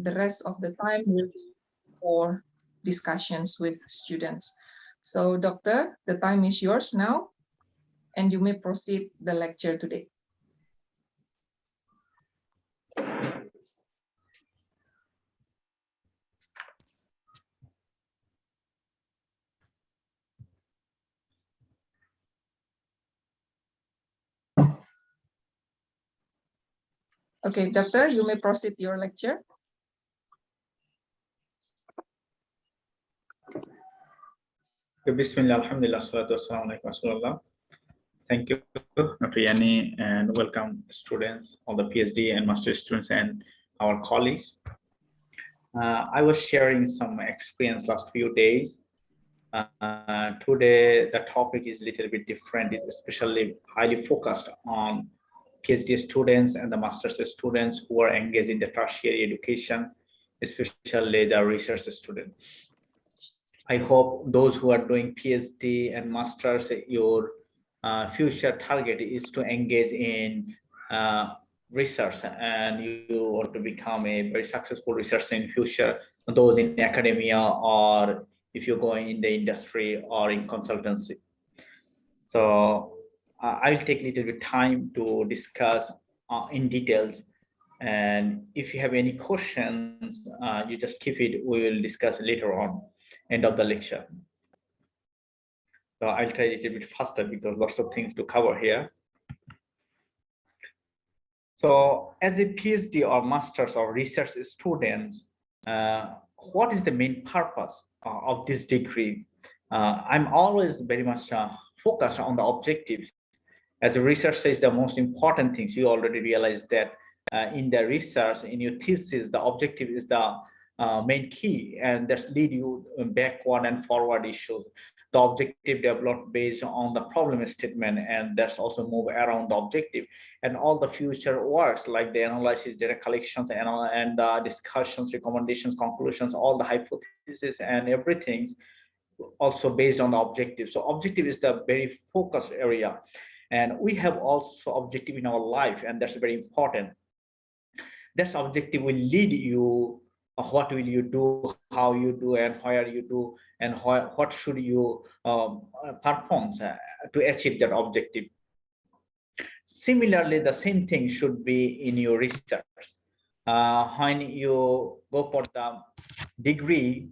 the rest of the time will be for discussions with students. So, Doctor, the time is yours now, and you may proceed the lecture today. Okay, Doctor, you may proceed your lecture. Bismillah, alhamdulillah, salatu wassalamu alaikum warahmatullah. Thank you, Dr. Yani, and welcome students, all the PhD and master students and our colleagues. I was sharing some experience last few days. Today, the topic is a little bit different. It's especially highly focused on PhD students and the master's students who are engaged in the tertiary education, especially the research students. I hope those who are doing PhD and masters, your future target is to engage in research, and you want to become a very successful researcher in future, those in academia or if you're going in the industry or in consultancy. So I will take a little bit time to discuss in details. And if you have any questions, you just keep it. We will discuss later on, end of the lecture. So I'll try it a bit faster because lots of things to cover here. So as a PhD or master's or research students, what is the main purpose of this degree? I'm always very much focused on the objective. As a researcher is the most important things. You already realize that in the research, in your thesis, the objective is the main key, and that's lead you backward and forward issues. The objective developed based on the problem statement, and that's also move around the objective. And all the future works like the analysis, data collections, and discussions, recommendations, conclusions, all the hypotheses and everything also based on the objective. So objective is the very focused area. And we have also objective in our life, and that's very important. This objective will lead you, what will you do, how you do, and where you do, and what should you perform to achieve that objective. Similarly, the same thing should be in your research. When you go for the degree,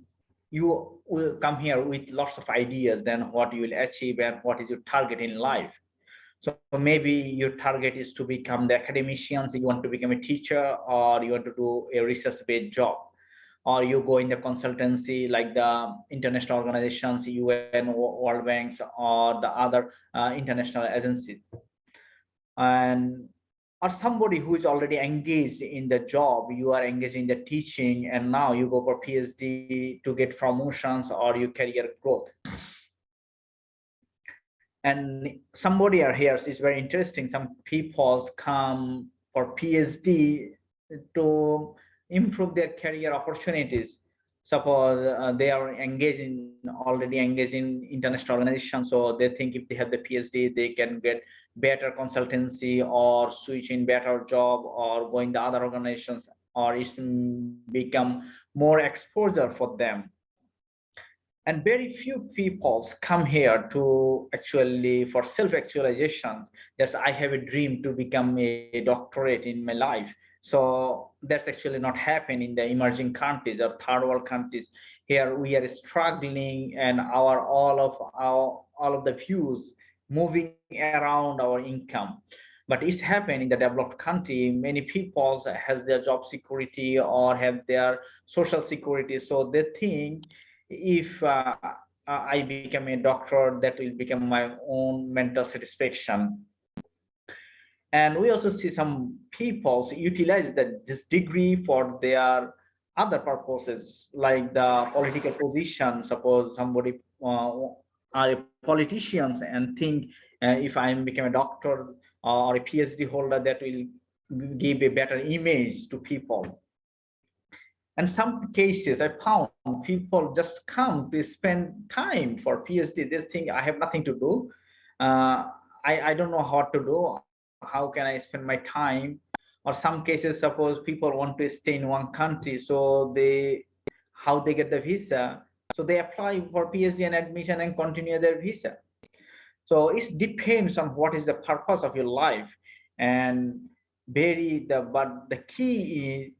you will come here with lots of ideas, then what you will achieve and what is your target in life. So maybe your target is to become the academicians, you want to become a teacher, or you want to do a research-based job, or you go in the consultancy like the international organizations, UN, World Banks, or the other international agencies. And or somebody who is already engaged in the job, you are engaged in the teaching, and now you go for PhD to get promotions or your career growth. And somebody are here is very interesting. Some people come for PhD to improve their career opportunities. Suppose they are already engaged in international organizations, so they think if they have the PhD, they can get better consultancy or switch in better job or go in the other organizations, or it's become more exposure for them. And very few people come here to actually for self-actualization. That's I have a dream to become a doctorate in my life. So that's actually not happening in the emerging countries or third world countries. Here we are struggling, and all of the views moving around our income. But it's happening in the developed country. Many people has their job security or have their social security. So they think if I become a doctor, that will become my own mental satisfaction. And we also see some people utilize this degree for their other purposes, like the political position. Suppose somebody are politicians and think if I become a doctor or a PhD holder, that will give a better image to people. And some cases I found people just come to spend time for PhD. They think I have nothing to do. I don't know how to do. How can I spend my time? Or some cases, suppose people want to stay in one country, so how they get the visa? So they apply for PhD and admission and continue their visa. So it depends on what is the purpose of your life, and but the key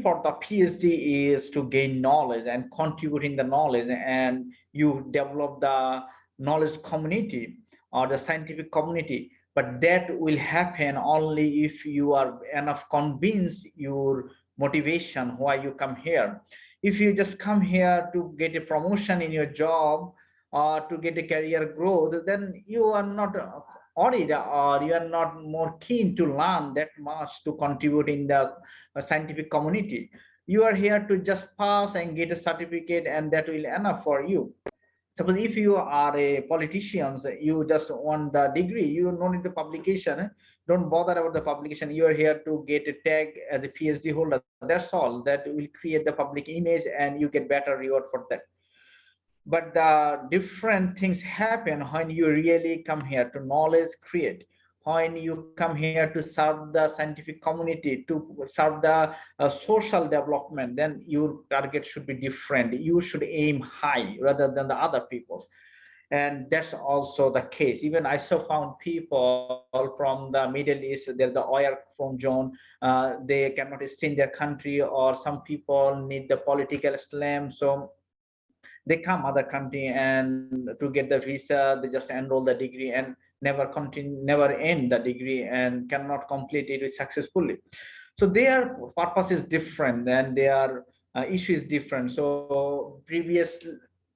for the PhD is to gain knowledge and contributing the knowledge, and you develop the knowledge community or the scientific community. But that will happen only if you are enough convinced your motivation why you come here. If you just come here to get a promotion in your job or to get a career growth, then you are not worried, or you are not more keen to learn that much to contribute in the scientific community. You are here to just pass and get a certificate, and that will enough for you. Suppose if you are a politician, you just want the degree, you don't need the publication, don't bother about the publication. You are here to get a tag as a PhD holder. That's all. That will create the public image, and you get better reward for that. But the different things happen when you really come here to knowledge create, when you come here to serve the scientific community, to serve the social development, then your target should be different. You should aim high rather than the other people. And that's also the case. Even I so found people from the Middle East, they're the oil from zone, they cannot stay in their country, or some people need the political slam, so they come other country, and to get the visa they just enroll the degree and never end the degree and cannot complete it successfully. So their purpose is different, and their issue is different. So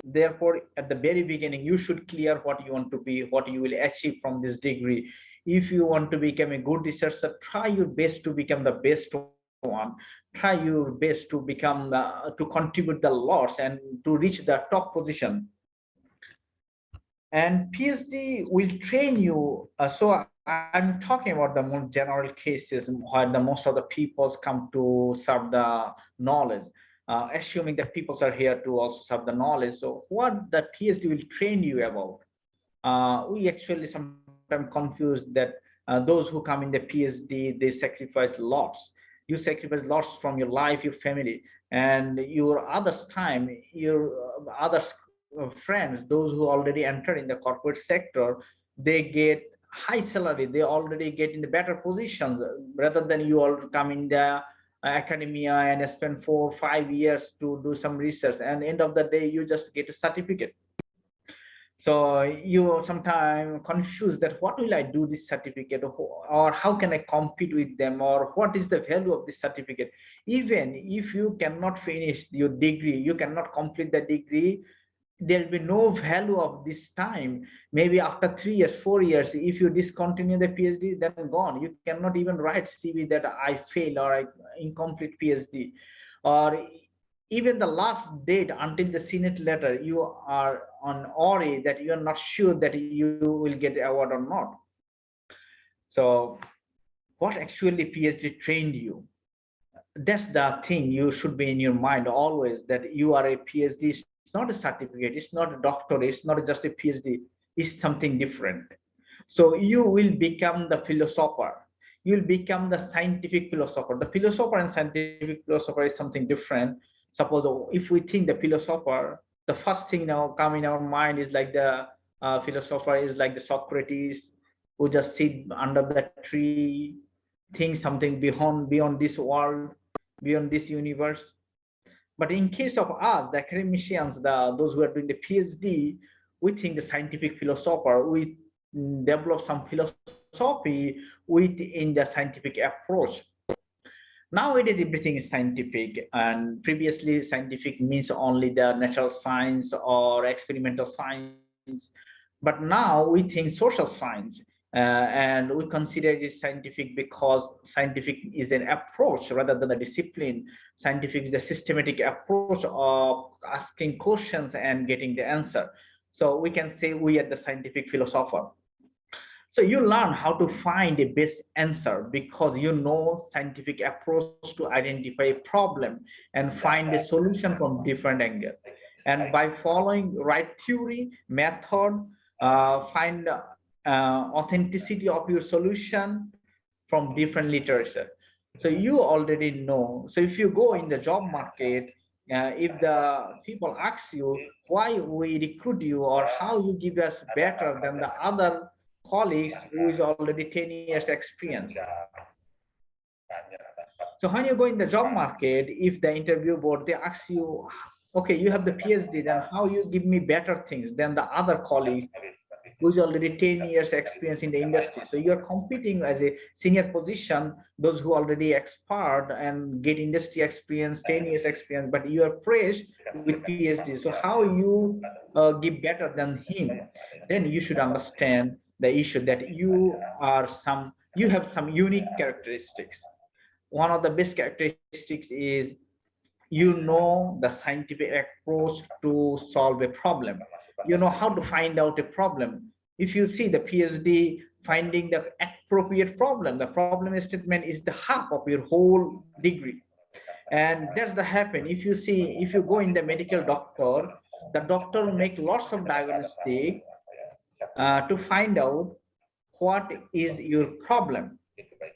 therefore at the very beginning you should clear what you want to be, what you will achieve from this degree. If you want to become a good researcher, try your best to become the best one. Try your best to become to contribute the lots and to reach the top position. And PhD will train you. So I'm talking about the more general cases where the most of the peoples come to serve the knowledge, assuming that peoples are here to also serve the knowledge. So what the PhD will train you about? We actually sometimes confuse that those who come in the PhD, they sacrifice lots. You sacrifice lots from your life, your family, and your others' time, your others' friends, those who already entered in the corporate sector, they get high salary, they already get in the better positions, rather than you all come in the academia and spend 4 or 5 years to do some research, and end of the day you just get a certificate. So you sometimes confuse that what will I do this certificate, or how can I compete with them, or what is the value of this certificate? Even if you cannot finish your degree, you cannot complete the degree, there will be no value of this time. Maybe after 3 years, 4 years, if you discontinue the PhD, then gone. You cannot even write CV that I failed or I incomplete PhD. Or even the last date until the Senate letter, you are on worry that you are not sure that you will get the award or not. So what actually PhD trained you? That's the thing you should be in your mind always, that you are a PhD. It's not a certificate, it's not a doctorate, it's not just a PhD, it's something different. So you will become the philosopher, you'll become the scientific philosopher. The philosopher and scientific philosopher is something different. Suppose if we think the philosopher, the first thing now come in our mind is like the philosopher is like the Socrates, who just sit under the tree, think something beyond this world, beyond this universe. But in case of us, the academicians, those who are doing the PhD, we think the scientific philosopher, we develop some philosophy within the scientific approach. Nowadays, everything is scientific, and previously, scientific means only the natural science or experimental science. But now we think social science, and we consider it scientific because scientific is an approach rather than a discipline. Scientific is a systematic approach of asking questions and getting the answer. So we can say we are the scientific philosopher. So you learn how to find a best answer because you know scientific approach to identify a problem and find a solution from different angles. And by following right theory, method, find authenticity of your solution from different literature. So you already know. So if you go in the job market, if the people ask you why we recruit you or how you give us better than the other colleagues who is already 10 years experience. So when you go in the job market, if the interview board, they ask you, okay, you have the PhD, then how you give me better things than the other colleagues who's already 10 years experience in the industry. So you're competing as a senior position, those who already expert and get industry experience, 10 years experience, but you are fresh with PhD. So how you give better than him? Then you should understand the issue that you have some unique characteristics. One of the best characteristics is you know the scientific approach to solve a problem. You know how to find out a problem. If you see the PhD finding the appropriate problem, the problem statement is the half of your whole degree. And that's the happen. If you see, if you go in the medical doctor, the doctor will make lots of diagnostic to find out what is your problem.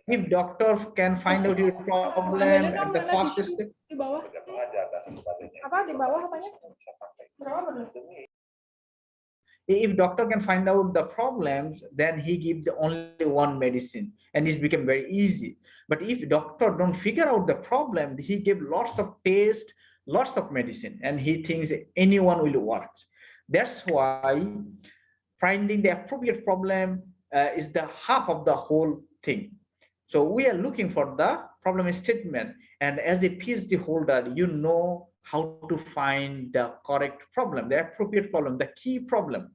If doctor can find out your problem Ambilin at the dong mana first tisu step, di bawah. Apa di bawah apanya? Berapa benar? if doctor can find out the problems, then he give the only one medicine and it's become very easy. But if doctor don't figure out the problem, he give lots of taste, lots of medicine, and he thinks anyone will work. That's why finding the appropriate problem is the half of the whole thing. So we are looking for the problem statement, and as a PhD holder, you know how to find the correct problem, the appropriate problem, the key problem,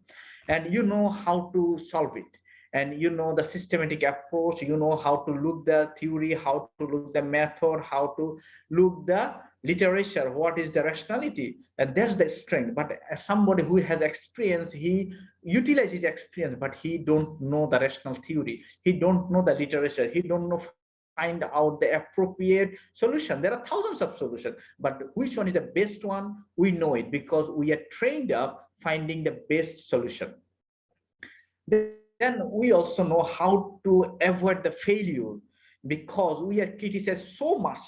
and you know how to solve it. And you know the systematic approach, you know how to look the theory, how to look the method, how to look the literature, what is the rationality, and that's the strength. But as somebody who has experience, he utilizes his experience, but he don't know the rational theory, he don't know the literature, he don't know find out the appropriate solution. There are thousands of solutions, but which one is the best one? We know it because we are trained up finding the best solution. Then we also know how to avoid the failure, because we are criticized so much.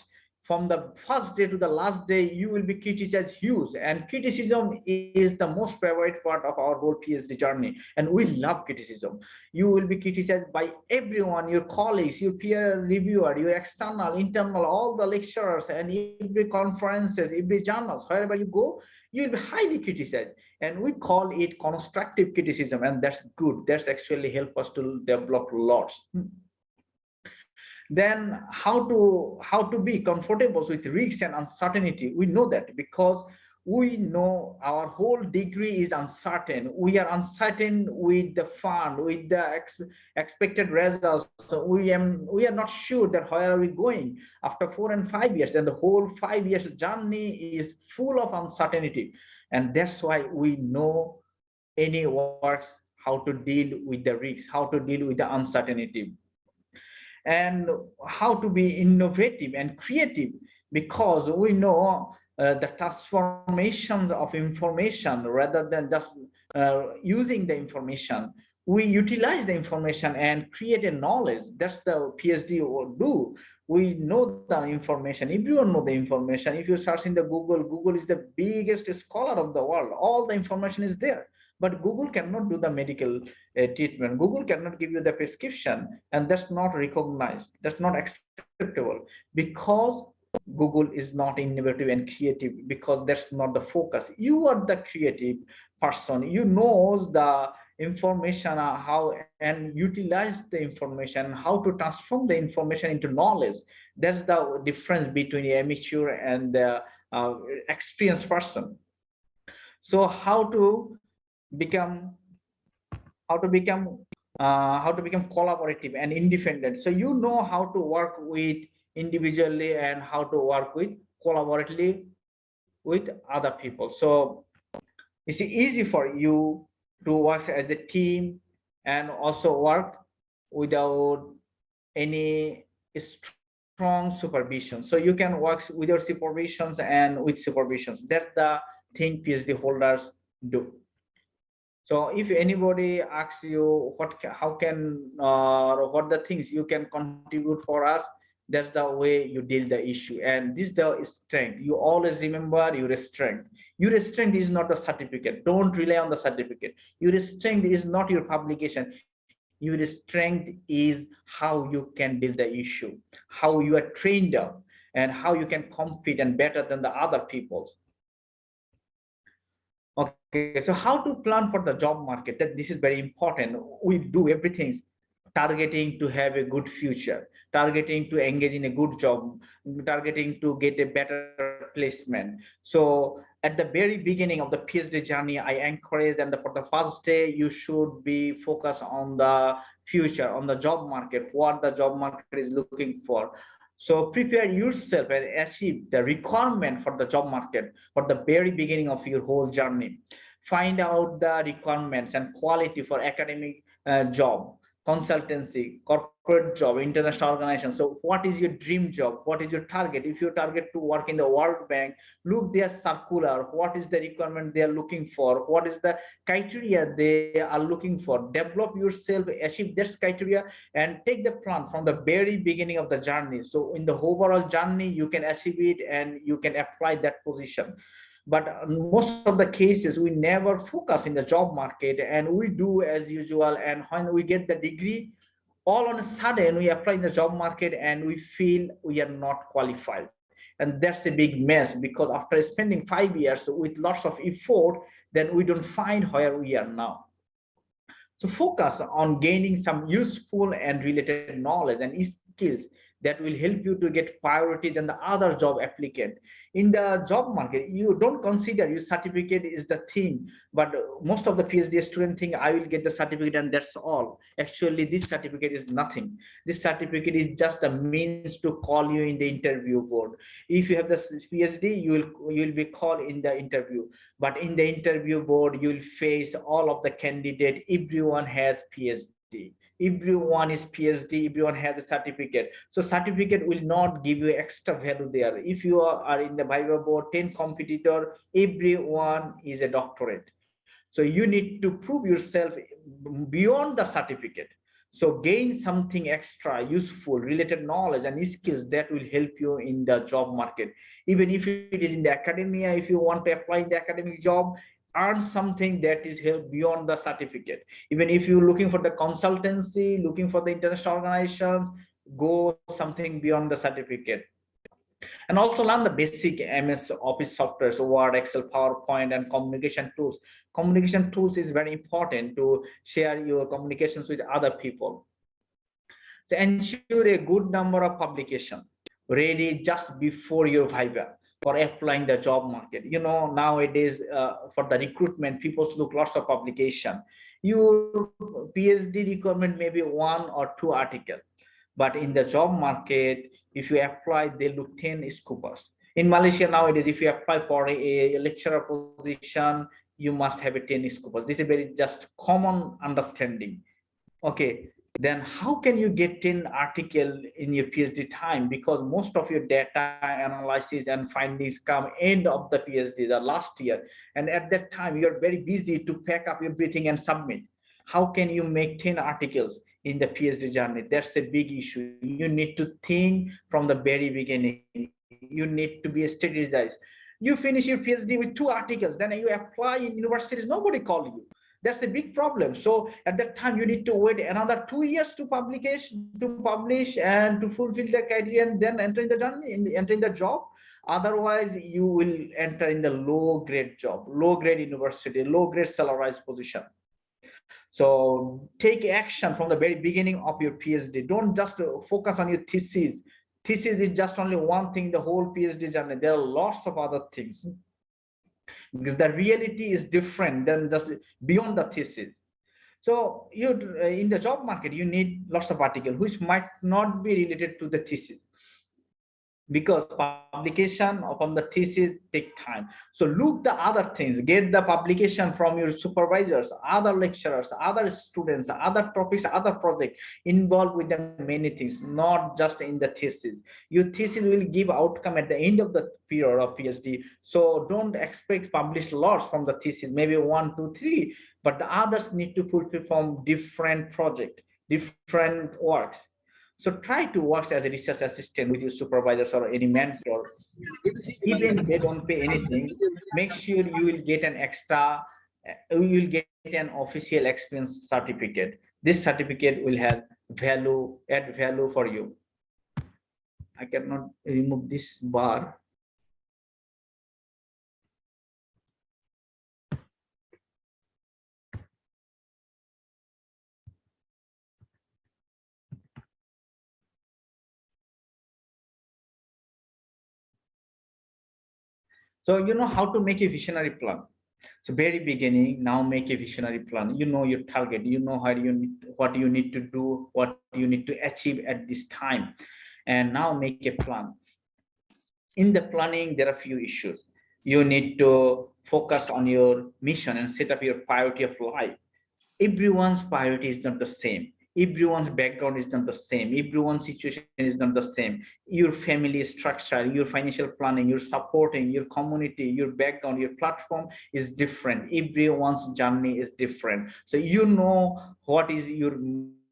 From the first day to the last day, you will be criticized huge, and criticism is the most favorite part of our whole PhD journey, and we love criticism. You will be criticized by everyone, your colleagues, your peer reviewer, your external, internal, all the lecturers, and every conferences, every journals, wherever you go, you will be highly criticized. And we call it constructive criticism, and that's good. That's actually help us to develop lots. Then how to be comfortable with risks and uncertainty? We know that because we know our whole degree is uncertain. We are uncertain with the fund, with the expected results. So we are not sure that where are we going after 4 and 5 years. And the whole 5 years journey is full of uncertainty, and that's why we know any works how to deal with the risks, how to deal with the uncertainty, and how to be innovative and creative, because we know the transformations of information. Rather than just using the information, we utilize the information and create a knowledge. That's the PhD will do. We know the information, everyone know the information. If you search in the Google is the biggest scholar of the world, all the information is there. But Google cannot do the medical treatment. Google cannot give you the prescription, and that's not recognized. That's not acceptable, because Google is not innovative and creative, because that's not the focus. You are the creative person. You knows the information, how and utilize the information, how to transform the information into knowledge. That's the difference between the amateur and the experienced person. So become how to become how to become collaborative and independent. So you know how to work with individually and how to work with collaboratively with other people. So it's easy for you to work as a team and also work without any strong supervision. So you can work with your supervisions and with supervisions. That's the thing PhD holders do. So if anybody asks you what, how can, what the things you can contribute for us, That's the way you deal the issue. And this is the strength. You always remember your strength. Your strength is not the certificate. Don't rely on the certificate. Your strength is not your publication. Your strength is how you can deal the issue, how you are trained up, and how you can compete and better than the other peoples. Okay, so how to plan for the job market? That this is very important. We do everything targeting to have a good future, targeting to engage in a good job, targeting to get a better placement. So at the very beginning of the PhD journey, I encourage, and for the first day, you should be focused on the future, on the job market, what the job market is looking for. So prepare yourself and achieve the requirement for the job market for the very beginning of your whole journey. Find out the requirements and quality for academic job, consultancy, corporate job, international organization. So what is your dream job? What is your target? If you target to work in the World Bank, look their circular. What is the requirement they are looking for? What is the criteria they are looking for? Develop yourself, achieve this criteria, and take the plan from the very beginning of the journey. So in the overall journey, you can achieve it and you can apply that position. But most of the cases we never focus in the job market, and we do as usual, and when we get the degree, all on a sudden we apply in the job market and we feel we are not qualified. And that's a big mess, because after spending 5 years with lots of effort, then we don't find where we are now. So focus on gaining some useful and related knowledge and skills that will help you to get priority than the other job applicant. In the job market, you don't consider your certificate is the thing, but most of the PhD student think I will get the certificate and that's all. Actually, this certificate is nothing. This certificate is just a means to call you in the interview board. If you have the PhD, you will be called in the interview. But in the interview board, you will face all of the candidate. Everyone has PhD. Everyone is PhD, everyone has a certificate. So certificate will not give you extra value there. If you are in the Viva board, 10 competitor, everyone is a doctorate. So you need to prove yourself beyond the certificate. So gain something extra, useful, related knowledge and skills that will help you in the job market. Even if it is in the academia, if you want to apply in the academic job, earn something that is help beyond the certificate. Even if you're looking for the consultancy, looking for the international organizations, go something beyond the certificate. And also learn the basic MS Office software, so Word, Excel, PowerPoint, and communication tools. Communication tools is very important to share your communications with other people. So ensure a good number of publications ready just before your Viva for applying the job market. You know, nowadays for the recruitment, people look lots of publication. Your PhD requirement may be 1 or 2 articles, but in the job market, if you apply, they look 10 scopers. In Malaysia nowadays, if you apply for a lecturer position, you must have a 10 scopers. This is very just common understanding. Okay, then how can you get 10 article in your PhD time? Because most of your data analysis and findings come end of the PhD, the last year. And at that time, you're very busy to pack up everything and submit. How can you make 10 articles in the PhD journey? That's a big issue. You need to think from the very beginning. You need to be strategized. You finish your PhD with 2 articles, then you apply in universities, nobody call you. That's a big problem. So at that time, you need to wait another 2 years to publish and to fulfill the criteria, and then enter in the journey, enter in the job. Otherwise, you will enter in the low grade job, low grade university, low grade salarized position. So take action from the very beginning of your PhD. Don't just focus on your thesis. Thesis is just only one thing, the whole PhD journey. There are lots of other things, because the reality is different than just beyond the thesis. So you in the job market, you need lots of articles which might not be related to the thesis, because publication from the thesis take time. So look the other things, get the publication from your supervisors, other lecturers, other students, other topics, other projects, involved with the many things, not just in the thesis. Your thesis will give outcome at the end of the period of PhD. So don't expect publish lots from the thesis, maybe 1, 2, 3, but the others need to fulfill from different project, different works. So try to work as a research assistant with your supervisors or any mentor. Even they don't pay anything, make sure you will get an extra, you will get an official experience certificate. This certificate will have value, add value for you. I cannot remove this bar. So you know how to make a visionary plan. So very beginning, now make a visionary plan. You know your target, you know how you need, what you need to do, what you need to achieve at this time. And now make a plan. In the planning, there are few issues. You need to focus on your mission and set up your priority of life. Everyone's priority is not the same. Everyone's background is not the same. Everyone's situation is not the same. Your family structure, your financial planning, your supporting, your community, your background, your platform is different. Everyone's journey is different. So you know what is your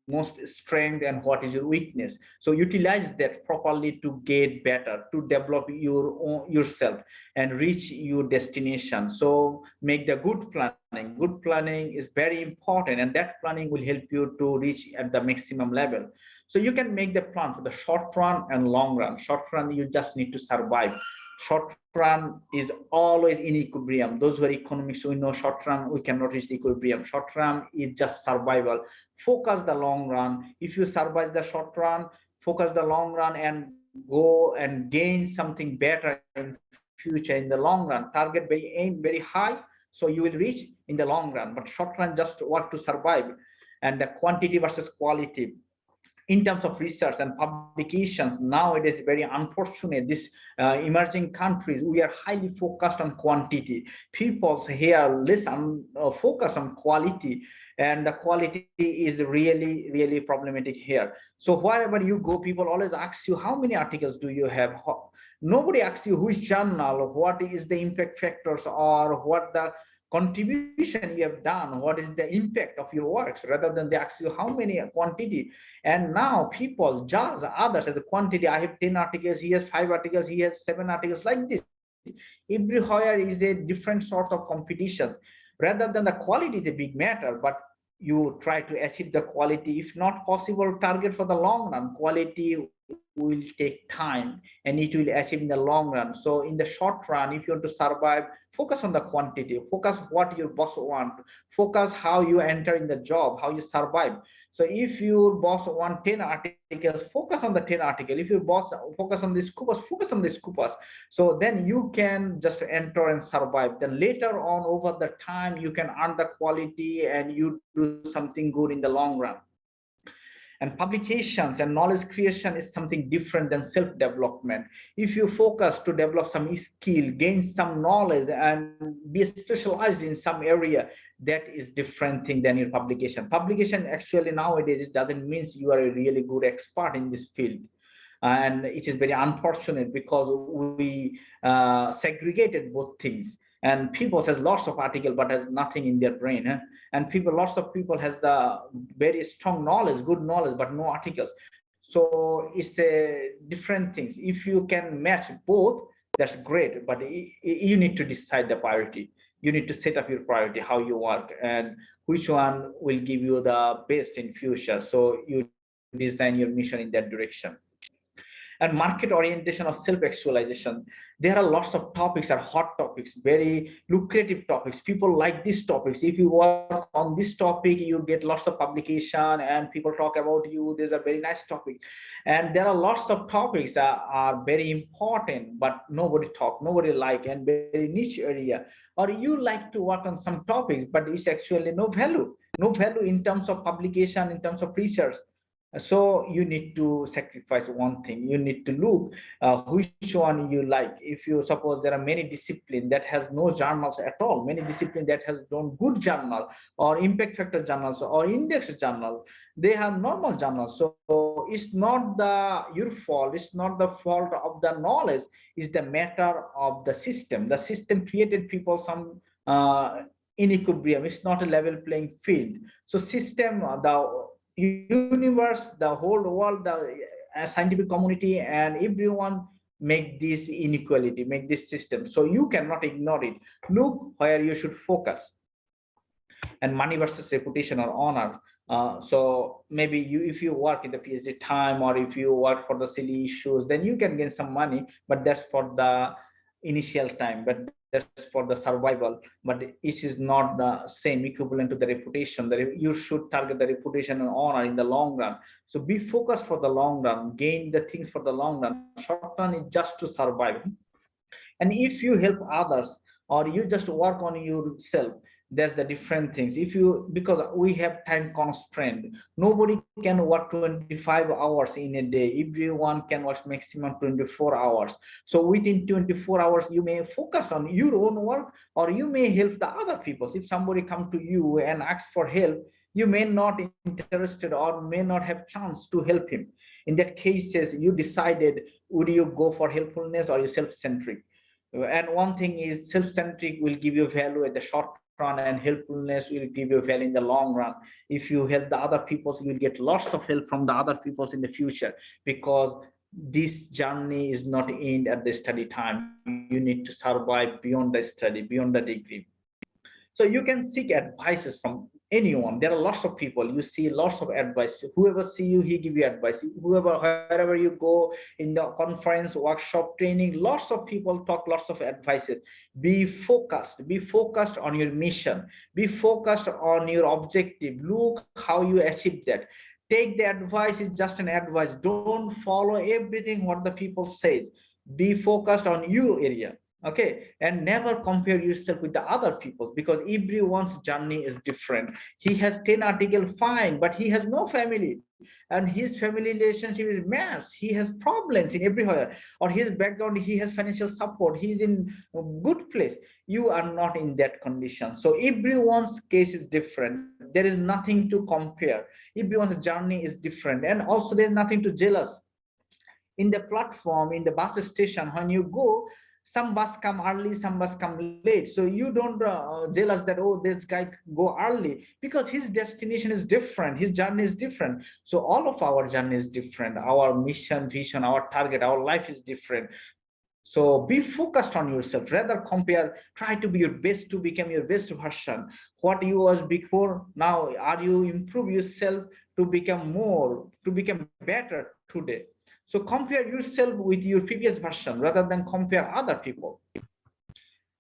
most strength and what is your weakness. So utilize that properly to get better, to develop your own, yourself and reach your destination. So make the good planning. Good planning is very important, and that planning will help you to reach at the maximum level. So you can make the plan for the short run and long run. Short run, you just need to survive. Short run is always in equilibrium. Those who are economics, we know short run we cannot reach the equilibrium. Short run is just survival. Focus the long run. If you survive the short run, focus the long run and go and gain something better in future in the long run. Target very, aim very high, so you will reach in the long run. But short run just work to survive. And the quantity versus quality in terms of research and publications, now it is very unfortunate. This emerging countries, we are highly focused on quantity. People here less focus on quality, and the quality is really problematic here. So wherever you go, people always ask you, how many articles do you have? Nobody asks you which journal, what is the impact factors, or what the contribution you have done, what is the impact of your works, rather than they ask you how many quantity. And now people judge others as a quantity. I have 10 articles, he has 5 articles, he has 7 articles, like this. Everywhere is a different sort of competition, rather than the quality is a big matter, but you try to achieve the quality. If not possible, target for the long run. Quality will take time and it will achieve in the long run. So in the short run, if you want to survive, focus on the quantity, focus what your boss want, focus how you enter in the job, how you survive. So if your boss want 10 articles, focus on the 10 article. If your boss focus on this scoopers, focus on this scoopers. So then you can just enter and survive. Then later on, over the time, you can earn the quality and you do something good in the long run. And publications and knowledge creation is something different than self-development. If you focus to develop some skill, gain some knowledge, and be specialized in some area, that is different thing than your publication. Publication actually nowadays doesn't mean you are a really good expert in this field. And it is very unfortunate because we segregated both things, and people has lots of article but has nothing in their brain, and people, lots of people has the very strong knowledge, good knowledge, but no articles. So it's a different things. If you can match both, that's great, but you need to decide the priority. You need to set up your priority, how you work, and which one will give you the best in future. So you design your mission in that direction. And market orientation of self-actualization. There are lots of topics, are hot topics, very lucrative topics. People like these topics. If you work on this topic, you get lots of publication and people talk about you. There's a very nice topic. And there are lots of topics that are very important, but nobody talk, nobody like, and very niche area. Or you like to work on some topics, but it's actually no value in terms of publication, in terms of research. So you need to sacrifice one thing. You need to look which one you like. If you suppose there are many disciplines that has no journals at all, many disciplines that has done good journal or impact factor journals or index journal, they have normal journals. So it's not your fault, it's not the fault of the knowledge, it's the matter of the system. The system created people some in equilibrium. It's not a level playing field. So system, the universe, the whole world, the scientific community, and everyone make this inequality, make this system. So you cannot ignore it. Look where you should focus. And money versus reputation or honor. So maybe if you work in the PhD time, or if you work for the silly issues, then you can gain some money, but that's for the initial time, but that's for the survival. But it is not the same equivalent to the reputation. You should target the reputation and honor in the long run. So be focused for the long run, gain the things for the long run. Short run is just to survive. And if you help others, or you just work on yourself, that's the different things. If you, because we have time constraint, nobody can work 25 hours in a day. Everyone can work maximum 24 hours. So within 24 hours you may focus on your own work, or you may help the other people. If somebody come to you and asks for help, you may not interested or may not have chance to help him. In that cases, you decided, would you go for helpfulness or you self-centric? And one thing is, self-centric will give you value at the short run, and helpfulness will give you value in the long run. If you help the other people, you will get lots of help from the other people in the future, because this journey is not end at the study time. You need to survive beyond the study, beyond the degree. So you can seek advices from anyone. There are lots of people. You see lots of advice. Whoever see you, he give you advice. Whoever, wherever you go in the conference, workshop, training, lots of people talk lots of advices. Be focused. Be focused on your mission. Be focused on your objective. Look how you achieve that. Take the advice is just an advice. Don't follow everything what the people say. Be focused on your area. Okay, and never compare yourself with the other people, because everyone's journey is different. He has 10 articles, fine, but he has no family, and his family relationship is mess. He has problems in everywhere, or his background, he has financial support, he's in a good place. You are not in that condition. So everyone's case is different. There is nothing to compare. Everyone's journey is different, and also there's nothing to jealous. In the platform, in the bus station, when you go, some bus come early, some bus come late. So you don't jealous that, oh, this guy go early, because his destination is different, his journey is different. So all of our journey is different. Our mission, vision, our target, our life is different. So be focused on yourself, rather compare. Try to be your best, to become your best version. What you was before, now are you improve yourself to become more, to become better today. So compare yourself with your previous version rather than compare other people.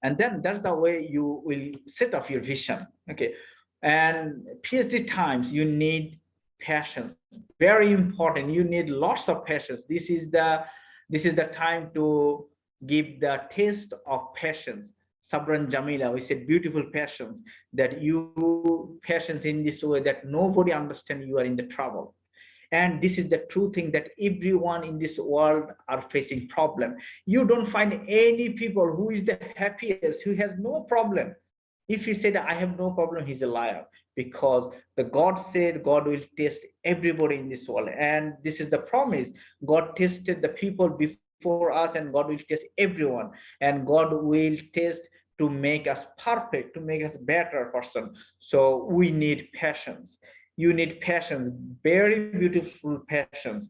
And then that's the way you will set up your vision. Okay. And PhD times, you need patience. Very important. You need lots of patience. This is the time to give the taste of patience. Sabran Jamila, we said beautiful patience, that you patience in this way that nobody understands you are in the trouble. And this is the true thing, that everyone in this world are facing problem. You don't find any people who is the happiest, who has no problem. If he said I have no problem, he's a liar, because the God said God will test everybody in this world, and this is the promise. God tested the people before us, and God will test everyone, and God will test to make us perfect, to make us better person. So we need patience. You need patience, very beautiful patience.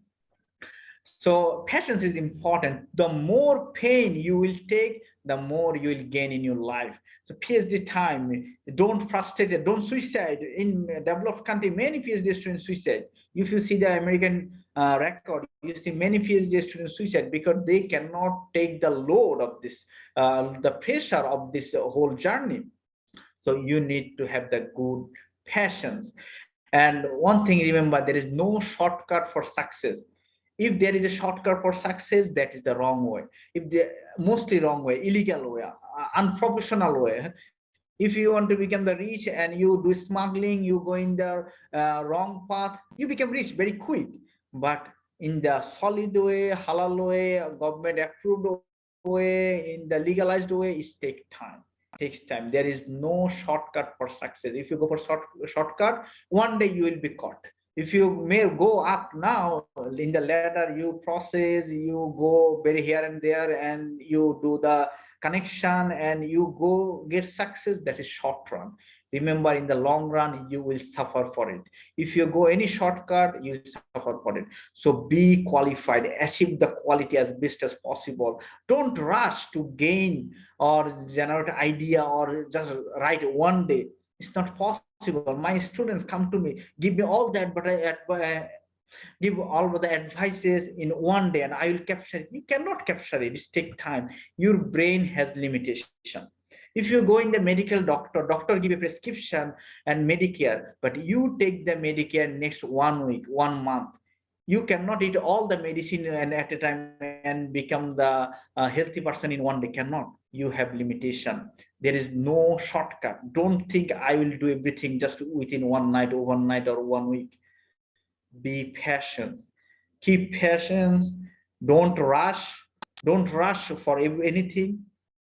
So patience is important. The more pain you will take, the more you will gain in your life. So PhD time, don't frustrate it, don't suicide. In developed country, many PhD students suicide. If you see the American record, you see many PhD students suicide because they cannot take the load of this, the pressure of this whole journey. So you need to have the good patience. And one thing, remember, there is no shortcut for success. If there is a shortcut for success, that is the wrong way. If the mostly wrong way, illegal way, unprofessional way. If you want to become the rich and you do smuggling, you go in the wrong path, you become rich very quick. But in the solid way, halal way, government approved way, in the legalized way, it takes time. There is no shortcut for success. If you go for shortcut, one day you will be caught. If you may go up now in the ladder, you process, you go very here and there, and you do the connection, and you go get success. That is short run. Remember, in the long run, you will suffer for it. If you go any shortcut, you suffer for it. So be qualified, achieve the quality as best as possible. Don't rush to gain or generate idea or just write one day. It's not possible. My students come to me, give me all that, but give all the advices in one day and I will capture it. You cannot capture it. It takes time. Your brain has limitation. If you go in the medical doctor give a prescription and Medicare, but you take the Medicare next 1 week, 1 month. You cannot eat all the medicine and at a time and become the healthy person in one day. Cannot. You have limitation. There is no shortcut. Don't think I will do everything just within one night, overnight, or 1 week. Be patient. Keep patience. Don't rush for anything,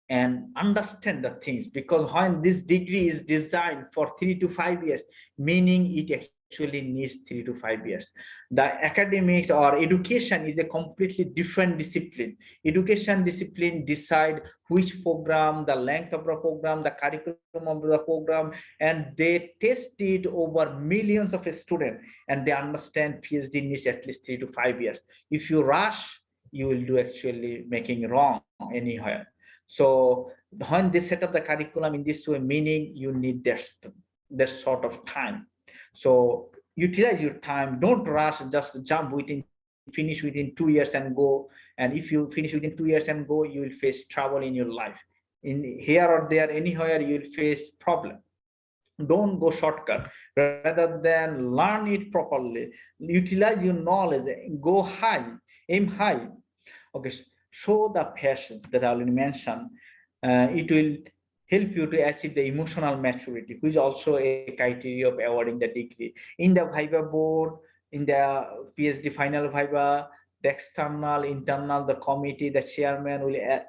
and understand the things, because when this degree is designed for 3 to 5 years, meaning it actually needs 3 to 5 years. The academics or education is a completely different discipline. Education discipline decide which program, the length of the program, the curriculum of the program, and they test it over millions of students, and they understand PhD needs at least 3 to 5 years. If you rush, you will do actually making wrong anywhere. So when they set up the curriculum in this way, meaning you need that sort of time. So utilize your time. Don't rush. Just jump finish within 2 years and go. And if you finish within 2 years and go, you will face trouble in your life. In here or there, anywhere, you will face problem. Don't go shortcut. Rather than learn it properly, utilize your knowledge, go high, aim high. Okay, show the patience that I already mentioned. It will help you to achieve the emotional maturity, which is also a criteria of awarding the degree. In the Viva board, in the PhD final Viva, the external, internal, the committee, the chairman will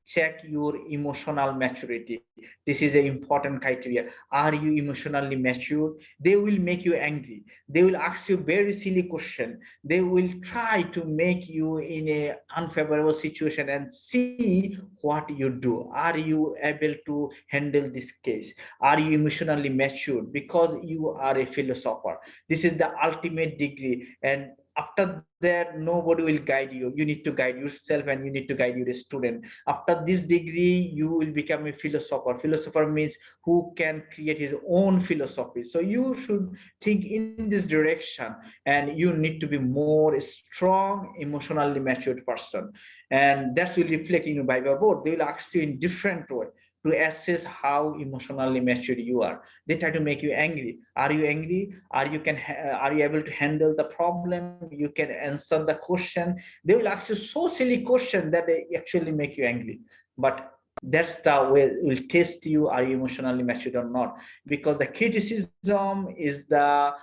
check your emotional maturity. This is an important criteria. Are you emotionally mature? They will make you angry. They will ask you very silly question. They will try to make you in a unfavorable situation and see what you do. Are you able to handle this case? Are you emotionally mature? Because you are a philosopher. This is the ultimate degree, and after that nobody will guide you. You need to guide yourself and you need to guide your student. After this degree you will become a philosopher. Philosopher means who can create his own philosophy. So you should think in this direction, and you need to be more strong, emotionally matured person, and that will reflect in your Viva board. They will ask you in different way to assess how emotionally mature you are. They try to make you angry. Are you angry? Are you able to handle the problem? You can answer the question. They will ask you so silly question that they actually make you angry. But that's the way it will test you. Are you emotionally mature or not? Because the criticism is the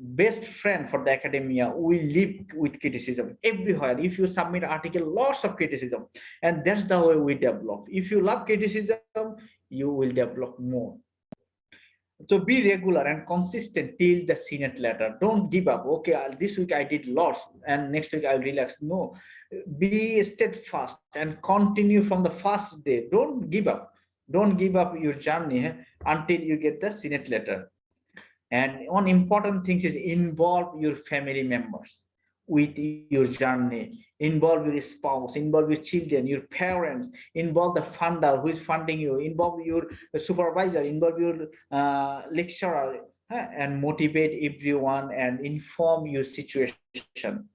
best friend for the academia. We live with criticism everywhere. If you submit article, lots of criticism, and that's the way we develop. If you love criticism, you will develop more. So be regular and consistent till the Senate letter. Don't give up. Okay, this week I did lots and next week I'll relax. No, be steadfast and continue from the first day. Don't give up. Don't give up your journey until you get the Senate letter. And one important thing is involve your family members with your journey. Involve your spouse, involve your children, your parents, involve the funder who is funding you, involve your supervisor, involve your lecturer, and motivate everyone and inform your situation.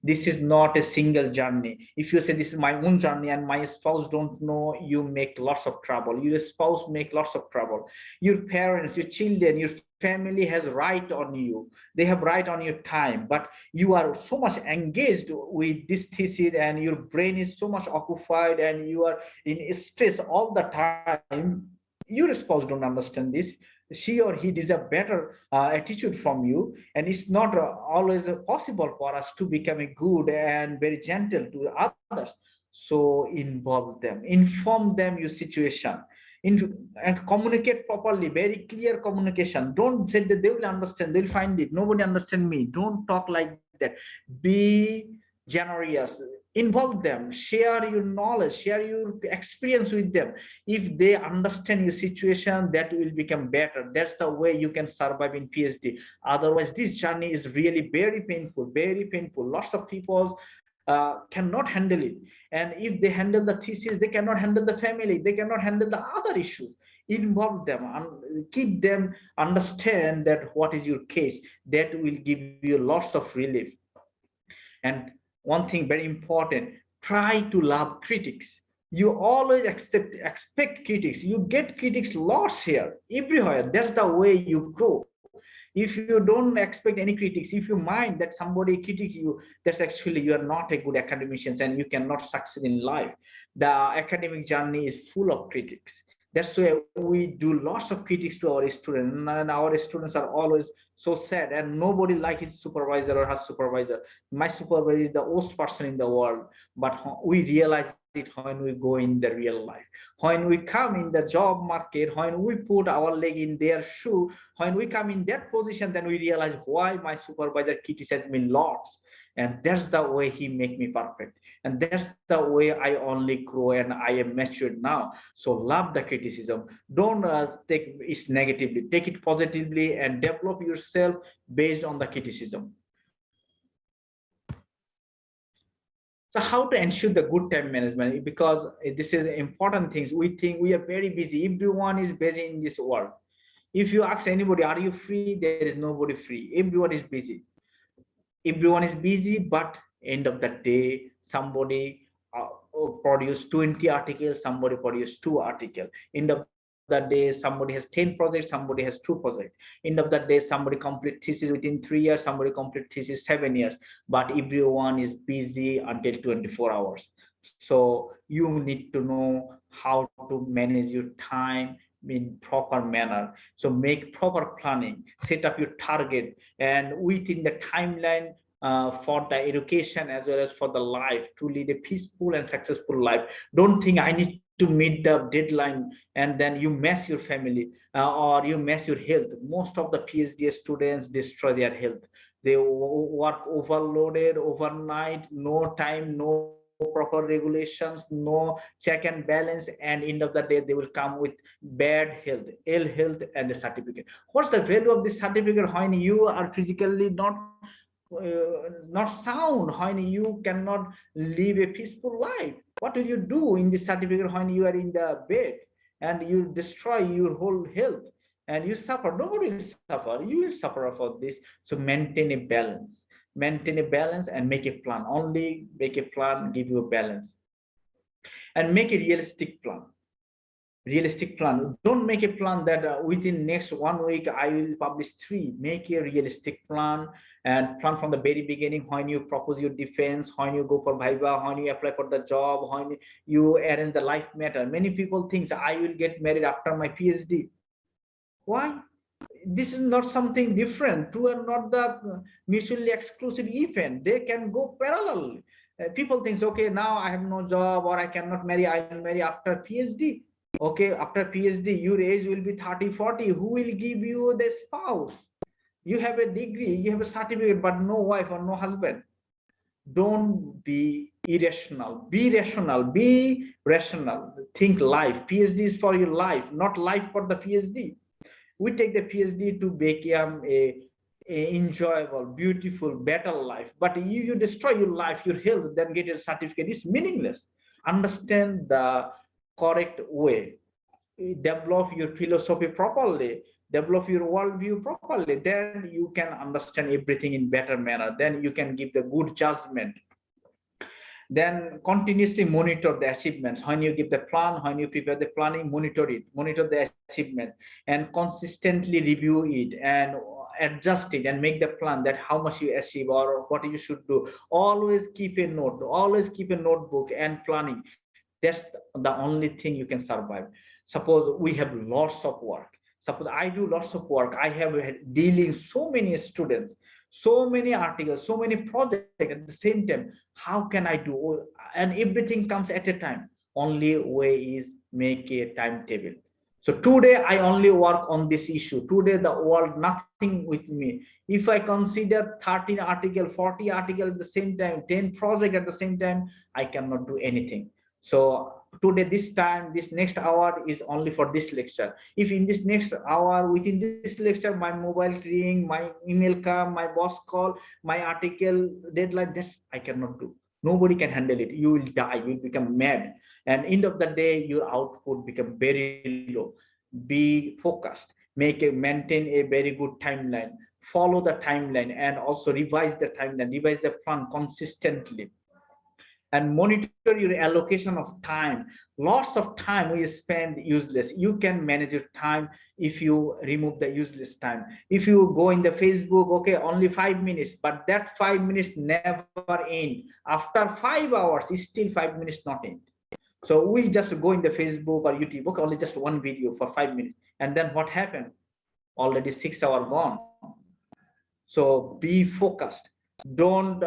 This is not a single journey. If you say this is my own journey and my spouse don't know, you make lots of trouble. Your spouse make lots of trouble. Your parents, your children, your family has right on you. They have right on your time, but you are so much engaged with this thesis and your brain is so much occupied and you are in stress all the time. Your spouse don't understand this. She or he deserve better attitude from you, and it's not always possible for us to become a good and very gentle to others. So involve them, inform them your situation, and communicate properly, very clear communication. Don't say that they will understand, they'll find it, nobody understand me. Don't talk like that. Be generous, Involve them, share your knowledge, share your experience with them. If they understand your situation, that will become better. That's the way you can survive in PhD. Otherwise, this journey is really very painful, very painful. Lots of people cannot handle it. And if they handle the thesis, they cannot handle the family, they cannot handle the other issues. Involve them and keep them understand that what is your case. That will give you lots of relief. And one thing very important, try to love critics. You always expect critics. You get critics lots here, everywhere. That's the way you grow. If you don't expect any critics, if you mind that somebody critiques you, that's actually you are not a good academician and you cannot succeed in life. The academic journey is full of critics. That's why we do lots of critics to our students, and our students are always so sad, and nobody like his supervisor or her supervisor. My supervisor is the worst person in the world, but we realize it when we go in the real life. When we come in the job market, when we put our leg in their shoe, when we come in that position, then we realize why my supervisor criticized me lots. And that's the way he make me perfect. And that's the way I only grow and I am matured now. So love the criticism. Don't take it negatively. Take it positively and develop yourself based on the criticism. So how to ensure the good time management? Because this is important things. We think we are very busy. Everyone is busy in this world. If you ask anybody, are you free? There is nobody free. Everyone is busy. Everyone is busy, but end of the day, somebody produce 20 articles, somebody produce 2 articles. End of the day, somebody has 10 projects, somebody has 2 projects. End of the day, somebody complete thesis within 3 years, somebody complete thesis 7 years, but everyone is busy until 24 hours. So you need to know how to manage your time in proper manner. So make proper planning, set up your target, and within the timeline for the education as well as for the life, to lead a peaceful and successful life. Don't think I need to meet the deadline and then you mess your family or you mess your health. Most of the PhD students destroy their health. They work overloaded overnight, no time, no proper regulations, no check and balance, and end of the day they will come with bad health, ill health, and a certificate. What's the value of this certificate when you are physically not sound, when you cannot live a peaceful life? What will you do in this certificate when you are in the bed and you destroy your whole health and you suffer? Nobody will suffer, you will suffer for this. So maintain a balance, and make a plan. Only make a plan, give you a balance, and make a realistic plan. Don't make a plan that within next 1 week I will publish 3. Make a realistic plan, and plan from the very beginning, when you propose your defense, when you go for viva, when you apply for the job, when you arrange the life matter. Many people think I will get married after my PhD. Why? This is not something different. Two are not the mutually exclusive event. They can go parallel. People think, okay, now I have no job or I cannot marry, I will marry after PhD. Okay, after PhD, your age will be 30, 40. Who will give you the spouse? You have a degree, you have a certificate, but no wife or no husband. Don't be irrational. Be rational. Be rational. Think life. PhD is for your life, not life for the PhD. We take the PhD to become a enjoyable, beautiful, better life. But if you destroy your life, your health, then get a certificate, it's meaningless. Understand the correct way. Develop your philosophy properly, develop your worldview properly, then you can understand everything in better manner. Then you can give the good judgment. Then continuously monitor the achievements. When you give the plan, when you prepare the planning, monitor it, monitor the achievement, and consistently review it and adjust it and make the plan that how much you achieve or what you should do. Always keep a note, always keep a notebook and planning. That's the only thing you can survive. Suppose we have lots of work. Suppose I do lots of work. I have dealing so many students, so many articles, so many projects at the same time. How can I do? And everything comes at a time. Only way is make a timetable. So today I only work on this issue. Today the world nothing with me. If I consider 13 article, 40 article at the same time, 10 project at the same time, I cannot do anything. So today this time, this next hour is only for this lecture. If in this next hour, within this lecture, my mobile ring, my email come, my boss call, my article deadline, that's I cannot do. Nobody can handle it. You will die, you will become mad. And end of the day, your output become very low. Be focused, maintain a very good timeline, follow the timeline, and also revise the timeline, revise the plan consistently, and monitor your allocation of time. Lots of time we spend useless. You can manage your time if you remove the useless time. If you go in the Facebook, okay, only 5 minutes, but that 5 minutes never end. After 5 hours, still 5 minutes not end. So we just go in the Facebook or YouTube, okay, only just one video for 5 minutes. And then what happened? Already 6 hours gone. So be focused. Don't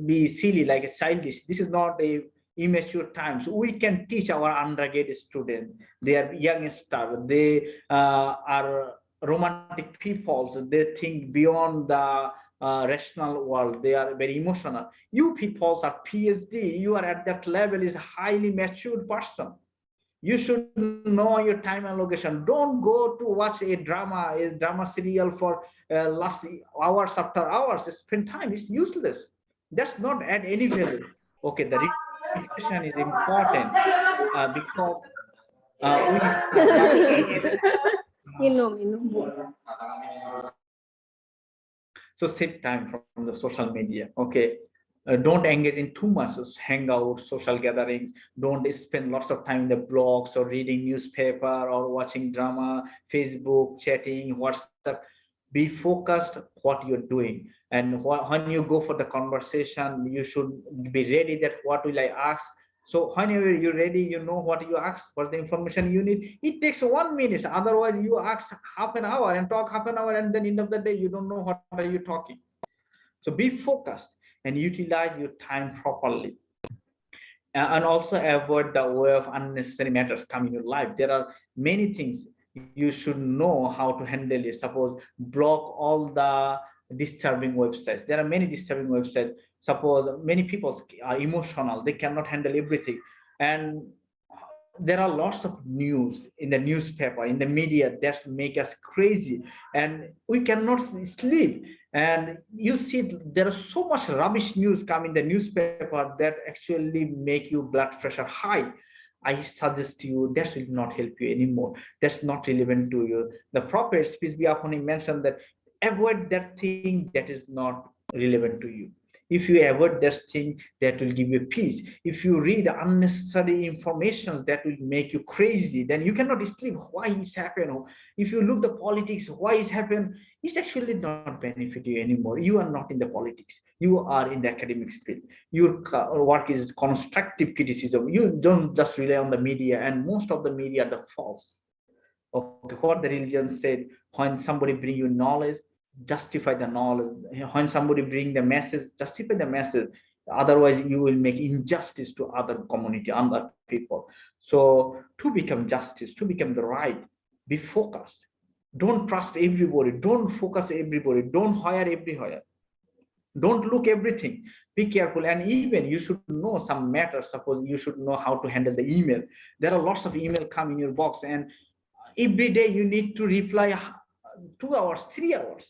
be silly like a childish. This is not a immature time. So we can teach our undergraduate students. They are youngsters. They are romantic people. So they think beyond the rational world. They are very emotional. You people are PhD. You are at that level is a highly matured person. You should know your time allocation. Don't go to watch a drama serial for last hours after hours. Spend time. It's useless. That's not add any value. Okay, the repetition is important because so save time from the social media. Okay, don't engage in too much hangouts, social gatherings. Don't spend lots of time in the blogs or reading newspaper or watching drama, Facebook, chatting, WhatsApp. Be focused what you're doing, and when you go for the conversation, you should be ready that what will I ask. So whenever you're ready, you know what you ask, what the information you need. It takes 1 minute. Otherwise, you ask half an hour and talk half an hour, and then end of the day, you don't know what are you talking. So be focused and utilize your time properly. And also avoid the way of unnecessary matters come in your life. There are many things you should know how to handle it. Suppose block all the disturbing websites. There are many disturbing websites. Suppose many people are emotional, they cannot handle everything, and there are lots of news in the newspaper, in the media that make us crazy, and we cannot sleep. And you see there is so much rubbish news come in the newspaper that actually make you blood pressure high. I suggest you that will not help you anymore. That's not relevant to you. The Prophet, peace be upon him, mentioned that avoid that thing that is not relevant to you. If you avoid that thing, that will give you peace. If you read unnecessary information that will make you crazy, then you cannot sleep. Why is happening? If you look the politics, why is happening? It's actually not benefit you anymore. You are not in the politics. You are in the academic field. Your work is constructive criticism. You don't just rely on the media, and most of the media are the false. Okay, what the religion said, when somebody bring you knowledge, justify the knowledge. When somebody bring the message, justify the message. Otherwise you will make injustice to other community, other people. So to become justice, to become the right, be focused. Don't trust everybody, don't focus everybody, don't hire everywhere, don't look everything. Be careful. And even you should know some matters. Suppose you should know how to handle the email. There are lots of email come in your box, and every day you need to reply 2 hours, 3 hours.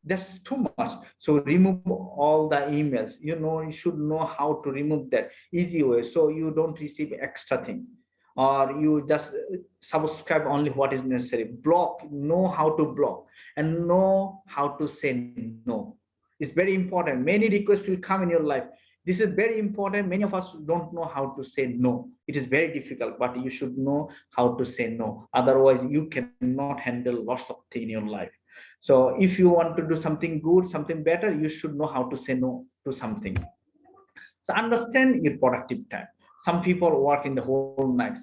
That's too much. So remove all the emails. You should know how to remove that easy way, so you don't receive extra thing, or you just subscribe only what is necessary. Block, know how to block, and know how to say no. It's very important. Many requests will come in your life. This is very important. Many of us don't know how to say no. It is very difficult, but you should know how to say no. Otherwise, you cannot handle lots of things in your life. So if you want to do something good, something better, you should know how to say no to something. So understand your productive time. Some people work in the whole night.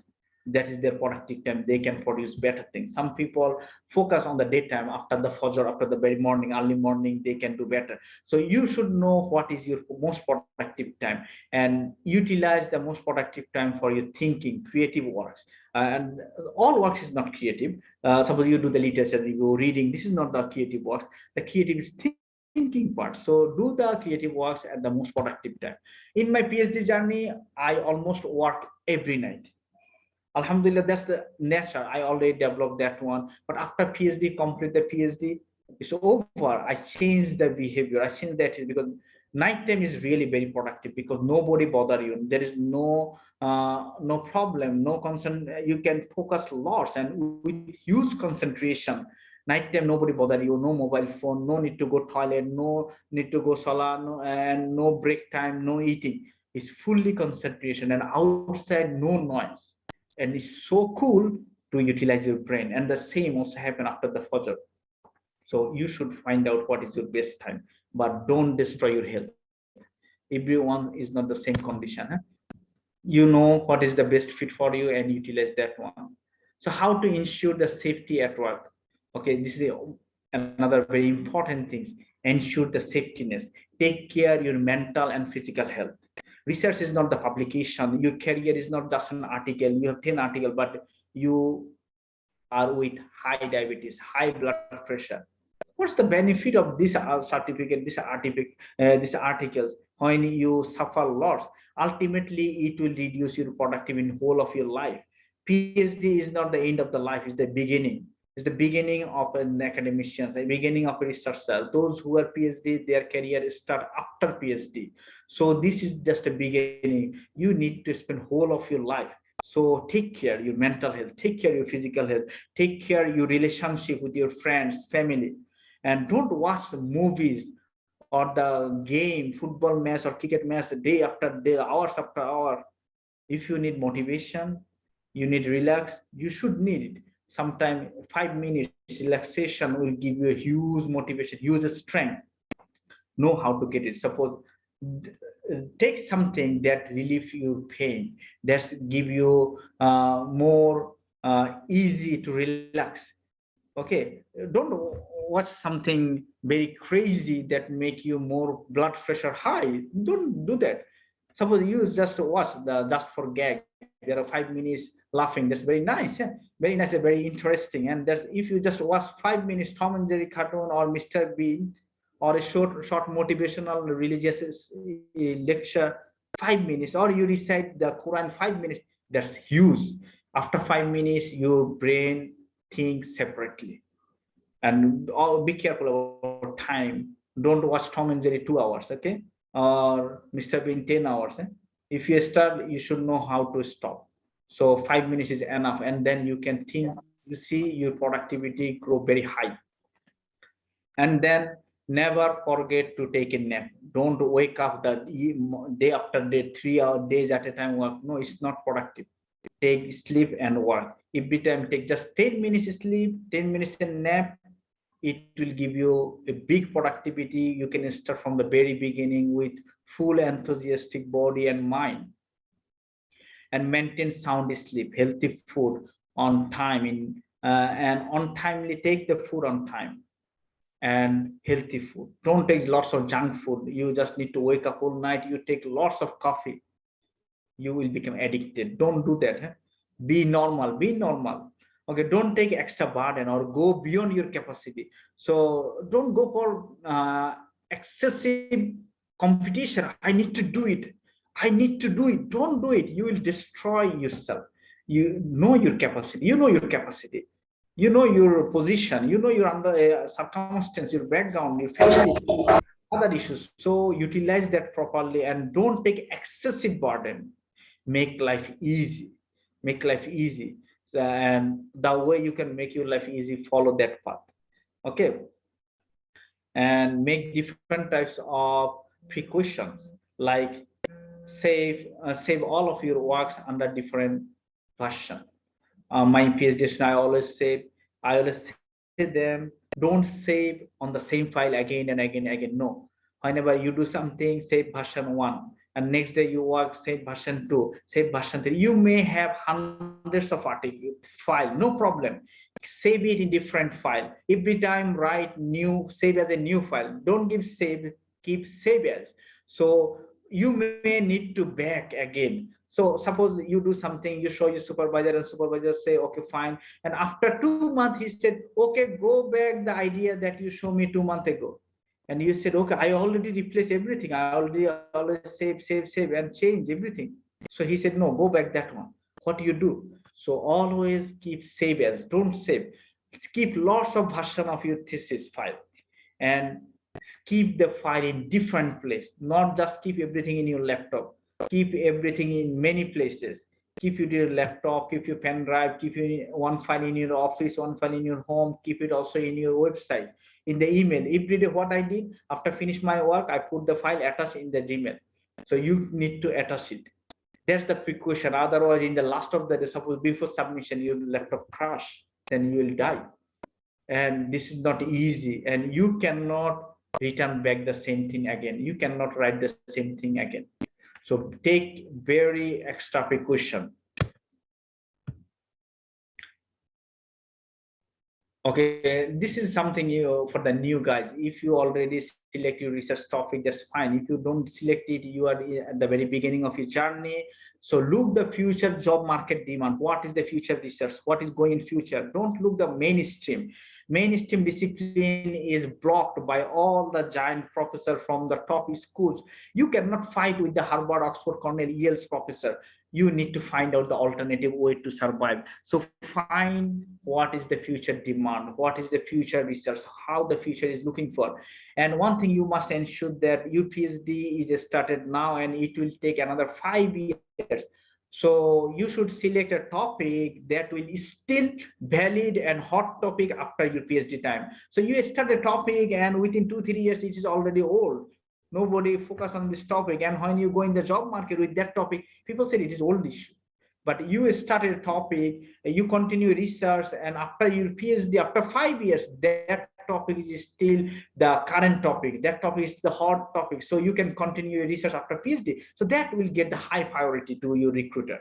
That is their productive time. They can produce better things. Some people focus on the daytime, after the fajr, after the very morning, early morning, they can do better. So you should know what is your most productive time and utilize the most productive time for your thinking, creative works. And all works is not creative. Suppose you do the literature review, reading, this is not the creative work. The creative is thinking part. So do the creative works at the most productive time. In my PhD journey, I almost work every night. Alhamdulillah, that's the nature. I already developed that one. But after PhD, complete the PhD, it's over. I changed the behavior. I changed that because nighttime is really very productive because nobody bother you. There is no problem, no concern. You can focus lots and with huge concentration. Nighttime, nobody bother you. No mobile phone. No need to go toilet. No need to go salah. No, and no break time. No eating. It's fully concentration and outside no noise, and it's so cool to utilize your brain. And the same also happen after the fajr. So you should find out what is your best time, but don't destroy your health. Everyone is not the same condition, huh? You know what is the best fit for you and utilize that one. So how to ensure the safety at work? Okay, this is another very important thing. Ensure the safetyness. Take care your mental and physical health. Research is not the publication. Your career is not just an article. You have 10 articles, but you are with high diabetes, high blood pressure. What's the benefit of this certificate, these articles when you suffer loss? Ultimately, it will reduce your productivity in whole of your life. PhD is not the end of the life; it's the beginning. It's the beginning of an academician, the beginning of a researcher. Those who are PhD, their career start after PhD. So this is just a beginning. You need to spend whole of your life. So take care your mental health, take care your physical health, take care your relationship with your friends, family, and don't watch movies or the game, football match or cricket match day after day, hours after hour. If you need motivation, you need relax, you should need it. Sometime 5 minutes relaxation will give you a huge motivation, huge strength. Know how to get it. Suppose take something that relieve your pain, that give you more easy to relax. Okay, don't watch something very crazy that make you more blood pressure high. Don't do that. Suppose you just watch the just for gag, there are 5 minutes laughing, that's very nice, yeah? Very nice and very interesting. And that's if you just watch 5 minutes Tom and Jerry cartoon or Mr. Bean or a short motivational religious lecture, 5 minutes, or you recite the Quran 5 minutes, that's huge. After 5 minutes your brain thinks separately. And be careful about time. Don't watch Tom and Jerry 2 hours, okay, or Mr. Bean 10 hours, eh? If you start, you should know how to stop. So 5 minutes is enough, and then you can think, you see your productivity grow very high. And then never forget to take a nap. Don't wake up the day after day, 3 hour days at a time work. No, it's not productive. Take sleep and work. Every time take just 10 minutes sleep, 10 minutes and nap. It will give you a big productivity. You can start from the very beginning with full enthusiastic body and mind. And maintain sound sleep, healthy food on time, and on timely take the food on time, and healthy food. Don't take lots of junk food. You just need to wake up all night, you take lots of coffee, you will become addicted. Don't do that, huh? Be normal, be normal. Okay, don't take extra burden or go beyond your capacity. So don't go for excessive competition. I need to do it, I need to do it. Don't do it, you will destroy yourself. You know your capacity, you know your capacity, you know your position, you know your under circumstance, your background, your family, other issues. So utilize that properly and don't take excessive burden. Make life easy, make life easy. And the way you can make your life easy, follow that path. Okay, and make different types of precautions, like save all of your works under different version. My PhD student, I always say them, don't save on the same file again and again and again. No, whenever you do something, save version 1. and next day you work same version 2, same version 3. You may have hundreds of articles file, no problem. Save it in different file. Every time write new, save as a new file. Don't give save, keep save as. So you may need to back again. So suppose you do something, you show your supervisor, and supervisor say, okay, fine. And after 2 months, he said, okay, go back the idea that you showed me 2 months ago. And you said, okay, I already replaced everything. I already always save, and change everything. So he said, no, go back that one. What do you do? So always keep save as, don't save. Keep lots of version of your thesis file, and keep the file in different place, not just keep everything in your laptop. Keep everything in many places. Keep it in your laptop, keep your pen drive, keep one file in your office, one file in your home, keep it also in your website, in the email. Every day what I did, after finish my work, I put the file attached in the Gmail. So you need to attach it. That's the precaution. Otherwise, in the last of the day, suppose before submission, your laptop crash, then you will die. And this is not easy, and you cannot return back the same thing again. You cannot write the same thing again. So take very extra precaution. Okay, this is something you for the new guys. If you already select your research topic, that's fine. If you don't select it, you are at the very beginning of your journey. So look the future job market demand. What is the future research? What is going in future? Don't look the mainstream. Mainstream discipline is blocked by all the giant professor from the top schools. You cannot fight with the Harvard, Oxford, Cornell, Yale's professor. You need to find out the alternative way to survive. So find what is the future demand, what is the future research, how the future is looking for. And one thing you must ensure that your PhD is started now and it will take another 5 years. So you should select a topic that will still valid and hot topic after your PhD time. So you start a topic and within 2-3 years it is already old. Nobody focus on this topic, and when you go in the job market with that topic, people say it is old issue. But you started a topic, you continue research, and after your PhD, after 5 years, that topic is still the current topic. That topic is the hot topic. So you can continue your research after PhD. So that will get the high priority to your recruiter.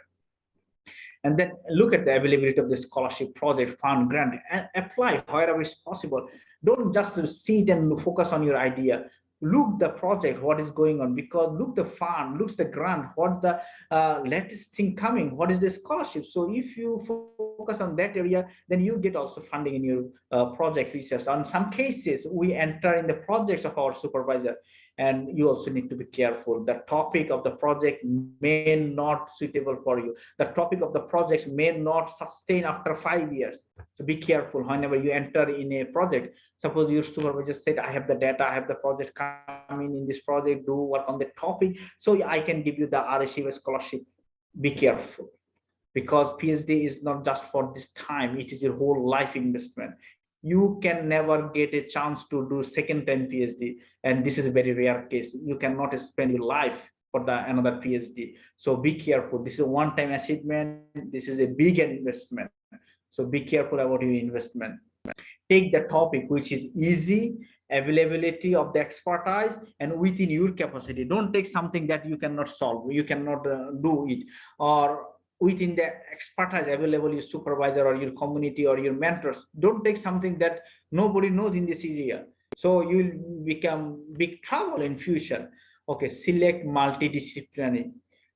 And then look at the availability of the scholarship, project, fund, grant, and apply wherever is possible. Don't just sit and focus on your idea. Look the project, what is going on, because look the fund, looks the grant, what the latest thing coming, what is the scholarship. So if you focus on that area, then you get also funding in your project research. On some cases, we enter in the projects of our supervisor, and you also need to be careful. The topic of the project may not suitable for you. The topic of the project may not sustain after 5 years. So be careful whenever you enter in a project. Suppose your supervisor said, I have the data, I have the project coming in this project, do work on the topic, so I can give you the RSU scholarship. Be careful, because PhD is not just for this time, it is your whole life investment. You can never get a chance to do second time PhD, and this is a very rare case. You cannot spend your life for the another PhD. So be careful. This is a one-time achievement. This is a big investment. So be careful about your investment. Take the topic which is easy, availability of the expertise, and within your capacity. Don't take something that you cannot solve, you cannot do it, or within the expertise available, your supervisor or your community or your mentors. Don't take something that nobody knows in this area. So you'll become big trouble in future. Okay, select multidisciplinary.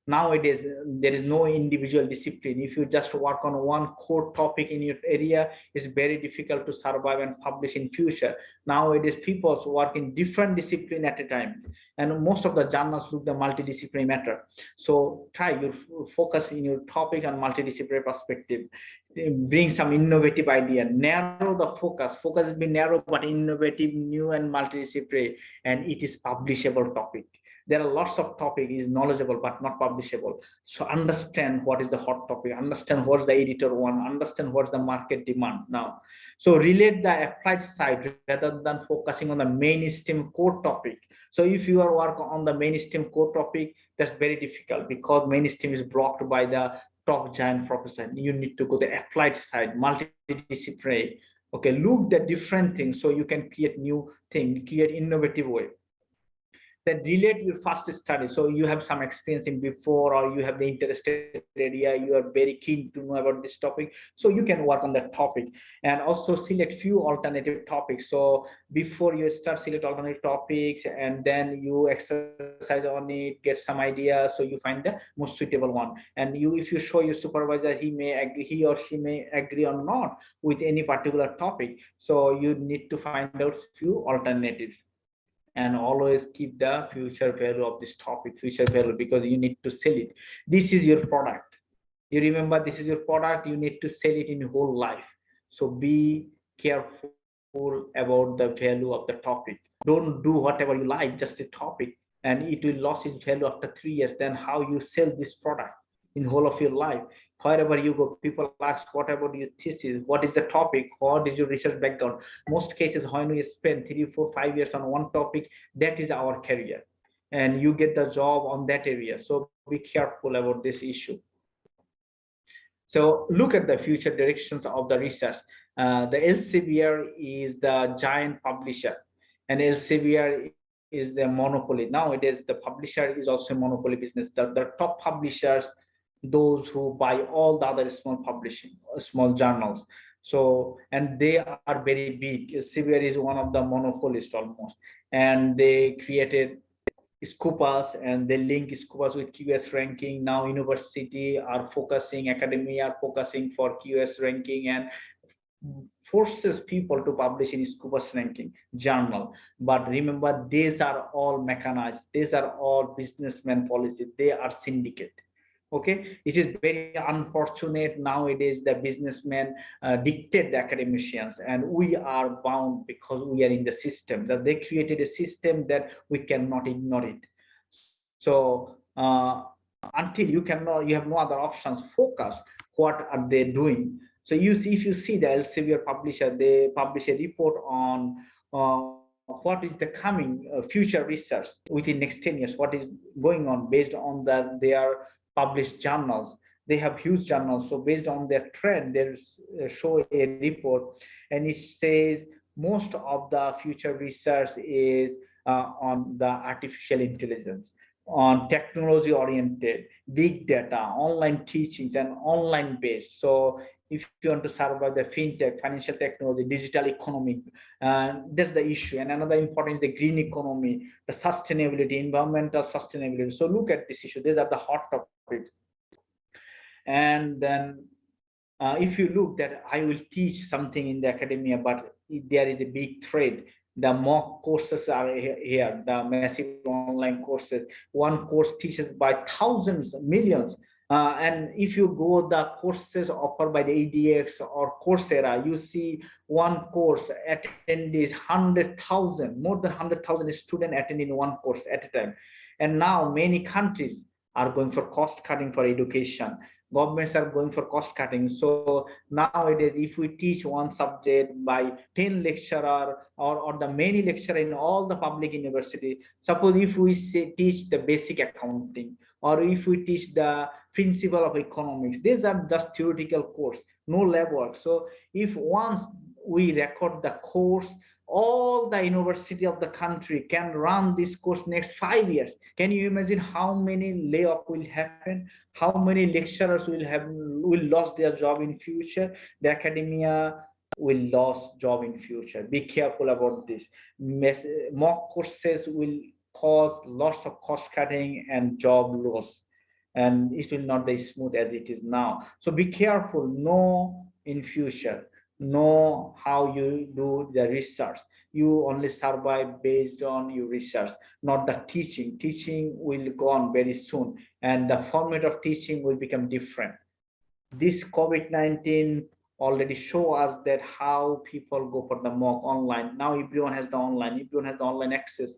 Nowadays, there is no individual discipline. If you just work on one core topic in your area, it's very difficult to survive and publish in future. Nowadays, people work in different discipline at a time, and most of the journals look the multidisciplinary matter. So try your focus in your topic and multidisciplinary perspective. Bring some innovative idea, narrow the focus. Focus be narrow but innovative, new and multidisciplinary, and it is publishable topic. There are lots of topic is knowledgeable but not publishable. So understand what is the hot topic, understand what's the editor want, understand what's the market demand now. So relate the applied side rather than focusing on the mainstream core topic. So if you are working on the mainstream core topic, that's very difficult because mainstream is blocked by the top giant professor. You need to go the applied side, multidisciplinary. Okay, look the different things so you can create new thing, create innovative way. that relate your first study. So you have some experience in before, or you have the interested area, you are very keen to know about this topic, so you can work on that topic. And also select few alternative topics. So before you start, select alternative topics, and then you exercise on it, get some idea, so you find the most suitable one. And you, if you show your supervisor, he may agree, he or she may agree or not with any particular topic, so you need to find out few alternatives. And always keep the future value of this topic, future value, because you need to sell it. This is your product. You remember, this is your product, you need to sell it in whole life. So be careful about the value of the topic. Don't do whatever you like, just a topic, and it will lose its value after 3 years. Then how you sell this product in whole of your life? Wherever you go, people ask, what about your thesis, what is the topic, what is your research background? Most cases, when we spend 3, 4, 5 years on one topic, that is our career, and you get the job on that area. So be careful about this issue. So look at the future directions of the research. The Elsevier is the giant publisher, and Elsevier is the monopoly. Nowadays, the publisher is also a monopoly business. The top publishers, those who buy all the other small publishing, small journals. So, and they are very big. Elsevier is one of the monopolists almost, and they created Scopus, and they link Scopus with QS ranking. Now university are focusing, academia are focusing for QS ranking, and forces people to publish in Scopus ranking journal. But remember, these are all mechanized, these are all businessman policies, they are syndicate. Okay, it is very unfortunate nowadays the businessmen dictate the academicians, and we are bound because we are in the system, that they created a system that we cannot ignore it. So until you cannot, you have no other options, focus what are they doing. So you see, if you see the Elsevier publisher, they publish a report on what is the coming future research within next 10 years, what is going on based on their published journals. They have huge journals, so based on their trend, they show a report, and it says most of the future research is on the artificial intelligence, on technology oriented, big data, online teachings, and online based. So if you want to survive the fintech, financial technology, digital economy, that's the issue. And another important is the green economy, the sustainability, environmental sustainability. So look at this issue. These are the hot topics. And then if you look that I will teach something in the academia, but there is a big threat. The mock courses are here, the massive online courses. One course teaches by thousands, millions. And if you go the courses offered by the EDX or Coursera, you see one course attendees 100,000, more than 100,000 students attending one course at a time. And now many countries are going for cost cutting for education. Governments are going for cost cutting. So nowadays, if we teach one subject by 10 lecturer or the many lecturer in all the public university, suppose if we say teach the basic accounting, or if we teach the principle of economics, these are just theoretical course, no lab work. So if once we record the course, all the university of the country can run this course next 5 years. Can you imagine how many layoff will happen? How many lecturers will lose their job in future? The academia will lose job in future. Be careful about this. Mock courses will cause lots of cost cutting and job loss, and it will not be smooth as it is now. So be careful. Know in future, know how you do the research. You only survive based on your research, not the teaching. Teaching will go on very soon, and the format of teaching will become different. This COVID-19 already show us that how people go for the mock online. Now everyone has the online access,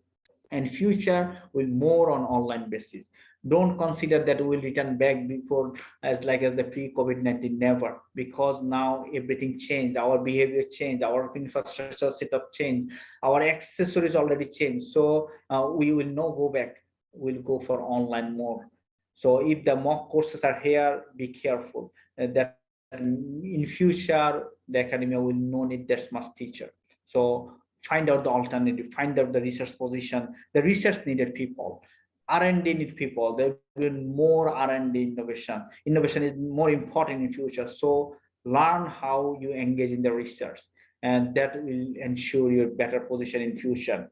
and future will more on online basis. Don't consider that we'll return back before as the pre-COVID-19, never, because now everything changed, our behavior changed, our infrastructure setup changed, our accessories already changed. So we will not go back, we'll go for online more. So if the mock courses are here, be careful that in future the academia will not need that much teacher. So find out the alternative, find out the research position. The research needed people. R&D need people. There will be more R&D innovation. Innovation is more important in future. So learn how you engage in the research, and that will ensure your better position in future.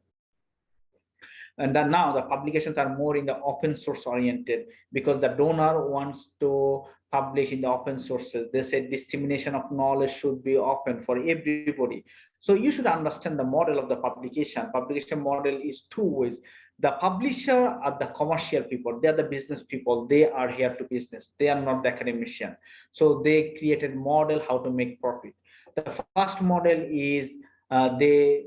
And then now the publications are more in the open source oriented, because the donor wants to publish in the open sources. They say dissemination of knowledge should be open for everybody. So you should understand the model of the publication. Publication model is two ways. The publisher are the commercial people. They are the business people. They are here to business. They are not the academician. So they created model how to make profit. The first model is they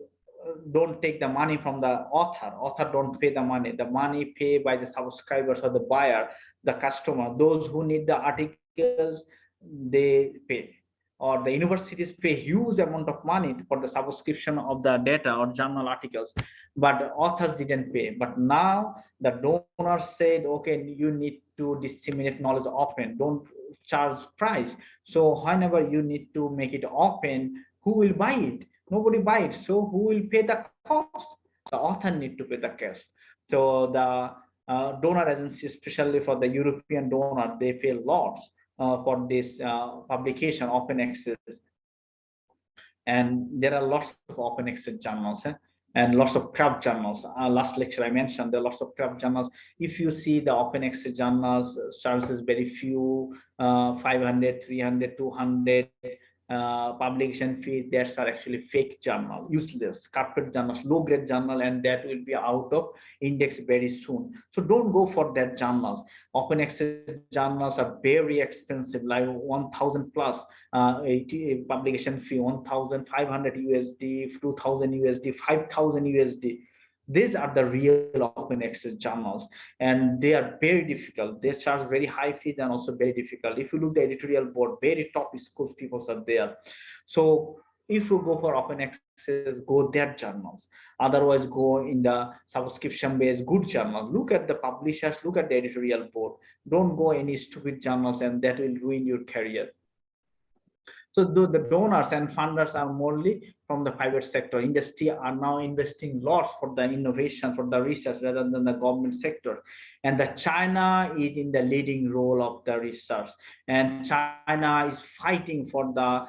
don't take the money from the author don't pay the money paid by the subscribers or the buyer, the customer, those who need the articles, they pay. Or the universities pay huge amount of money for the subscription of the data or journal articles, but authors didn't pay. But now the donors said, okay, you need to disseminate knowledge open, don't charge price. So whenever you need to make it open, who will buy it? Nobody buy it. So who will pay the cost? The author need to pay the cost. So the donor agency, especially for the European donor, they pay lots for this publication, open access. And there are lots of open access journals and lots of craft journals. Last lecture I mentioned there are lots of craft journals. If you see the open access journals, charges very few, 500, 300, 200. Publication fee, that's are actually fake journal, useless carpet journals, low grade journal, and that will be out of index very soon. So don't go for that journals. Open access journals are very expensive, like 1000 plus publication fee, 1500 USD, 2000 USD, 5000 USD. These are the real open access journals, and they are very difficult. They charge very high fees and also very difficult. If you look the editorial board, very top schools people are there. So if you go for open access, go their journals. Otherwise, go in the subscription based good journals. Look at the publishers, look at the editorial board. Don't go any stupid journals, and that will ruin your career. So the donors and funders are mostly from the private sector. Industry are now investing lots for the innovation, for the research, rather than the government sector. And the China is in the leading role of the research. And China is fighting for the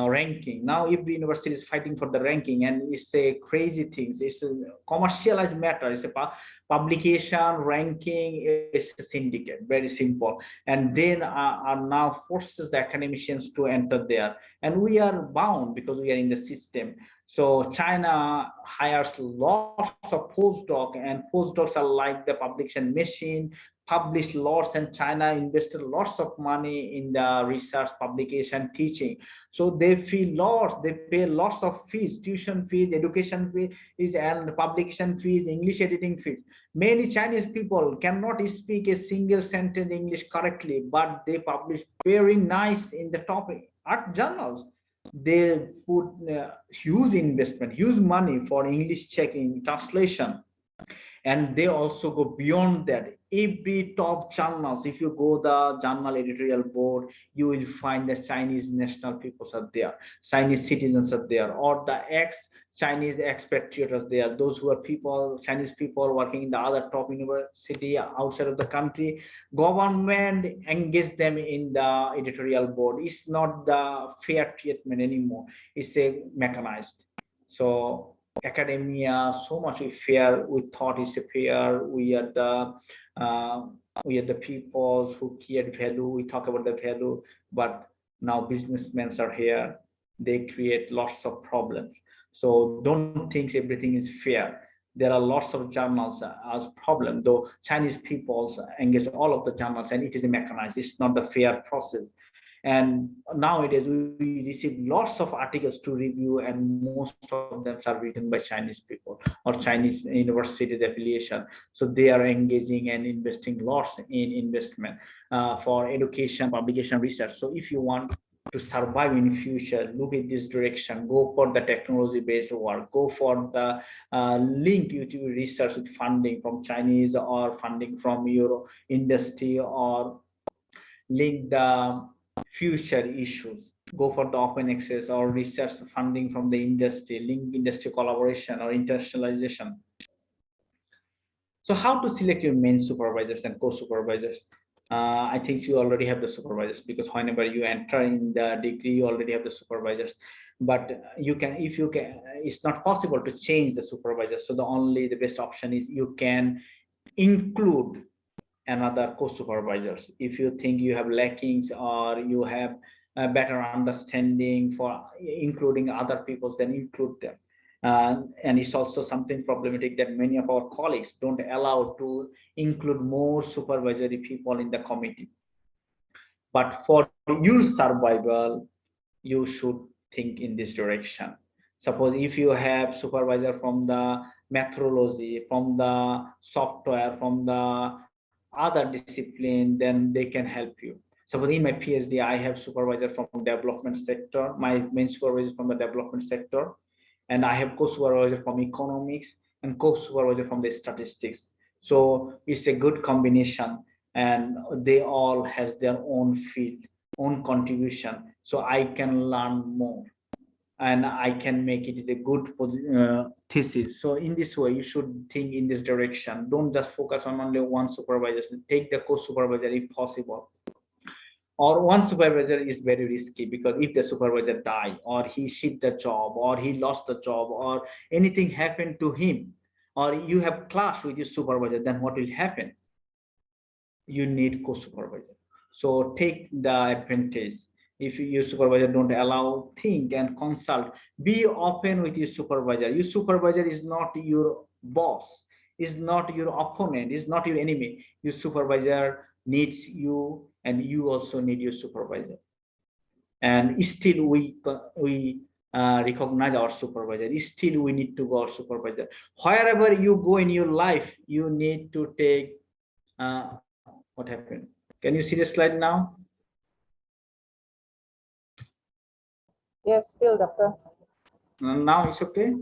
ranking. Now every university is fighting for the ranking, and it's a crazy thing. It's a commercialized matter. It's a publication ranking. It's a syndicate, very simple. And then are now forces the academicians to enter there, and we are bound because we are in the system. So China hires lots of postdocs, and postdocs are like the publication machine, published lots, and China invested lots of money in the research, publication, teaching. So they feel lots, they pay lots of fees, tuition fees, education fees, and publication fees, English editing fees. Many Chinese people cannot speak a single sentence English correctly, but they publish very nice in the top art journals. They put huge investment, huge money for English checking, translation. And they also go beyond that. Every top journals, if you go the journal editorial board, you will find the Chinese national peoples are there, Chinese citizens are there, or the ex-Chinese expatriates are there, those who are people, Chinese people working in the other top university outside of the country. Government engage them in the editorial board. It's not the fair treatment anymore, it's a mechanized. So academia, so much we fear, we thought is fair. We are the peoples who create value. We talk about the value, but now businessmen are here. They create lots of problems. So don't think everything is fair. There are lots of journals as problem, though Chinese peoples engage all of the journals, and it is a mechanized. It's not the fair process. And nowadays we receive lots of articles to review, and most of them are written by Chinese people or Chinese universities affiliation. So they are engaging and investing lots in investment for education, publication, research. So if you want to survive in future, look at this direction, go for the technology based work, go for the link YouTube research with funding from Chinese or funding from Euro industry, or link the future issues. go for the open access or research funding from the industry, link industry collaboration or internationalization. So how to select your main supervisors and co-supervisors? I think you already have the supervisors, because whenever you enter in the degree, you already have the supervisors. But you can, if you can, it's not possible to change the supervisors. So the best option is you can include another co-supervisors. If you think you have lackings or you have a better understanding for including other people, then include them. And it's also something problematic that many of our colleagues don't allow to include more supervisory people in the committee. But for your survival, you should think in this direction. Suppose if you have supervisor from the methodology, from the software, from the other discipline, then they can help you. Suppose in my PhD, I have supervisor from development sector, my main supervisor from the development sector, and I have co-supervisor from economics and co-supervisor from the statistics. So it's a good combination, and they all has their own field, own contribution, so I can learn more and I can make it a good thesis. So in this way, you should think in this direction. Don't just focus on only one supervisor. Take the co-supervisor if possible. Or one supervisor is very risky, because if the supervisor die or he shit the job or he lost the job or anything happened to him, or you have clash with your supervisor, then what will happen? You need co-supervisor. So take the advantage. If your supervisor don't allow, think and consult. Be open with your supervisor. Your supervisor is not your boss, is not your opponent, is not your enemy. Your supervisor needs you, and you also need your supervisor. And still we recognize our supervisor. Still we need to go our supervisor. Wherever you go in your life, you need to take what happened. Can you see the slide now? Yes, still, doctor. Now it's okay.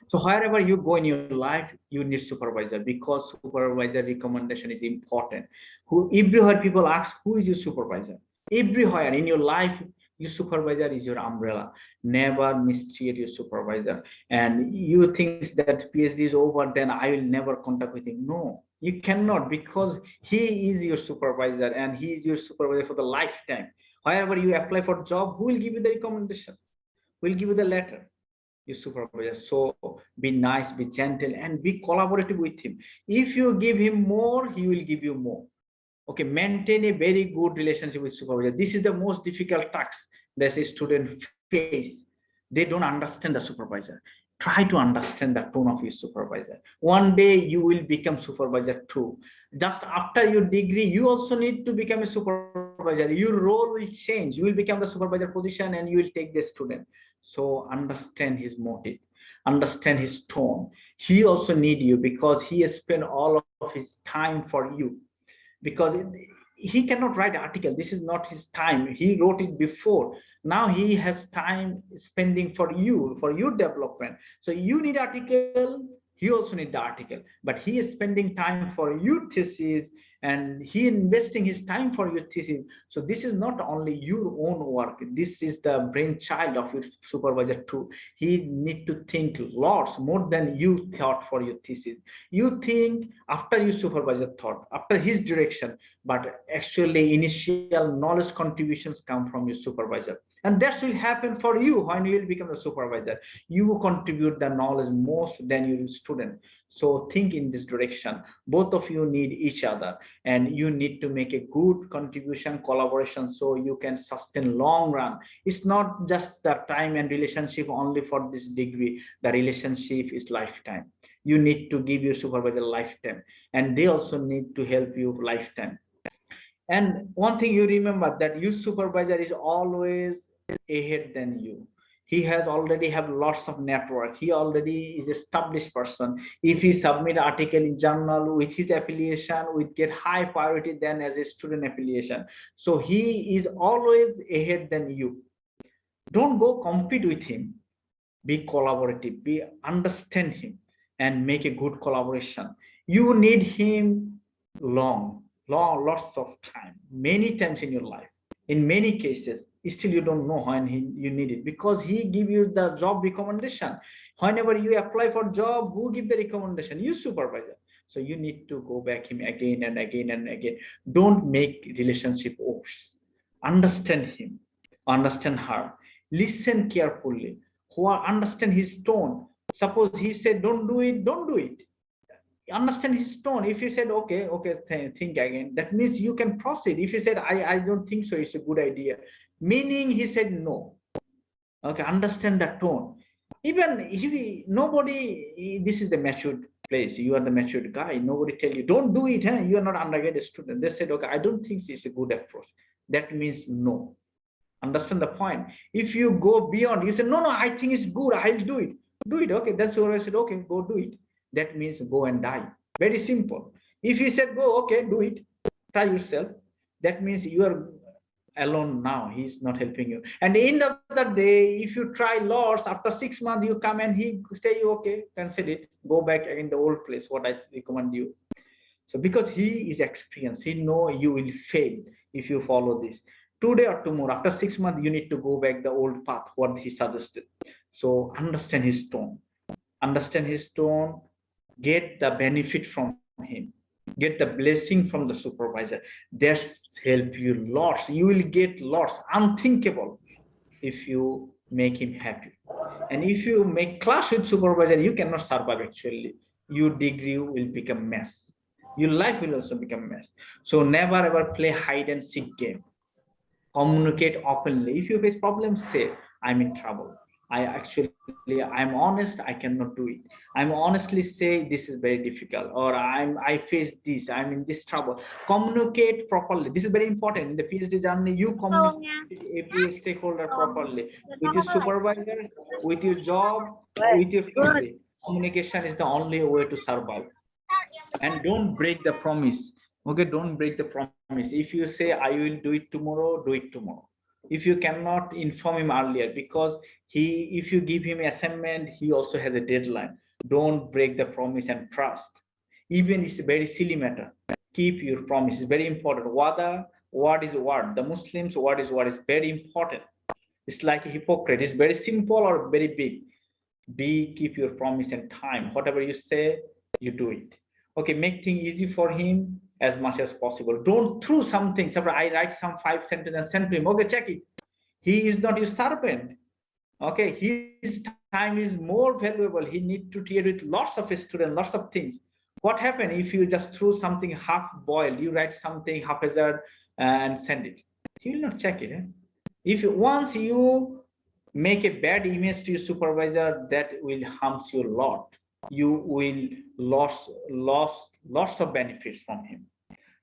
So wherever you go in your life, you need supervisor, because supervisor recommendation is important. Everywhere people ask, who is your supervisor? Everywhere in your life, your supervisor is your umbrella. Never mistreat your supervisor. And you think that PhD is over, then I will never contact with him. No, you cannot, because he is your supervisor and he is your supervisor for the lifetime. Wherever you apply for job, who will give you the recommendation? Who will give you the letter? Your supervisor. So be nice, be gentle, and be collaborative with him. If you give him more, he will give you more. Okay, maintain a very good relationship with supervisor. This is the most difficult task that a student face. They don't understand the supervisor. Try to understand the tone of your supervisor. One day you will become supervisor too. Just after your degree, you also need to become a supervisor. Your role will change. You will become the supervisor position and you will take the student. So understand his motive, understand his tone. He also need you, because he has spent all of his time for you. Because he cannot write article, this is not his time, he wrote it before. Now he has time spending for you, for your development. So you need article, he also need the article, but he is spending time for your thesis, and he investing his time for your thesis. So this is not only your own work, this is the brainchild of your supervisor too. He need to think lots more than you thought for your thesis. You think after your supervisor thought, after his direction, but actually initial knowledge contributions come from your supervisor. And that will happen for you when you will become a supervisor. You contribute the knowledge most than your student. So think in this direction. Both of you need each other, and you need to make a good contribution, collaboration, so you can sustain long run. It's not just the time and relationship only for this degree. The relationship is lifetime. You need to give your supervisor lifetime, and they also need to help you lifetime. And one thing you remember, that your supervisor is always ahead than you. He has already have lots of network. He already is established person. If he submit article in journal with his affiliation, we get high priority than as a student affiliation. So he is always ahead than you. Don't go compete with him. Be collaborative, be understand him, and make a good collaboration. You need him long. lots of time, many times in your life, in many cases, still you don't know when you need it, because he give you the job recommendation. Whenever you apply for job, who give the recommendation? You, supervisor. So you need to go back him again and again and again. Don't make relationship worse. Understand him, understand her, listen carefully, who understand his tone. Suppose he said don't do it, don't do it. Understand his tone. If he said okay, think again, that means you can proceed. If he said I don't think so, it's a good idea, meaning he said no. Okay, understand the tone. Even if nobody, this is the matured place, you are the matured guy, nobody tell you don't do it, huh? You are not undergraduate student. They said okay, I don't think it's a good approach, that means no. Understand the point? If you go beyond, you say no, I think it's good, I'll do it. Do it. Okay, that's what I said. Okay, go do it. That means go and die. Very simple. If he said go, okay, do it, try yourself, that means you are alone now. He's not helping you. And the end of the day, if you try lots, after 6 months you come and he say you okay, cancel it, go back in the old place, what I recommend you. So because he is experienced, he know you will fail if you follow this. Today or tomorrow, after 6 months, you need to go back the old path, what he suggested. So understand his tone. Understand his tone, get the benefit from him, get the blessing from the supervisor. That's help you lots. You will get lots, unthinkable, if you make him happy. And if you make clash with supervisor, you cannot survive actually. Your degree will become mess. Your life will also become mess. So never ever play hide and seek game. Communicate openly. If you face problems, say I'm in trouble. I'm honest, I cannot do it. I'm honestly say this is very difficult, or I face this, I'm in this trouble. Communicate properly. This is very important in the PhD journey. You communicate with every stakeholder properly, with your supervisor, with your job, with your family. Communication is the only way to survive. And don't break the promise. Okay, don't break the promise. If you say I will do it tomorrow, do it tomorrow. If you cannot, inform him earlier, because if you give him assignment, he also has a deadline. Don't break the promise and trust. Even it's a very silly matter, keep your promise. It's very important. What is word, the Muslims, what is very important. It's like a hypocrite. It's very simple or very big. Keep your promise and time. Whatever you say, you do it. Okay, make things easy for him as much as possible. Don't throw something. So I write some 5 sentences and send to him. Okay, check it. He is not your servant. Okay, his time is more valuable. He needs to deal with lots of students, lots of things. What happens if you just throw something half boiled? You write something haphazard and send it. He will not check it. If once you make a bad image to your supervisor, that will harms you a lot. You will lose lots of benefits from him.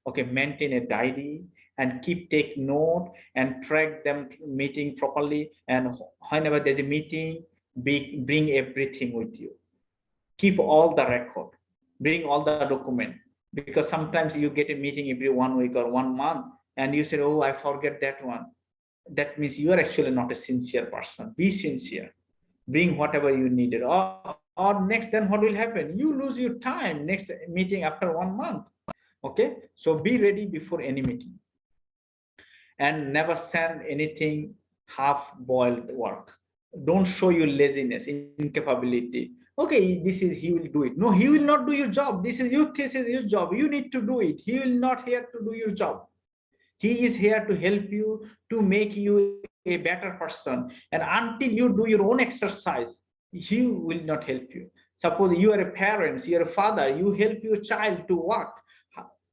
Okay, maintain a diary and take note and track them meeting properly. And whenever there's a meeting, bring everything with you. Keep all the record, bring all the document, because sometimes you get a meeting every 1 week or 1 month and you say, oh, I forget that one. That means you are actually not a sincere person. Be sincere. Bring whatever you needed. Or next, then what will happen? You lose your time next meeting after 1 month. Okay, so be ready before any meeting. And never send anything half-boiled work. Don't show your laziness, incapability. Okay, this is, he will do it. No, he will not do your job. This is your thesis, your job. You need to do it. He will not here to do your job. He is here to help you, to make you a better person. And until you do your own exercise, he will not help you. Suppose you are a parent, you are a father, you help your child to walk,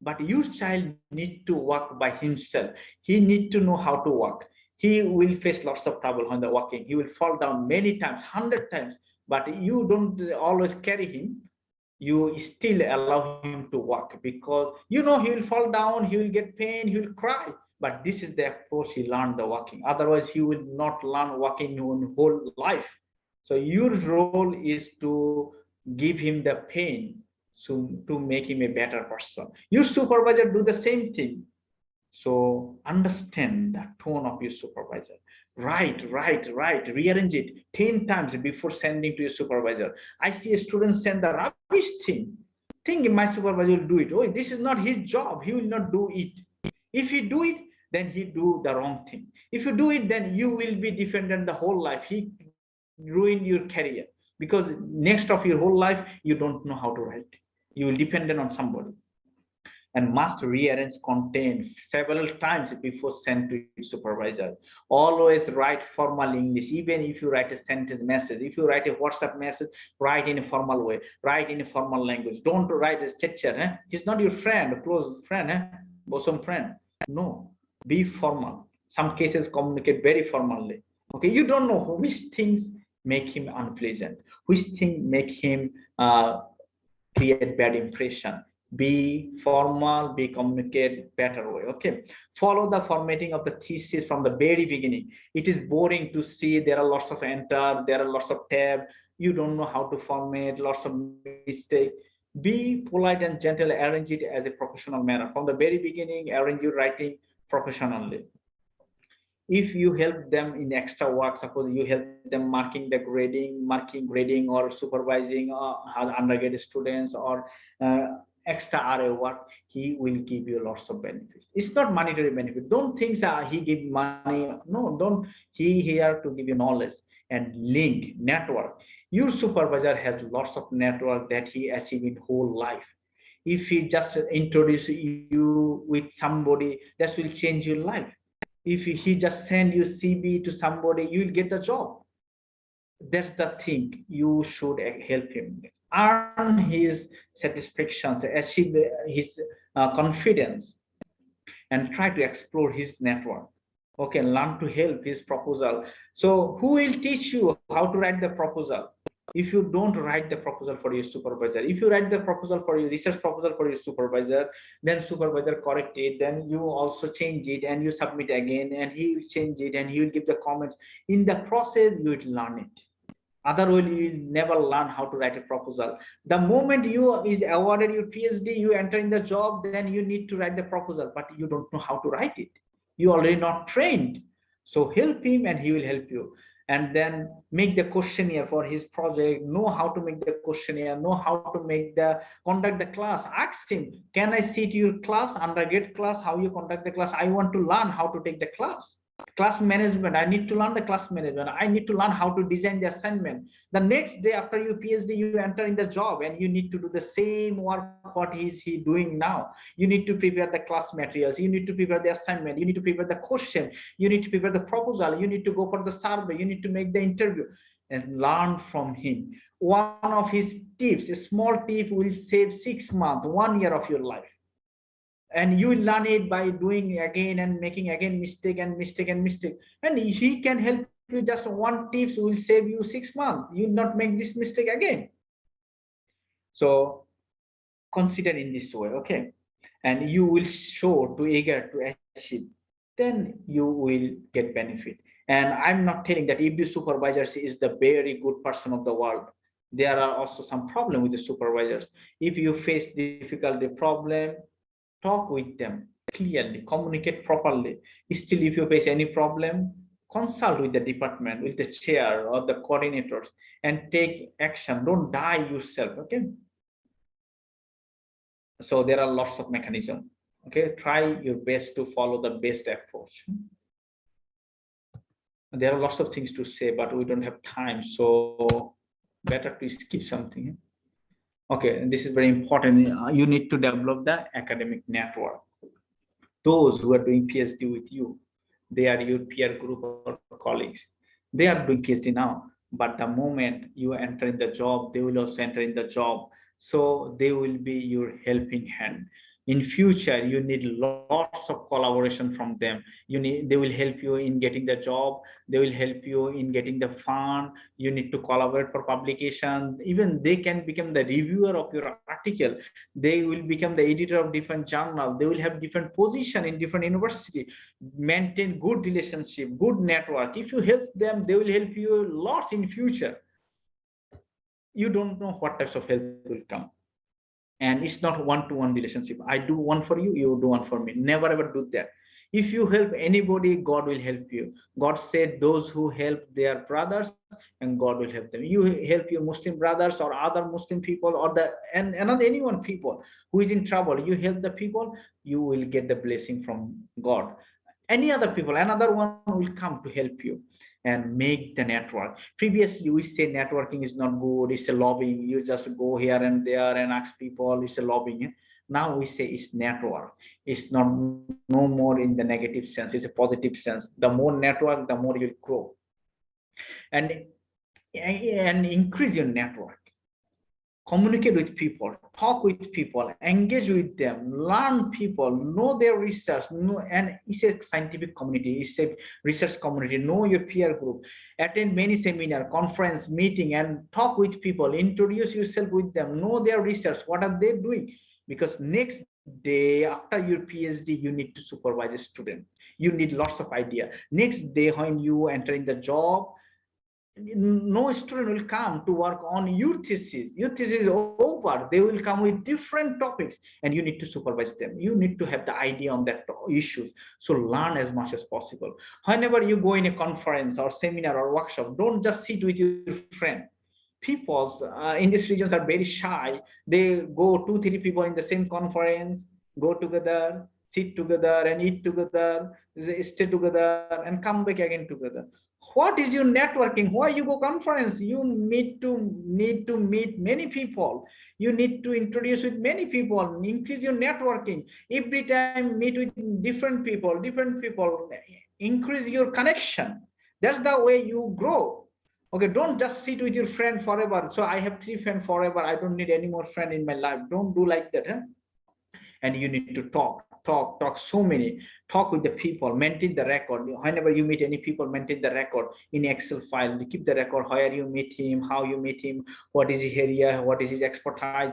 but your child need to walk by himself. He need to know how to walk. He will face lots of trouble when they're walking. He will fall down many times, 100 times, but you don't always carry him. You still allow him to walk, because you know he will fall down, he will get pain, he will cry. But this is the approach he learned the walking. Otherwise, he will not learn walking in whole life. So your role is to give him the pain, so to make him a better person. Your supervisor do the same thing. So understand the tone of your supervisor. Write, rearrange it 10 times before sending to your supervisor. I see a student send the rubbish thing. think my supervisor will do it. Oh, this is not his job. He will not do it. If he do it, then he do the wrong thing. If you do it, then you will be dependent the whole life. He ruin your career, because next of your whole life, you don't know how to write. You will dependent on somebody, and must rearrange content several times before send to supervisor. Always write formal English, even if you write a sentence message. If you write a WhatsApp message, write in a formal way, write in a formal language. Don't write a teacher. He's not your friend, close friend, bosom friend. No, be formal. Some cases communicate very formally. Okay, you don't know which things make him unpleasant, which thing make him create bad impression. Be formal, be communicate better way. Okay, follow the formatting of the thesis from the very beginning. It is boring to see there are lots of enter, there are lots of tab, you don't know how to format, lots of mistake. Be polite and gentle, arrange it as a professional manner from the very beginning. Arrange your writing professionally. If you help them in extra work, suppose you help them marking grading or supervising undergraduate students or extra RA work, he will give you lots of benefits. It's not monetary benefit. Don't think he give money. No, don't. He here to give you knowledge and link network. Your supervisor has lots of network that he achieved in whole life. If he just introduce you with somebody, that will change your life. If he just send you CV to somebody, you will get the job. That's the thing. You should help him earn his satisfaction, achieve his confidence, and try to explore his network. Okay, learn to help his proposal. So who will teach you how to write the proposal? If you don't write the proposal for your supervisor, if you write the proposal for your research proposal for your supervisor, then supervisor correct it, then you also change it and you submit again, and he will change it and he will give the comments. In the process, you will learn it. Otherwise, you will never learn how to write a proposal. The moment you is awarded your PhD, you enter in the job, then you need to write the proposal, but you don't know how to write it. You already not trained. So help him and he will help you. And then make the questionnaire for his project, know how to make the questionnaire, know how to make the conduct the class. Ask him, can I see to your class, undergrad class, how you conduct the class? I want to learn how to take the class. Class management, I need to learn the class management. I need to learn how to design the assignment. The next day after your PhD, you enter in the job and you need to do the same work what is he doing now. You need to prepare the class materials, you need to prepare the assignment, you need to prepare the question, you need to prepare the proposal, you need to go for the survey, you need to make the interview, and learn from him. One of his tips, a small tip, will save 6 months, 1 year of your life. And you learn it by doing again and making again mistake and mistake and mistake. And he can help you. Just one tips will save you 6 months. You not make this mistake again. So consider in this way, okay? And you will show to eager to achieve, then you will get benefit. And I'm not telling that if the supervisor is the very good person of the world. There are also some problem with the supervisors. If you face difficulty problem, talk with them clearly, communicate properly. Still, if you face any problem, consult with the department, with the chair or the coordinators, and take action. Don't die yourself, okay? So there are lots of mechanisms, okay? Try your best to follow the best approach. There are lots of things to say, but we don't have time, so better to skip something. Okay, and this is very important. You need to develop the academic network. Those who are doing PhD with you, they are your peer group or colleagues. They are doing PhD now, but the moment you enter in the job, they will also enter in the job. So they will be your helping hand. In future, you need lots of collaboration from them. They will help you in getting the job. They will help you in getting the fund. You need to collaborate for publication. Even they can become the reviewer of your article. They will become the editor of different journal. They will have different position in different university. Maintain good relationship, good network. If you help them, they will help you lots in future. You don't know what types of help will come. And it's not one-to-one relationship. I do one for you, you do one for me. Never ever do that. If you help anybody, God will help you. God said those who help their brothers, and God will help them. You help your Muslim brothers or other Muslim people, or and another anyone people who is in trouble, you help the people, you will get the blessing from God. Any other people, another one will come to help you and make the network. Previously we say networking is not good, it's a lobbying, you just go here and there and ask people, it's a lobbying. Now we say it's network. It's not no more in the negative sense, it's a positive sense. The more network, the more you'll grow and increase your network. Communicate with people, talk with people, engage with them, learn people, know their research, know, and it's a scientific community, it's a research community, know your peer group, attend many seminar, conference, meeting, and talk with people, introduce yourself with them, know their research, what are they doing? Because next day after your PhD, you need to supervise a student. You need lots of idea. Next day when you enter in the job, no student will come to work on your thesis. Your thesis is over. They will come with different topics, and you need to supervise them. You need to have the idea on that issues. So learn as much as possible. Whenever you go in a conference or seminar or workshop, don't just sit with your friend. People in these regions are very shy. They go 2-3 people in the same conference, go together, sit together, and eat together, stay together, and come back again together. What is your networking? Why you go conference? You need to meet many people. You need to introduce with many people, increase your networking. Every time meet with different people, increase your connection. That's the way you grow. Okay, don't just sit with your friend forever. So I have 3 friends forever, I don't need any more friend in my life. Don't do like that. And you need to talk so many, talk with the people, maintain the record. Whenever you meet any people, maintain the record in Excel file, keep the record, where you meet him, how you meet him, what is his area, what is his expertise.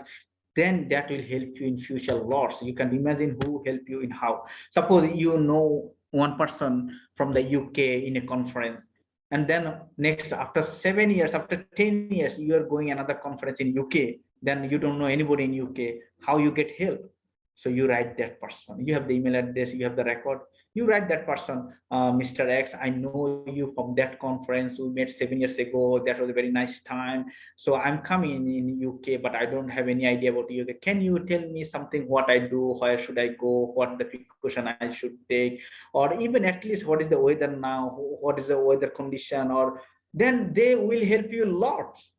Then that will help you in future lots. You can imagine who help you in how. Suppose you know one person from the UK in a conference, and then next after 7 years, after 10 years, you are going another conference in UK, then you don't know anybody in UK, how you get help? So you write that person. You have the email address, you have the record. You write that person, Mr. X, I know you from that conference we met 7 years ago. That was a very nice time. So I'm coming in UK, but I don't have any idea about UK. Can you tell me something, what I do, where should I go, what the precaution I should take, or even at least what is the weather now, what is the weather condition, or then they will help you lots.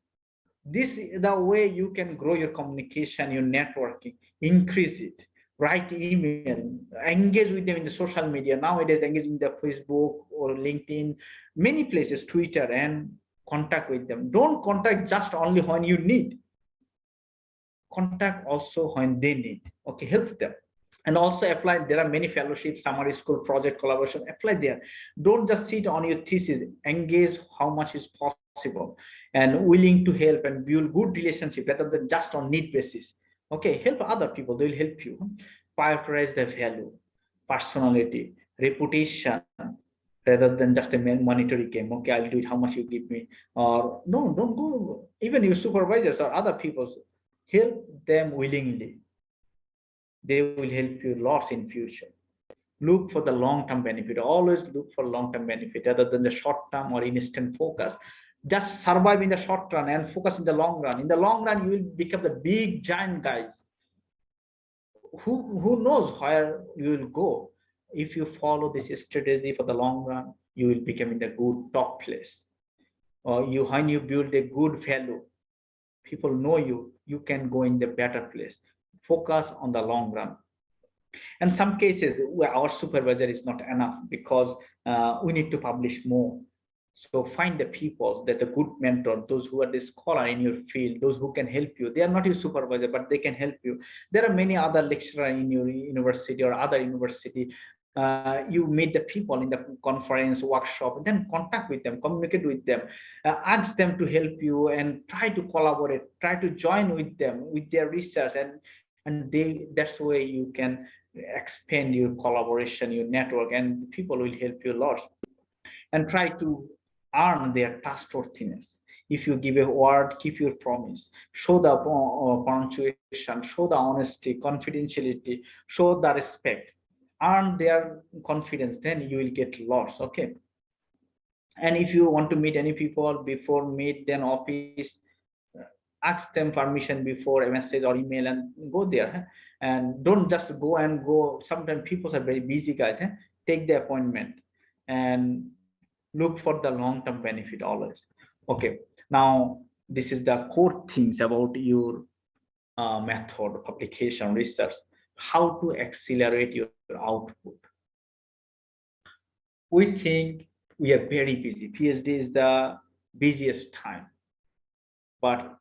This is the way you can grow your communication, your networking, increase it. Write email, engage with them in the social media. Nowadays, engage in the Facebook or LinkedIn, many places, Twitter, and contact with them. Don't contact just only when you need. Contact also when they need. Okay, help them. And also apply. There are many fellowships, summer school, project collaboration. Apply there. Don't just sit on your thesis. Engage how much is possible, and willing to help and build good relationship rather than just on need basis. Okay, help other people. They will help you. Prioritize the value, personality, reputation, rather than just a monetary game. Okay, I'll do it. How much you give me? Or no, don't go. Even your supervisors or other people, help them willingly. They will help you lots in future. Look for the long-term benefit. Always look for long-term benefit rather than the short-term or instant focus. Just survive in the short run and focus in the long run. In the long run, you will become the big giant guys. Who knows where you will go? If you follow this strategy for the long run, you will become in the good top place. Or when you build a good value, people know you, you can go in the better place. Focus on the long run. In some cases, our supervisor is not enough because we need to publish more. So find the people that a good mentor, those who are the scholar in your field, those who can help you. They are not your supervisor, but they can help you. There are many other lecturers in your university or other university. You meet the people in the conference, workshop, then contact with them, communicate with them, ask them to help you, and try to collaborate, try to join with them, with their research, and that's way you can expand your collaboration, your network, and people will help you a lot. And try to earn their trustworthiness. If you give a word, keep your promise. Show the punctuation, show the honesty, confidentiality, show the respect. earn their confidence, then you will get lost. Okay. And if you want to meet any people before meet then office, ask them permission before a message or email and go there. And don't just go and go. Sometimes people are very busy guys. Take the appointment and look for the long-term benefit always. Okay, now this is the core things about your method, application, research, how to accelerate your output. We think we are very busy. PhD is the busiest time, but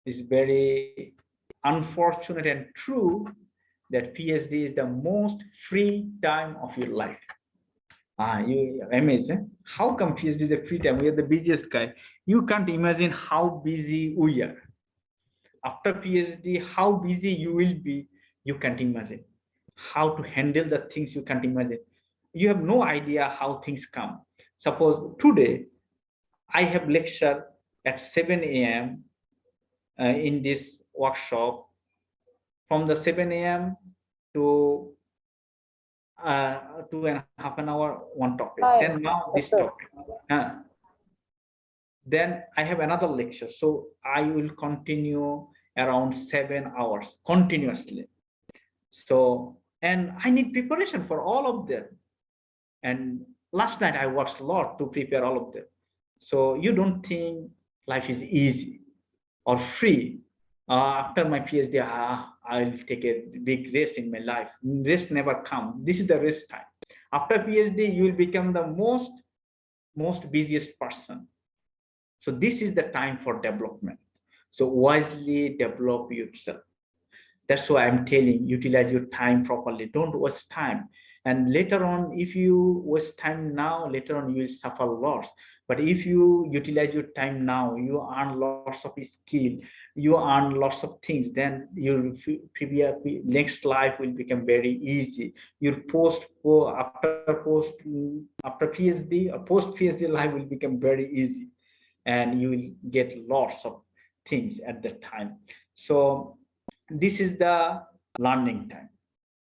it's very unfortunate and true that PhD is the most free time of your life. You amazing. How come PhD is a free time? We are the busiest guy. You can't imagine how busy we are. After PhD, how busy you will be, you can't imagine. How to handle the things you can't imagine. You have no idea how things come. Suppose today, I have lecture at 7 a.m. In this workshop. From the 7 a.m. to 2.5 hours, one topic. Then now this topic. Then I have another lecture. So I will continue around 7 hours continuously. So, and I need preparation for all of them. And last night I worked a lot to prepare all of them. So you don't think life is easy or free. After my PhD, I'll take a big rest in my life. Rest never comes. This is the rest time. After PhD, you will become the most busiest person. So this is the time for development. So wisely develop yourself. That's why I'm telling, utilize your time properly. Don't waste time. And later on, if you waste time now, later on you will suffer loss. But if you utilize your time now, you earn lots of skill, you earn lots of things, then your next life will become very easy. Your after PhD or post PhD life will become very easy, and you will get lots of things at that time. So this is the learning time.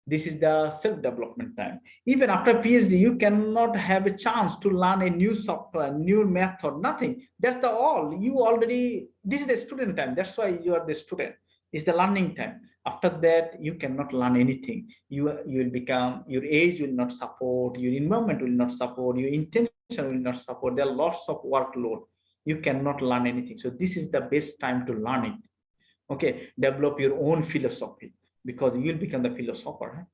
This is the self-development time. Even after PhD, you cannot have a chance to learn a new software, new method, nothing. That's the all. You already, this is the student time. That's why you are the student. It's the learning time. After that, you cannot learn anything. You will become, your age will not support, your environment will not support, your intention will not support. There are lots of workload. You cannot learn anything. So this is the best time to learn it. Okay, develop your own philosophy, because you'll become the philosopher.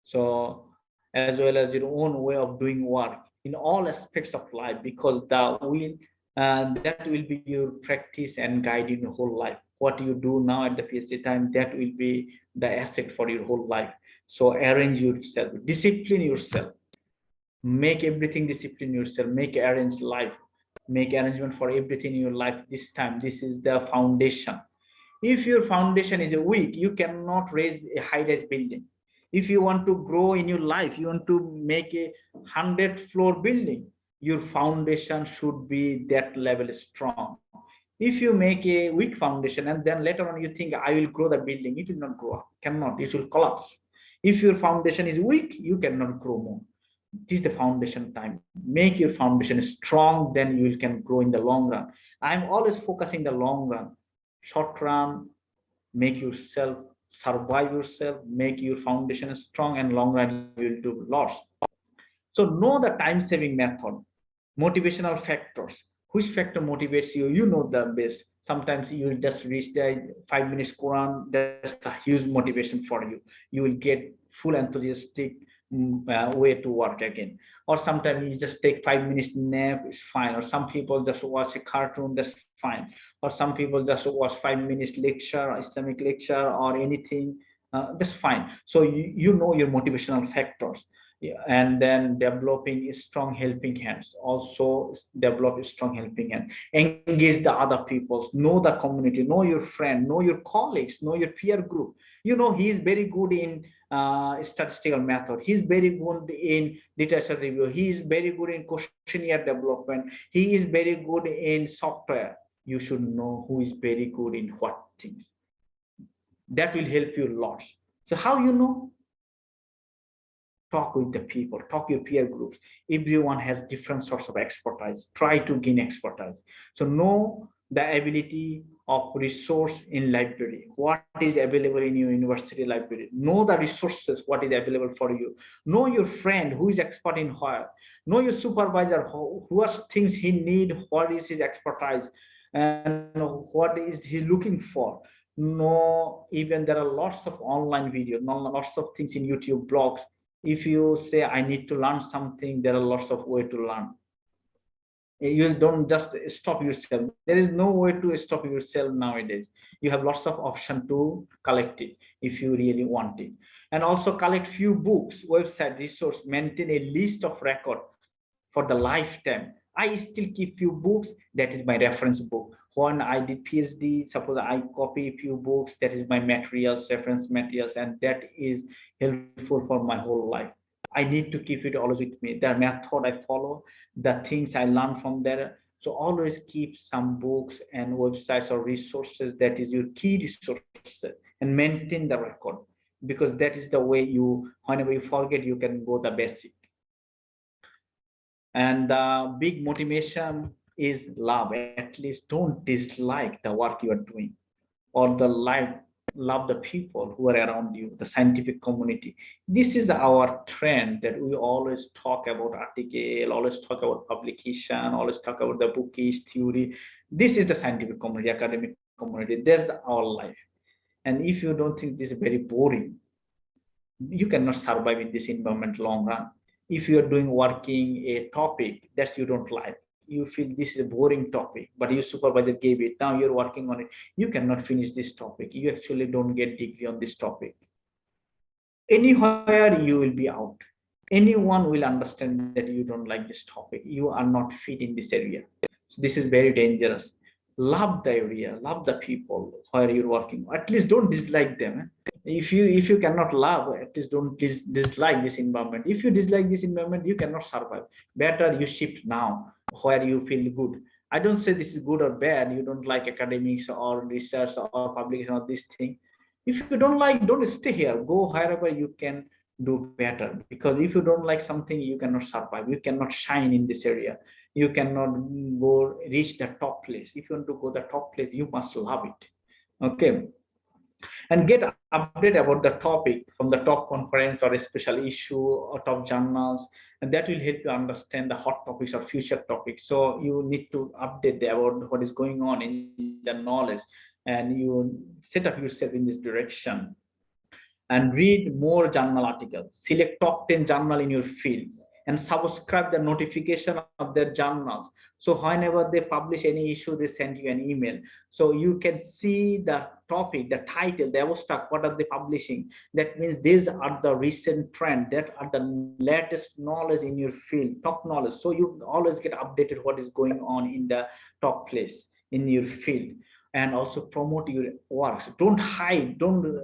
So as well as your own way of doing work in all aspects of life, because that will be your practice and guide in your whole life. What you do now at the PhD time, that will be the asset for your whole life. So arrange yourself, discipline yourself, make everything discipline yourself, make arrange life, make arrangement for everything in your life. This time, this is the foundation. If your foundation is weak, you cannot raise a high-rise building. If you want to grow in your life, you want to make a 100-floor building, your foundation should be that level strong. If you make a weak foundation and then later on you think I will grow the building, it will not grow up, cannot, it will collapse. If your foundation is weak, you cannot grow more. This is the foundation time. Make your foundation strong, then you can grow in the long run. I'm always focusing the long run. Short run, make yourself survive yourself, make your foundation strong, and long run you will do lots. So know the time-saving method, motivational factors. Which factor motivates you? You know the best. Sometimes you just reach the 5 minutes Quran, that's a huge motivation for you. You will get full enthusiastic way to work again. Or sometimes you just take 5 minutes nap, it's fine. Or some people just watch a cartoon, that's fine. Or some people just watch 5 minutes lecture, Islamic lecture, or anything, that's fine. So you know your motivational factors. Yeah, and then developing strong helping hands. Also develop strong helping hands. Engage the other people, know the community, know your friend, know your colleagues, know your peer group. You know, he is very good in statistical method. He is very good in literature review. He is very good in questionnaire development. He is very good in software. You should know who is very good in what things. That will help you lots. So how you know? talk with the people, talk your peer groups. Everyone has different sorts of expertise. Try to gain expertise. So know the ability of resource in library, what is available in your university library. Know the resources, what is available for you. Know your friend who is expert in what. Know your supervisor who has things he need, what is his expertise, and what is he looking for. No, even there are lots of online videos, lots of things in YouTube blogs. If you say I need to learn something, there are lots of ways to learn. You don't just stop yourself. There is no way to stop yourself nowadays. You have lots of option to collect it if you really want it. And also collect few books, website, resource, maintain a list of record for the lifetime. I still keep few books. That is my reference book. When I did PhD, suppose I copy a few books, that is my materials, reference materials, and that is helpful for my whole life. I need to keep it always with me. The method I follow, the things I learn from there. So always keep some books and websites or resources, that is your key resources, and maintain the record, because that is the way you, whenever you forget, you can go the basic. And the big motivation is love. At least don't dislike the work you are doing, or the life. Love the people who are around you, the scientific community. This is our trend, that we always talk about article, always talk about publication, always talk about the bookish theory. This is the scientific community, academic community. There's our life. And if you don't think this is very boring, you cannot survive in this environment long run. If you are doing working a topic that you don't like, you feel this is a boring topic, but your supervisor gave it, now you're working on it, you cannot finish this topic, you actually don't get degree on this topic. Anywhere you will be out. Anyone will understand that you don't like this topic, you are not fit in this area. So this is very dangerous. Love the area, love the people where you're working. At least don't dislike them. If you cannot love, at least don't dislike this environment. If you dislike this environment, you cannot survive. Better you shift now where you feel good. I don't say this is good or bad. You don't like academics or research or publication or this thing. If you don't like, don't stay here. Go wherever you can do better. Because if you don't like something, you cannot survive. You cannot shine in this area. You cannot go reach the top place. If you want to go the top place, you must love it. Okay. And get update about the topic from the top conference or a special issue or top journals, and that will help you understand the hot topics or future topics. So you need to update about what is going on in the knowledge, and you set up yourself in this direction. And read more journal articles. Select top 10 journal in your field and subscribe the notification of their journals. So whenever they publish any issue, they send you an email. So you can see the topic, the title, the abstract, what are they publishing? That means these are the recent trend, that are the latest knowledge in your field, top knowledge. So you always get updated what is going on in the top place in your field. And also promote your works. Don't hide, don't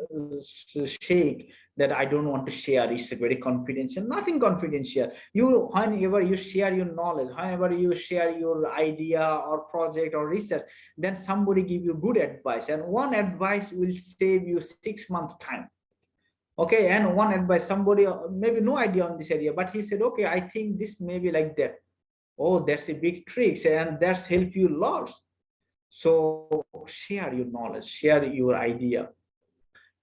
shake that I don't want to share. It's very confidential. Nothing confidential. You, whenever you share your knowledge, whenever you share your idea or project or research, then somebody give you good advice, and one advice will save you 6 months time. Okay, and one advice, somebody maybe no idea on this area, but he said, okay, I think this may be like that. Oh, that's a big trick, and that's help you lots. So share your knowledge, share your idea,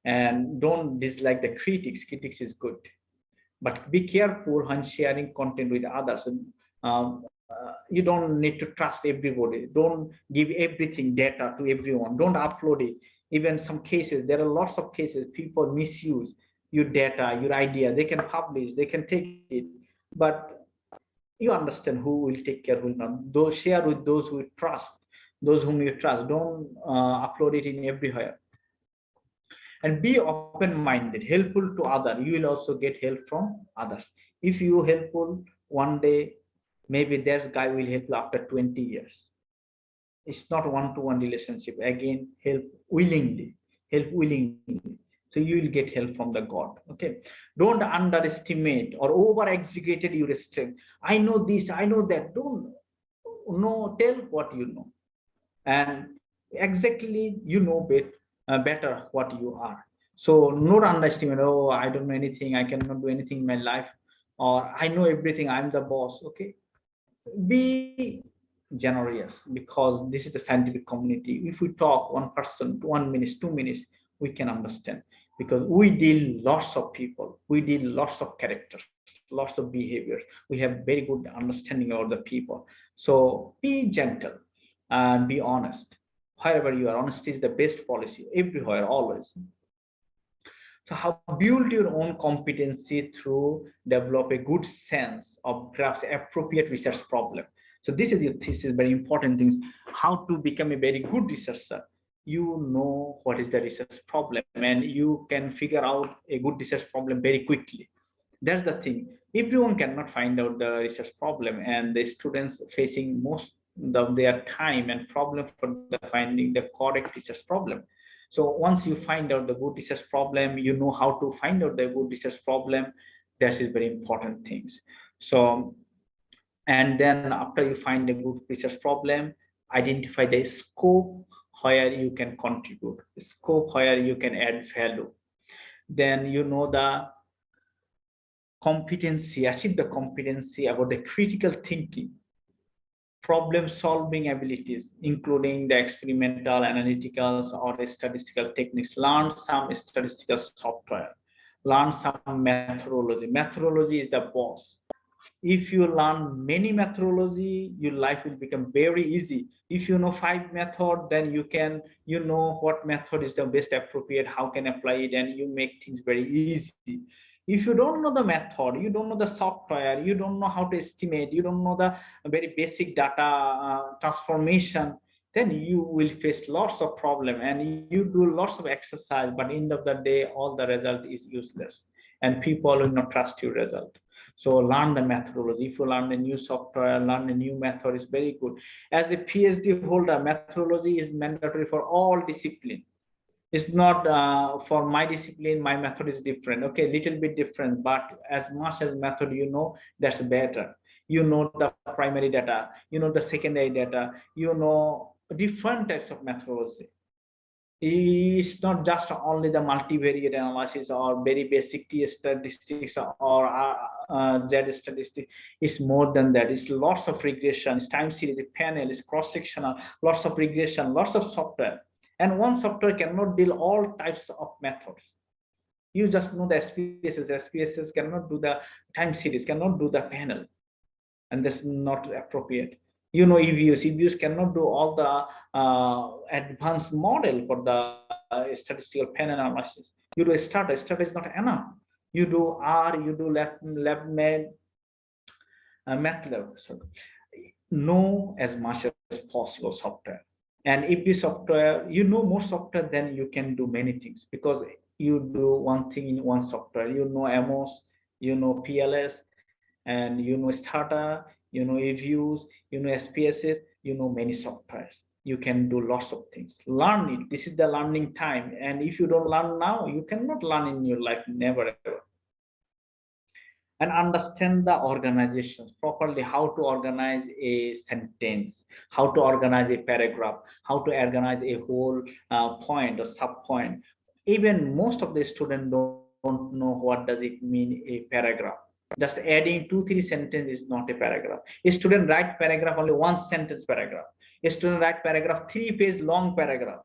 and don't dislike the critics. Critics is good, but be careful when sharing content with others. You don't need to trust everybody. Don't give everything data to everyone. Don't upload it. Even some cases, there are lots of cases, people misuse your data, your idea. They can publish, they can take it, but you understand who will take care, who will not. Those share with those who trust. Those whom you trust. Don't upload it in everywhere. And be open-minded, helpful to others. You will also get help from others. If you helpful one day, maybe that guy will help you after 20 years. It's not one-to-one relationship. Again, help willingly. So you will get help from the God. Okay. Don't underestimate or over-exaggerate your strength. I know this, I know that. Don't tell what you know. And exactly you know better what you are. So not underestimate, oh, I don't know anything, I cannot do anything in my life, or I know everything, I'm the boss. Okay, be generous, because this is the scientific community. If we talk one person 1 minute 2 minutes, we can understand, because we deal lots of people, we deal lots of characters, lots of behaviors, we have very good understanding of the people. So be gentle and be honest. Wherever you are, honesty is the best policy everywhere, always. So how build your own competency through develop a good sense of perhaps appropriate research problem. So this is your thesis, very important things. How to become a very good researcher. You know what is the research problem, and you can figure out a good research problem very quickly. That's the thing. Everyone cannot find out the research problem, and the students facing most of their time and problem for the finding the correct research problem. So once you find out the good research problem, you know how to find out the good research problem. That is very important things. So, and then after you find a good research problem, identify the scope where you can contribute, scope where you can add value. Then you know the competency, achieve the competency about the critical thinking, problem solving abilities, including the experimental, analyticals, or statistical techniques. Learn some statistical software, learn some methodology. Methodology is the boss. If you learn many methodology, your life will become very easy. If you know 5 methods, then you know what method is the best appropriate, how can apply it, and you make things very easy. If you don't know the method, you don't know the software, you don't know how to estimate, you don't know the very basic data transformation, then you will face lots of problem, and you do lots of exercise, but end of the day all the result is useless, and people will not trust your result. So learn the methodology. If you learn a new software, learn a new method is very good. As a PhD holder, methodology is mandatory for all discipline. It's not for my discipline, my method is different. Okay, little bit different, but as much as method you know, that's better. You know the primary data, you know the secondary data, you know different types of methodology. It's not just only the multivariate analysis or very basic T statistics or Z statistics. It's more than that. It's lots of regression, it's time series, it's panel, it's cross-sectional, lots of regression, lots of software. And one software cannot deal all types of methods. You just know the SPSS. SPSS cannot do the time series, cannot do the panel, and that's not appropriate. You know, EViews cannot do all the advanced model for the statistical panel analysis. You do a starter is not enough. You do R, you do lab med, MATLAB. So know as much as possible software. And if the software, you know more software, then you can do many things, because you do one thing in one software. You know AMOS, you know PLS, and you know Starter, you know EViews, you know SPSS, you know many softwares. You can do lots of things. Learn it. This is the learning time. And if you don't learn now, you cannot learn in your life, never ever. And understand the organizations properly, how to organize a sentence, how to organize a paragraph, how to organize a whole point or sub point. Even most of the students don't know what does it mean a paragraph. Just adding 2-3 sentences is not a paragraph. A student write paragraph only one sentence paragraph. A student write paragraph 3-page long paragraph.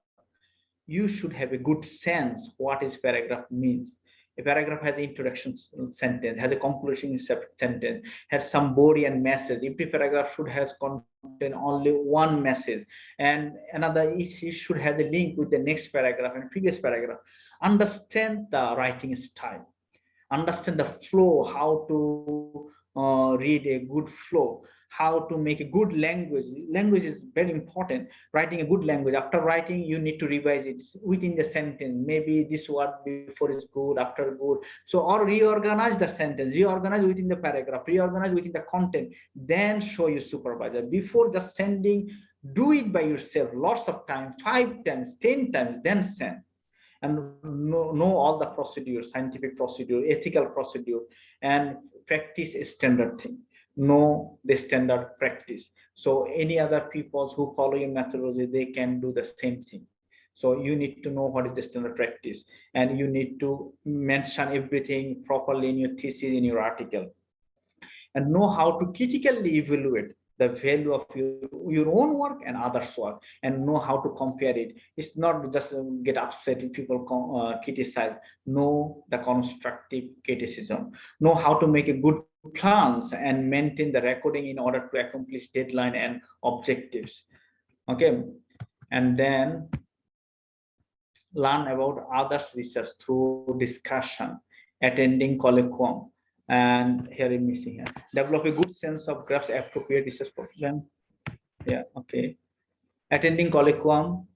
You should have a good sense what is paragraph means. A paragraph has an introduction sentence, has a conclusion sentence, has some body and message. Every paragraph should have contain only one message, and another it should have the link with the next paragraph and previous paragraph. Understand the writing style, understand the flow, how to read a good flow, how to make a good language. Language is very important. Writing a good language, after writing you need to revise it within the sentence. Maybe this word before is good, after good. So, or reorganize the sentence, reorganize within the paragraph, reorganize within the content, then show your supervisor. Before just sending, do it by yourself lots of time, 5 times, 10 times, then send. And know all the procedure, scientific procedure, ethical procedure, and practice a standard thing. Know the standard practice. So any other people who follow your methodology, they can do the same thing. So you need to know what is the standard practice, and you need to mention everything properly in your thesis, in your article, and know how to critically evaluate the value of your own work and others' work, and know how to compare it. It's not just get upset if people criticize. Know the constructive criticism. Know how to make a good plans and maintain the recording in order to accomplish deadline and objectives. Okay, and then learn about others' research through discussion, attending colloquium, and here I'm missing here. Develop a good sense of grasp appropriate research program. Yeah, okay. Attending colloquium,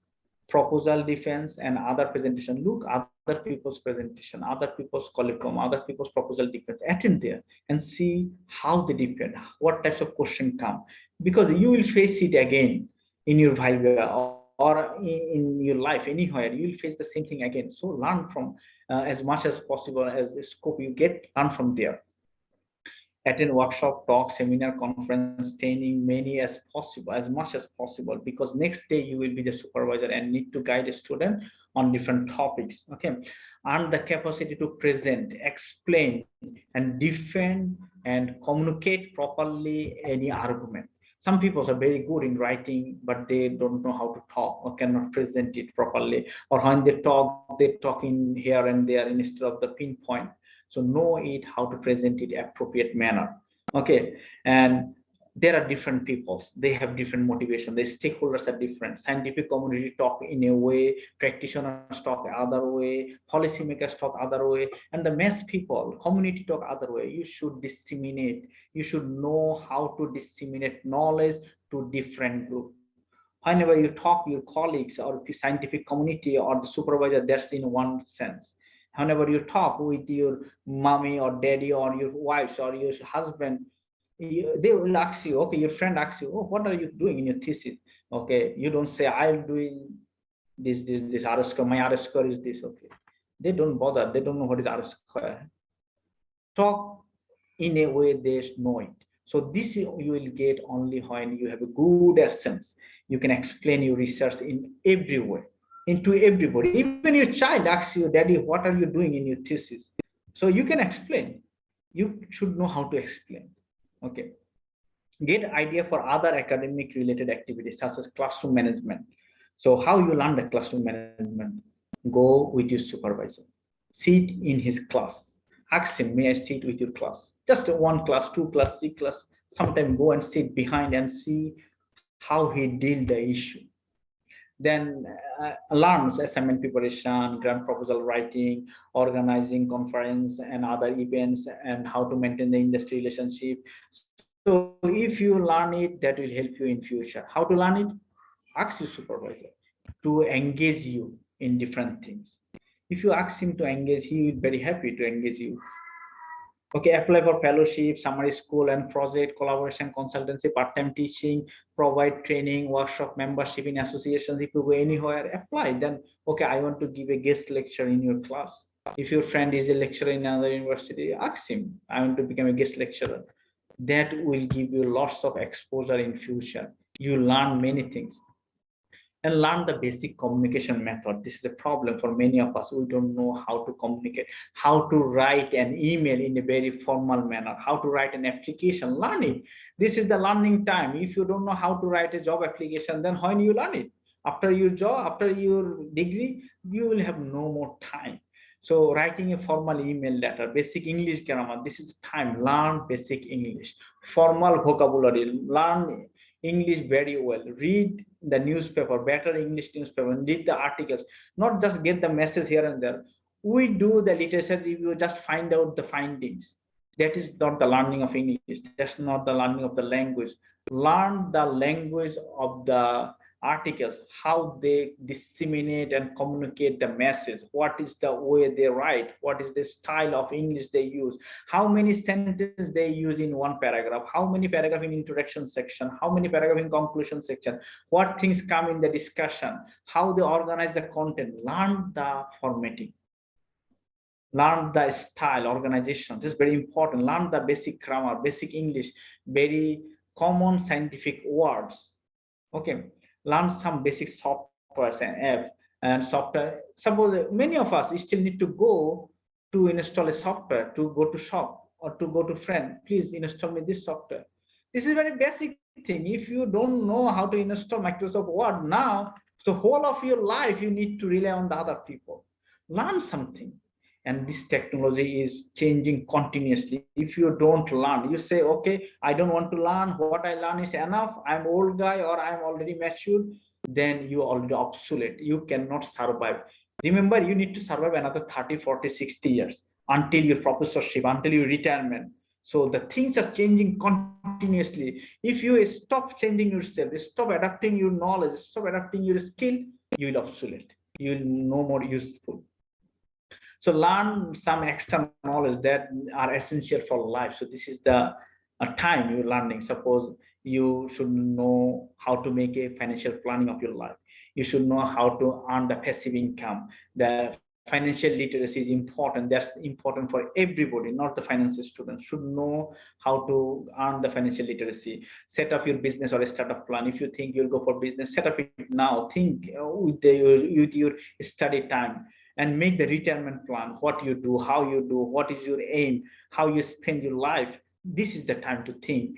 proposal defense, and other presentation. Look other people's presentation, other people's colloquium, other people's proposal defense. Attend there and see how they defend, what types of questions come, because you will face it again in your viva or in your life anywhere. You will face the same thing again. So learn from as much as possible as the scope you get, learn from there. Attend workshop, talk, seminar, conference, training, many as possible, as much as possible, because next day you will be the supervisor and need to guide a student on different topics. Okay, and the capacity to present, explain, and defend and communicate properly any argument. Some people are very good in writing, but they don't know how to talk or cannot present it properly, or when they talk in here and there instead of the pinpoint. So know it how to present it appropriate manner. Okay, and there are different peoples, they have different motivation, the stakeholders are different. Scientific community talk in a way, practitioners talk other way, policymakers talk other way, and the mass people, community talk other way. You should disseminate, you should know how to disseminate knowledge to different groups. Whenever you talk your colleagues or the scientific community or the supervisor, that's in one sense. Whenever you talk with your mommy or daddy or your wives or your husband, they will ask you, okay, your friend asks you, oh, what are you doing in your thesis? Okay, you don't say, I'm doing this R square, my R square is this. Okay, they don't bother, they don't know what is R square. Talk in a way they know it. So this you will get only when you have a good essence. You can explain your research in every way, into everybody. Even your child asks you, Daddy, what are you doing in your thesis? So you can explain. You should know how to explain. Okay. Get idea for other academic related activities such as classroom management. So how you learn the classroom management? Go with your supervisor. Sit in his class. Ask him, may I sit with your class? Just one class, two class, three class. Sometimes go and sit behind and see how he deal the issue. Then learns assignment preparation, grant proposal writing, organizing conference and other events, and how to maintain the industry relationship. So if you learn it, that will help you in future. How to learn it? Ask your supervisor to engage you in different things. If you ask him to engage, he will be very happy to engage you. Okay, apply for fellowship, summary school and project, collaboration, consultancy, part-time teaching, provide training, workshop, membership in associations. If you go anywhere, apply. Then, okay, I want to give a guest lecture in your class. If your friend is a lecturer in another university, ask him, I want to become a guest lecturer. That will give you lots of exposure in future. You learn many things. And learn the basic communication method. This is a problem for many of us. We don't know how to communicate, how to write an email in a very formal manner, how to write an application. Learn it. This is the learning time. If you don't know how to write a job application, then when you learn it? After your job, after your degree, you will have no more time. So writing a formal email letter, basic English grammar, this is the time. Learn basic English, formal vocabulary, learn English very well. Read the newspaper, better English newspaper, and read the articles, not just get the message here and there. We do the literature review, just find out the findings. That is not the learning of English. That's not the learning of the language. Learn the language of the articles, how they disseminate and communicate the message, what is the way they write, what is the style of English they use, how many sentences they use in one paragraph, how many paragraph in introduction section, how many paragraph in conclusion section, what things come in the discussion, how they organize the content. Learn the formatting, learn the style, organization. This is very important. Learn the basic grammar, basic English, very common scientific words. Okay, learn some basic softwares and apps. And software, suppose many of us still need to go to install a software, to go to shop or to go to friend, please install me this software. This is very basic thing. If you don't know how to install Microsoft Word now, the whole of your life you need to rely on the other people. Learn something. And this technology is changing continuously. If you don't learn, you say, okay, I don't want to learn, what I learn is enough, I'm old guy or I'm already mature, then you are already obsolete, you cannot survive. Remember, you need to survive another 30, 40, 60 years until your professorship, until your retirement. So the things are changing continuously. If you stop changing yourself, stop adapting your knowledge, stop adapting your skill, you will obsolete, you will no more useful. So learn some extra knowledge that are essential for life. So this is the time you're learning. Suppose you should know how to make a financial planning of your life. You should know how to earn the passive income. The financial literacy is important. That's important for everybody, not the financial students. Should know how to earn the financial literacy. Set up your business or a startup plan. If you think you'll go for business, set up it now. Think with your study time, and make the retirement plan, what you do, how you do, what is your aim, how you spend your life. This is the time to think.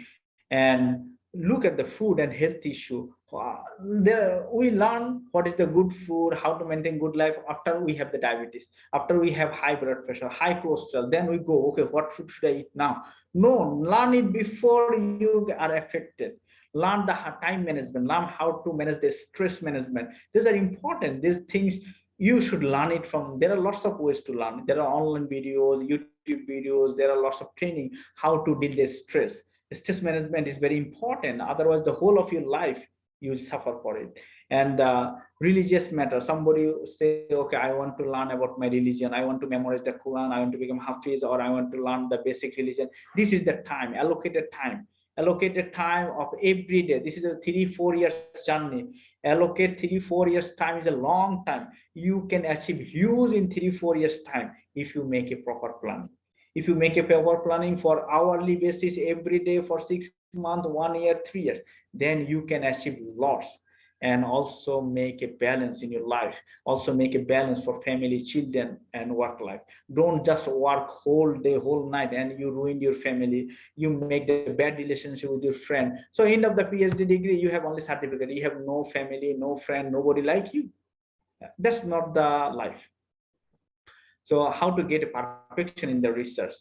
And look at the food and health issue. We learn what is the good food, how to maintain good life after we have the diabetes, after we have high blood pressure, high cholesterol. Then we go, okay, what food should I eat now? No, learn it before you are affected. Learn the time management, learn how to manage the stress management. These are important. These things you should learn it from. There are lots of ways to learn. There are online videos, YouTube videos, there are lots of training how to deal with stress. Stress management is very important, otherwise the whole of your life you will suffer for it. And religious matter, somebody say, okay, I want to learn about my religion, I want to memorize the Quran, I want to become Hafiz, or I want to learn the basic religion. This is the time, allocated time of every day. This is a 3-4 years journey. Allocate 3-4 years time is a long time. You can achieve huge in 3-4 years time if you make a proper plan. If you make a proper planning for hourly basis every day for 6 months, 1 year, 3 years, then you can achieve lots. And also make a balance in your life, also make a balance for family, children, and work life. Don't just work whole day, whole night, and you ruin your family, you make the bad relationship with your friend. So end of the PhD degree, you have only certificate, you have no family, no friend, nobody like you. That's not the life. So how to get a perfection in the research?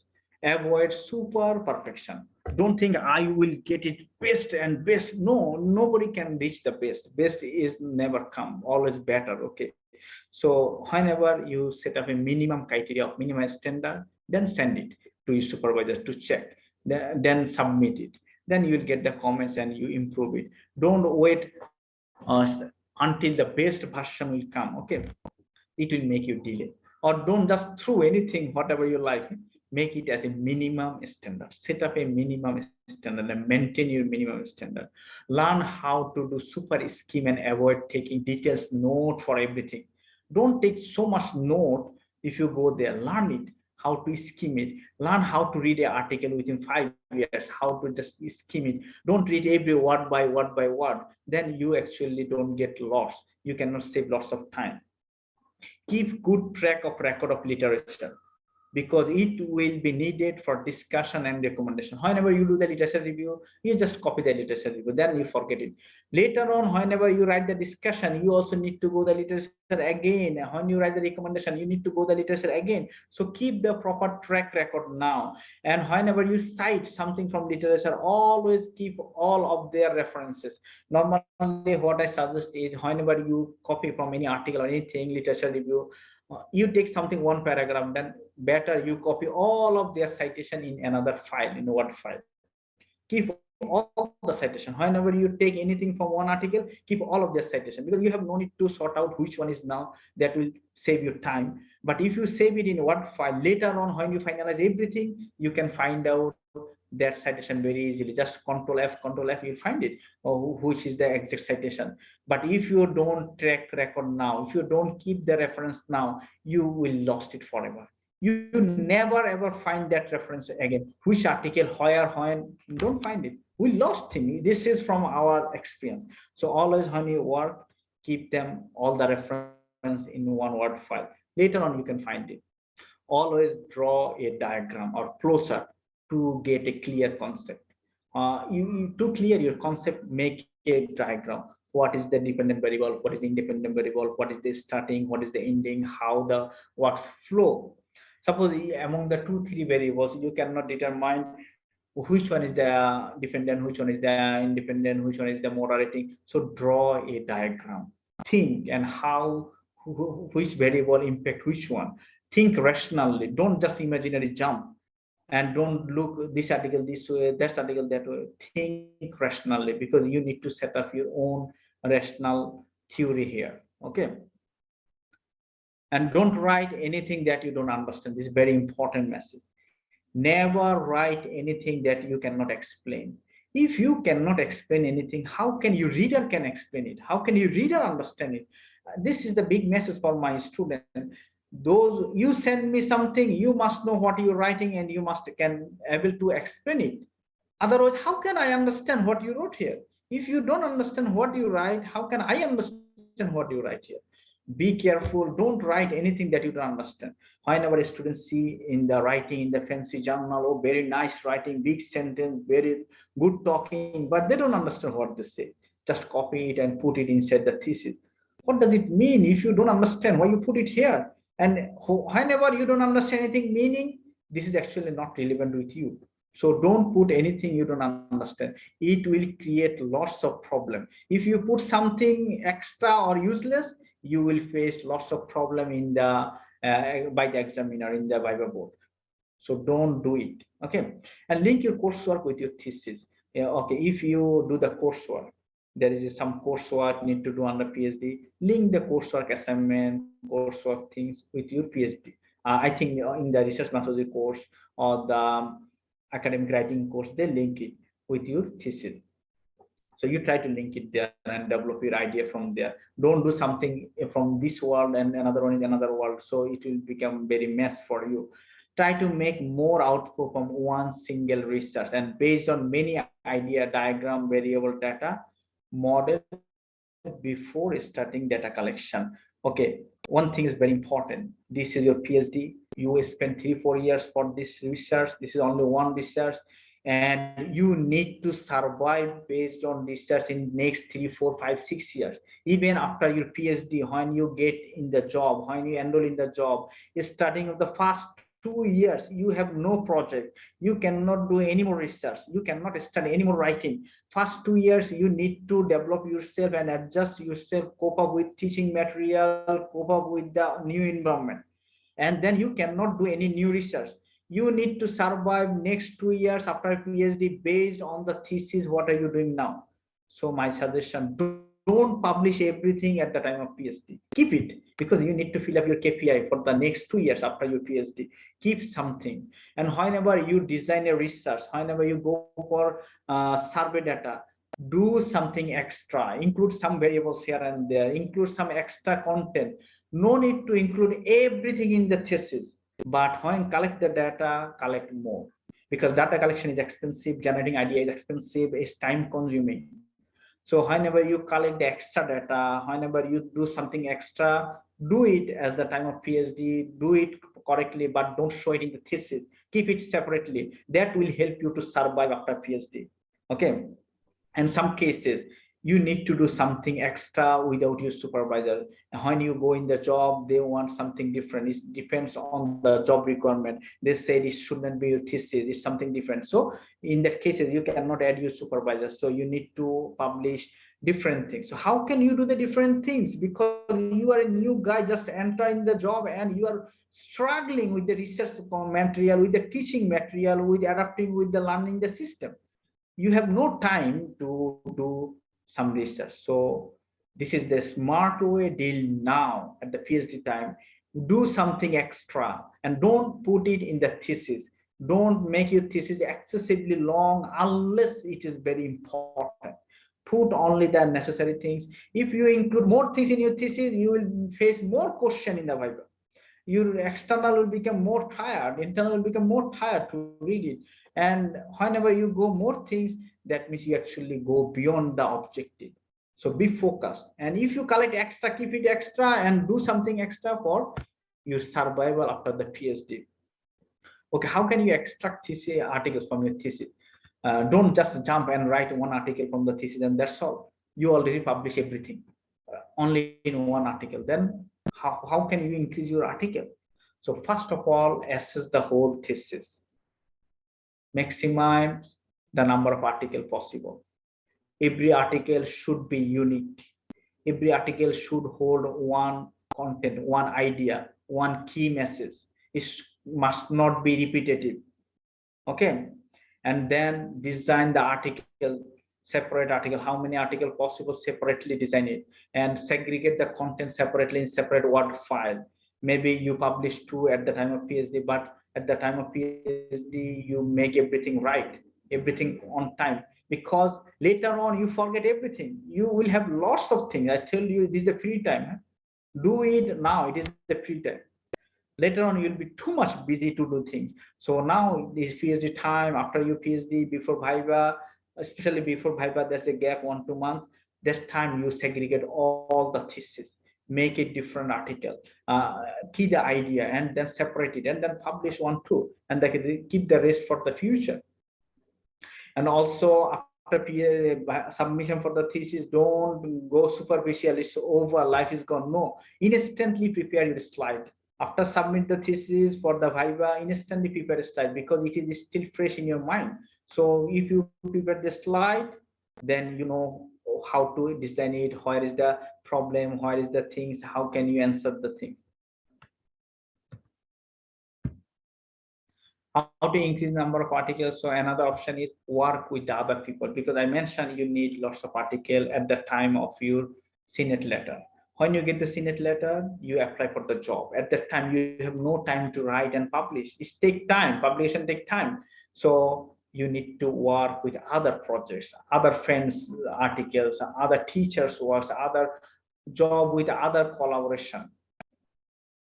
Avoid super perfection. Don't think I will get it best and best. No, nobody can reach the best. Best is never come, always better. Okay. So whenever you set up a minimum criteria of minimum standard, then send it to your supervisor to check. Then submit it. Then you will get the comments and you improve it. Don't wait until the best version will come. Okay. It will make you delay. Or don't just throw anything, whatever you like. Make it as a minimum standard. Set up a minimum standard and maintain your minimum standard. Learn how to do super scheme and avoid taking details note for everything. Don't take so much note. If you go there, learn it, how to scheme it. Learn how to read an article within 5 years, how to just scheme it. Don't read every word by word. Then you actually don't get lost. You cannot save lots of time. Keep good track of record of literature, because it will be needed for discussion and recommendation. Whenever you do the literature review, you just copy the literature review, then you forget it. Later on, whenever you write the discussion, you also need to go the literature again. When you write the recommendation, you need to go the literature again. So keep the proper track record now. And whenever you cite something from literature, always keep all of their references. Normally, what I suggest is whenever you copy from any article or anything, literature review, you take something one paragraph, then better you copy all of their citation in another file, in one file. Keep all the citation. Whenever you take anything from one article, keep all of their citation, because you have no need to sort out which one is now. That will save you time. But if you save it in one file, later on when you finalize everything, you can find out that citation very easily. Just Control F, you'll find it, or which is the exact citation. But if you don't track record now, if you don't keep the reference now, you will lost it forever. You never ever find that reference again. Which article, where, when, don't find it. We lost thing. This is from our experience. So always when you work, keep them all the reference in one Word file. Later on, you can find it. Always draw a diagram or flowchart to get a clear concept. To clear your concept, make a diagram. What is the dependent variable? What is the independent variable? What is the starting? What is the ending? How the works flow? Suppose among the 2-3 variables, you cannot determine which one is the dependent, which one is the independent, which one is the moderating. So draw a diagram. Think and how which variable impact which one. Think rationally. Don't just imaginary jump, and don't look this article this way, that article that way. Think rationally, because you need to set up your own rational theory here. Okay. And don't write anything that you don't understand. This is very important message. Never write anything that you cannot explain. If you cannot explain anything, how can your reader can explain it? How can your reader understand it? This is the big message for my student. Those you send me something, you must know what you're writing and you must can able to explain it. Otherwise, how can I understand what you wrote here? If you don't understand what you write, how can I understand what you write here? Be careful. Don't write anything that you don't understand. Whenever students see in the writing in the fancy journal, oh, very nice writing, big sentence, very good talking, but they don't understand what they say. Just copy it and put it inside the thesis. What does it mean? If you don't understand, why you put it here? And whenever you don't understand anything meaning, this is actually not relevant with you. So don't put anything you don't understand. It will create lots of problem. If you put something extra or useless, you will face lots of problem in the by the examiner in the Viva board. So don't do it. Okay. And link your coursework with your thesis. Okay. If you do the coursework, there is some coursework need to do on the PhD. Link the coursework assignment, coursework things with your PhD. I think in the research methodology course or the academic writing course, they link it with your thesis. So you try to link it there and develop your idea from there. Don't do something from this world and another one in another world. So it will become very mess for you. Try to make more output from one single research, and based on many idea, diagram, variable data, model before starting data collection. Okay, one thing is very important. This is your PhD. You will spend 3-4 years for this research. This is only one research, and you need to survive based on research in next 3-4-5-6 years. Even after your PhD, when you get in the job, when you enroll in the job, starting of the first 2 years, you have no project. You cannot do any more research. You cannot study any more writing. First 2 years, you need to develop yourself and adjust yourself, cope up with teaching material, cope up with the new environment. And then you cannot do any new research. You need to survive next 2 years after PhD based on the thesis. What are you doing now? So my suggestion, don't publish everything at the time of PhD. Keep it, because you need to fill up your KPI for the next 2 years after your PhD. Keep something. And whenever you design a research, whenever you go for survey data, do something extra, include some variables here and there, include some extra content. No need to include everything in the thesis, but when collect the data, collect more, because data collection is expensive, generating idea is expensive, it's time consuming. So whenever you collect the extra data, whenever you do something extra, do it as the time of PhD, do it correctly, but don't show it in the thesis. Keep it separately. That will help you to survive after PhD. Okay. In some cases, you need to do something extra without your supervisor. And when you go in the job, they want something different. It depends on the job requirement. They say it shouldn't be your thesis, it's something different. So in that cases, you cannot add your supervisor. So you need to publish different things. So how can you do the different things? Because you are a new guy, just enter in the job, and you are struggling with the research material, with the teaching material, with adapting with the learning the system. You have no time to do some research. So this is the smart way. Deal now at the PhD time. Do something extra and don't put it in the thesis. Don't make your thesis excessively long unless it is very important. Put only the necessary things. If you include more things in your thesis, you will face more question in the Viva. Your external will become more tired, internal will become more tired to read it. And whenever you go more things, that means you actually go beyond the objective. So be focused, and if you collect extra, keep it extra and do something extra for your survival after the PhD. Okay, how can you extract thesis articles from your thesis? Don't just jump and write one article from the thesis and that's all. You already publish everything only in one article. Then how can you increase your article? So first of all, assess the whole thesis. Maximize the number of articles possible. Every article should be unique. Every article should hold one content, one idea, one key message. It must not be repetitive. Okay, and then design the article, separate article, how many article possible, separately design it, and segregate the content separately in separate Word file. Maybe you publish 2 at the time of PhD, but at the time of PhD you make everything right, everything on time, because later on you forget everything. You will have lots of things. I tell you, this is a free time. Do it now, it is the free time. Later on you'll be too much busy to do things. So now this PhD time, after your PhD, before viva, especially before viva, there's a gap 1-2 months. This time you segregate all the thesis, make a different article, key the idea, and then separate it, and then publish 1-2, and they keep the rest for the future. And also after submission for the thesis, don't go superficial, it's over, life is gone. No, instantly prepare your slide. After submit the thesis for the viva, instantly prepare a slide, because it is still fresh in your mind. So if you prepare the slide, then you know how to design it, where is the problem, where is the things, how can you answer the thing. How to increase number of articles? So another option is work with the other people, because I mentioned you need lots of article at the time of your Senate letter. When you get the Senate letter, you apply for the job. At that time, you have no time to write and publish. It takes time, publication takes time. So you need to work with other projects, other friends' articles, other teachers' works, other job with other collaboration.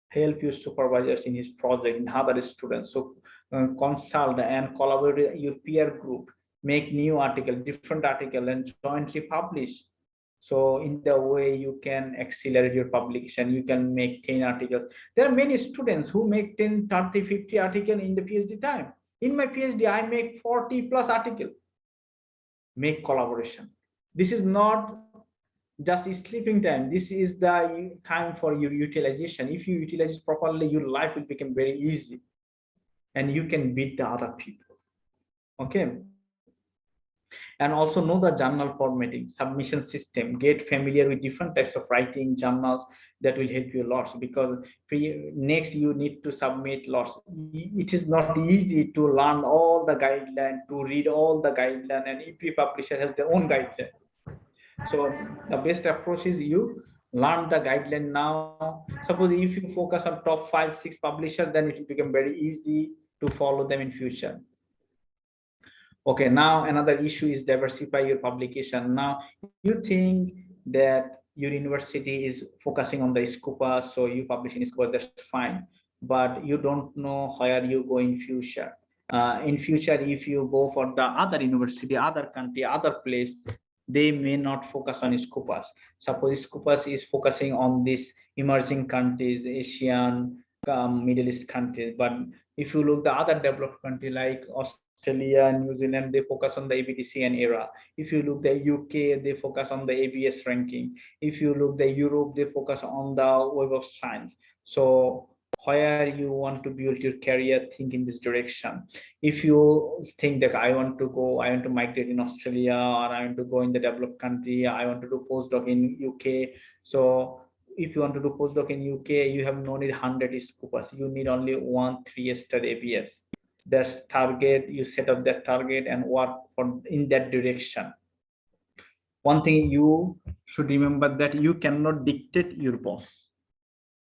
Help your supervisors in his project, in other students. So consult and collaborate with your peer group, make new article, different article, and jointly publish. So in the way you can accelerate your publication, you can make 10 articles. There are many students who make 10, 30, 50 articles in the PhD time. In my PhD, I make 40 plus articles. Make collaboration. This is not just sleeping time. This is the time for your utilization. If you utilize it properly, your life will become very easy, and you can beat the other people. Okay. And also know the journal formatting, submission system. Get familiar with different types of writing journals. That will help you lots, because next you need to submit lots. It is not easy to learn all the guidelines, to read all the guidelines, and every publisher has their own guideline. So the best approach is you learn the guideline now. Suppose if you focus on top 5-6 publishers, then it will become very easy to follow them in future. Okay, now another issue is diversify your publication. Now you think that your university is focusing on the Scopus, so you publish in Scopus, that's fine. But you don't know where you go in future. In future, if you go for the other university, other country, other place, they may not focus on Scopus. Suppose Scopus is focusing on these emerging countries, Asian, Middle East countries. But if you look the other developed country like Australia, New Zealand, they focus on the ABTC and ERA. If you look the UK, they focus on the ABS ranking. If you look the Europe, they focus on the Web of Science. So where you want to build your career, think in this direction. If you think that I want to migrate in Australia, or I want to go in the developed country, I want to do postdoc in UK. So if you want to do postdoc in UK, you have no need 100 Scopus. You need only 1 3-star ABS. That's target. You set up that target and work in that direction. One thing you should remember, that you cannot dictate your boss.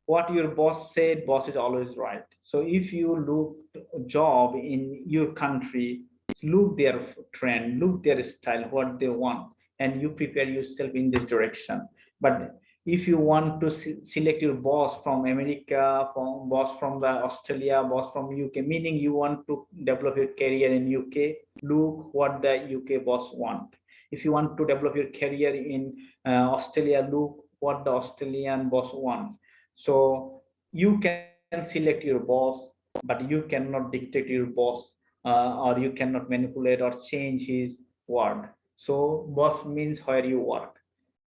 What your boss said, boss is always right. So if you look a job in your country, look their trend, look their style, what they want, and you prepare yourself in this direction. But if you want to select your boss from America, boss from the Australia, boss from UK, meaning you want to develop your career in UK, look what the UK boss want. If you want to develop your career in Australia, look what the Australian boss wants. So you can select your boss, but you cannot dictate your boss, or you cannot manipulate or change his word. So boss means where you work.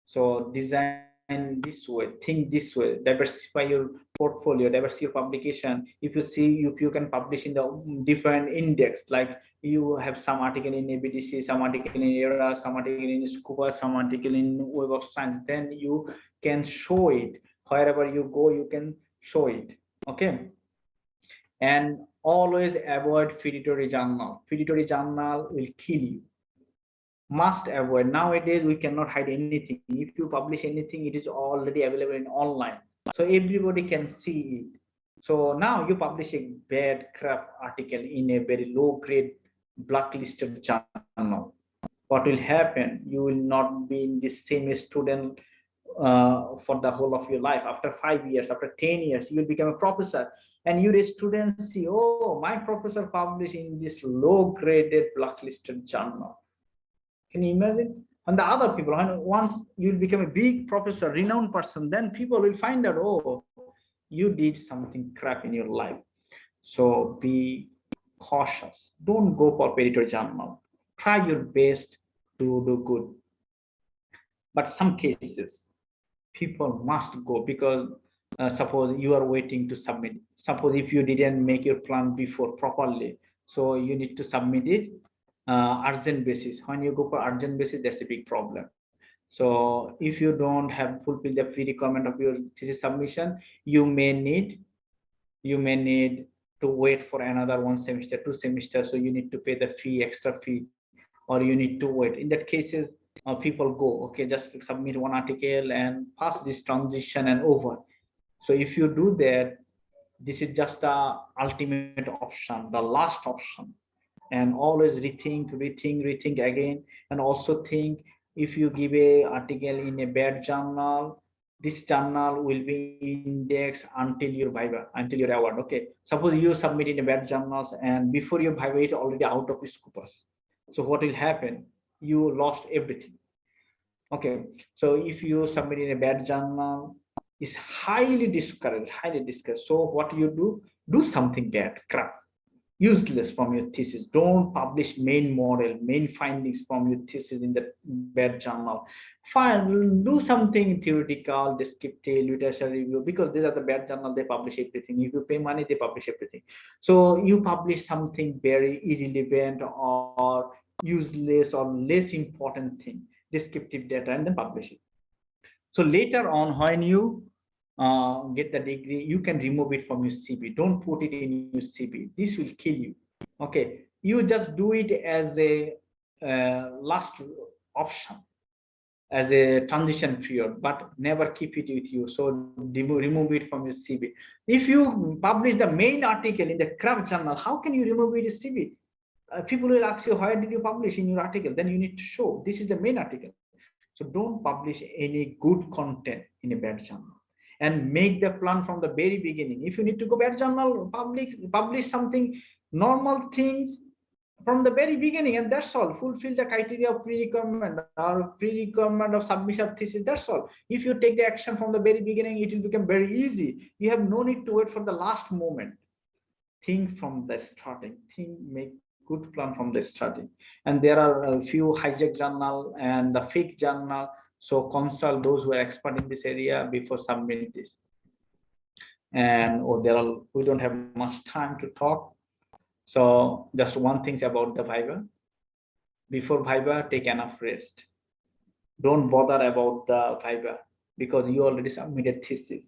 So design this way, think this way, diversify your portfolio, diversify your publication. If you see, if you can publish in the different index, like you have some article in ABDC, some article in ERA, some article in Scuba, some article in Web of Science, then you can show it wherever you go. You can show it. Okay. And always avoid predatory journal. Predatory journal will kill you. Must avoid. Nowadays we cannot hide anything. If you publish anything, it is already available in online, so everybody can see it. So now you publish a bad crap article in a very low grade blacklisted journal, what will happen? You will not be in the same student for the whole of your life. After 5 years, after 10 years, you will become a professor, and your students see, oh, my professor published in this low graded blacklisted journal. Can you imagine? And the other people, once you will become a big professor, renowned person, then people will find out, oh, you did something crap in your life. So be cautious. Don't go for predatory journal. Try your best to do good. But some cases, people must go because suppose you are waiting to submit. Suppose if you didn't make your plan before properly, so you need to submit it urgent basis. When you go for urgent basis, that's a big problem. So if you don't have fulfilled the pre-requirement of your thesis submission, you may need to wait for another 1 semester, 2 semesters. So you need to pay the fee, extra fee, or you need to wait. In that cases, people go, okay, just submit one article and pass this transition and over. So if you do that, this is just the ultimate option, the last option. And always rethink again. And also think, if you give a article in a bad journal, this journal will be indexed until your viva, until your award. Okay, suppose you submit in a bad journals, and before your viva it's already out of scopus. So what will happen? You lost everything. Okay, so if you submit in a bad journal, it's highly discouraged. So what you do something bad, crap, useless from your thesis. Don't publish main model, main findings from your thesis in the bad journal. Fine, do something theoretical, descriptive, literature review, because these are the bad journal, they publish everything. If you pay money, they publish everything. So you publish something very irrelevant or useless or less important thing, descriptive data, and then publish it. So later on, when you get the degree, you can remove it from your CV. Don't put it in your CV. This will kill you. Okay, you just do it as a last option, as a transition period, but never keep it with you. So remove it from your CV. If you publish the main article in the crap journal, how can you remove it in your CV? People will ask you, why did you publish in your article? Then you need to show this is the main article. So don't publish any good content in a bad journal, and make the plan from the very beginning. If you need to go bad journal, publish something, normal things from the very beginning, and that's all. Fulfill the criteria of pre-requirement or pre-requirement of submission of thesis. That's all. If you take the action from the very beginning, it will become very easy. You have no need to wait for the last moment. Think from the starting. Make good plan from the starting. And there are a few hijack journal and the fake journal. So consult those who are expert in this area before submit this. And we don't have much time to talk. So just one thing about the viva. Before viva, take enough rest. Don't bother about the viva because you already submitted thesis.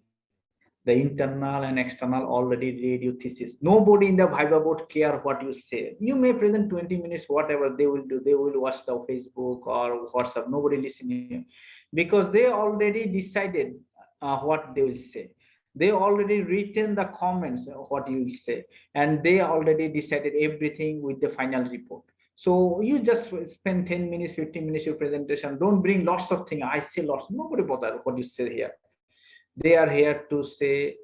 The internal and external already read your thesis. Nobody in the viva board care what you say. You may present 20 minutes, whatever they will do. They will watch the Facebook or WhatsApp. Nobody listening because they already decided what they will say. They already written the comments what you will say, and they already decided everything with the final report. So you just spend 10 minutes, 15 minutes your presentation. Don't bring lots of things. I say lots. Nobody bother what you say here. They are here to say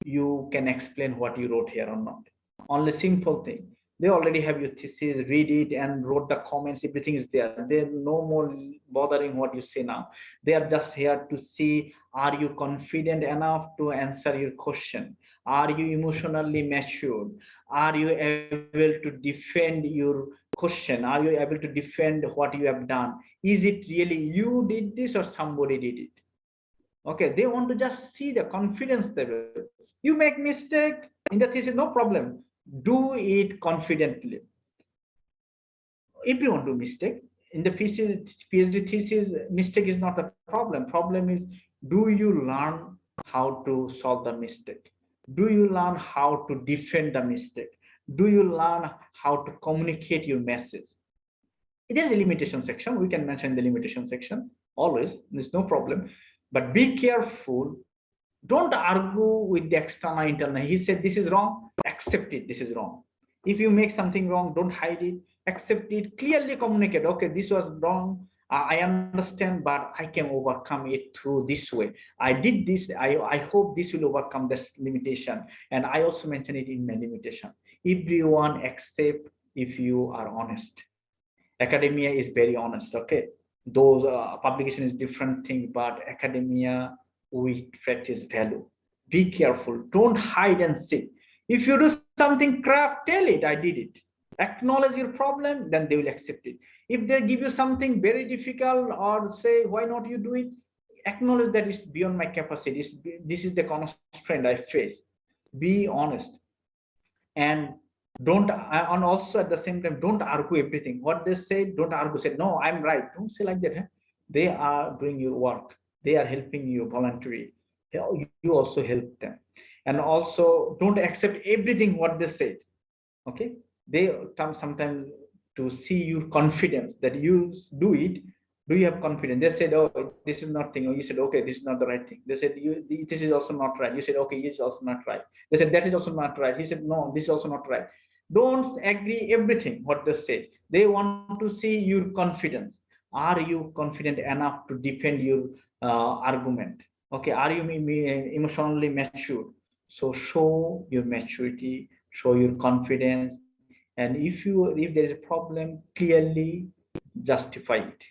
you can explain what you wrote here or not. Only simple thing. They already have your thesis, read it and wrote the comments, everything is there. They're no more bothering what you say now. They are just here to see, are you confident enough to answer your question? Are you emotionally matured? Are you able to defend your question? Are you able to defend what you have done? Is it really you did this or somebody did it? Okay, they want to just see the confidence level. You make mistake in the thesis, no problem. Do it confidently. If you want to mistake in the PhD thesis, mistake is not the problem. Problem is, do you learn how to solve the mistake? Do you learn how to defend the mistake? Do you learn how to communicate your message? There's a limitation section. We can mention the limitation section always. There's no problem. But be careful. Don't argue with the external internal. He said this is wrong. Accept it. This is wrong. If you make something wrong, don't hide it. Accept it. Clearly communicate. Okay, this was wrong. I understand, but I can overcome it through this way. I did this. I hope this will overcome this limitation. And I also mentioned it in my limitation. Everyone accept if you are honest. Academia is very honest. Okay, those publication is different thing, but academia, we practice value. Be careful. Don't hide and seek. If you do something crap, tell it. I did it. Acknowledge your problem, then they will accept it. If they give you something very difficult or say why not you do it, acknowledge that it's beyond my capacity. This is the constraint I face. Be honest. And don't, and also at the same time, don't argue everything what they say. Don't argue, say no, I'm right. Don't say like that, huh? They are doing your work, they are helping you voluntarily, you also help them. And also don't accept everything what they said. Okay, they come sometimes to see your confidence that you do it. Do you have confidence? They said, oh, this is not thing. Or you said, okay, this is not the right thing. They said, this is also not right. You said, okay, it's also not right. They said, that is also not right. He said, no, this is also not right. Don't agree everything what they said. They want to see your confidence. Are you confident enough to defend your argument? Okay, are you emotionally mature? So show your maturity, show your confidence, and if there is a problem, clearly justify it.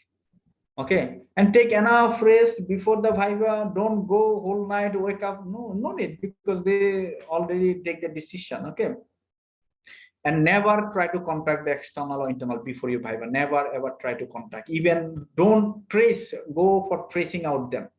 Okay, and take enough rest before the viva. Don't go whole night, wake up. No need, because they already take the decision. Okay, and never try to contact the external or internal before you viva. Never ever try to contact. Even don't trace. Go for tracing out them.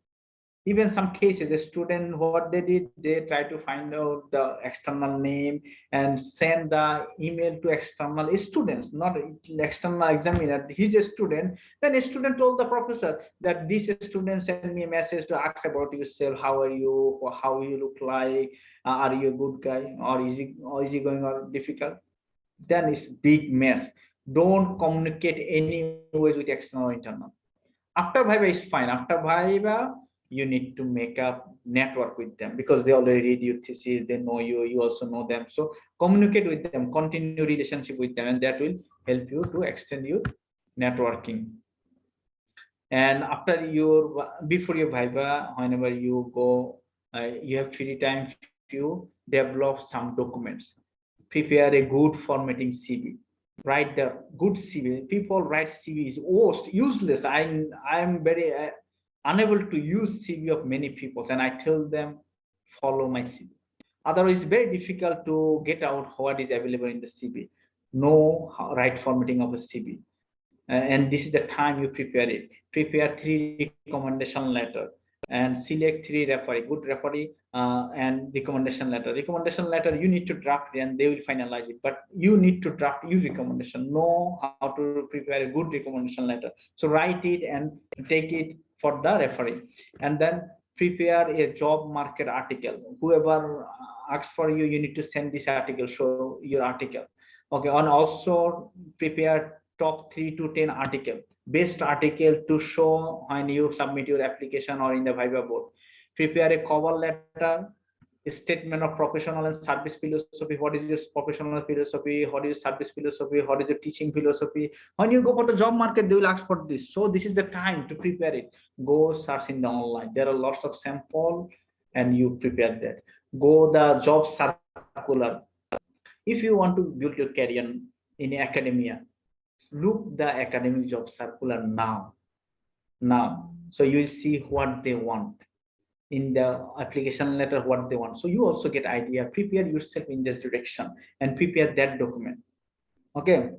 Even some cases, the student, what they did, they try to find out the external name and send the email to external students, not external examiner. He's a student. Then a student told the professor that this student sent me a message to ask about yourself. How are you? Or how you look like? Are you a good guy? Or is he going or difficult? Then it's big mess. Don't communicate anyways with external or internal. After viva is fine. After viva, you need to make a network with them, because they already read your thesis, they know you, you also know them. So communicate with them, continue relationship with them, and that will help you to extend your networking. And after before your viva, whenever you go, you have free time to develop some documents. Prepare a good formatting CV. Write the good CV. People write CV is useless. I'm very unable to use CV of many people, and I tell them follow my CV. Otherwise, it's very difficult to get out what is available in the CV. Know right formatting of a CV, and this is the time you prepare it. Prepare 3 recommendation letter and select 3 referee, good referee, and recommendation letter. Recommendation letter you need to draft it and they will finalize it, but you need to draft your recommendation. Know how to prepare a good recommendation letter. So write it and take it for the referee, and then prepare a job market article. Whoever asks for you, you need to send this article, show your article. Okay, and also prepare top 3 to 10 article, best article to show when you submit your application or in the viva board. Prepare a cover letter, a statement of professional and service philosophy. What is your professional philosophy? What is your service philosophy? What is your teaching philosophy? When you go for the job market, they will ask for this. So this is the time to prepare it. Go search in the online. There are lots of sample, and you prepare that. Go the job circular. If you want to build your career in academia, look the academic job circular now. So you will see what they want in the application letter, what they want. So you also get idea, prepare yourself in this direction and prepare that document. Okay.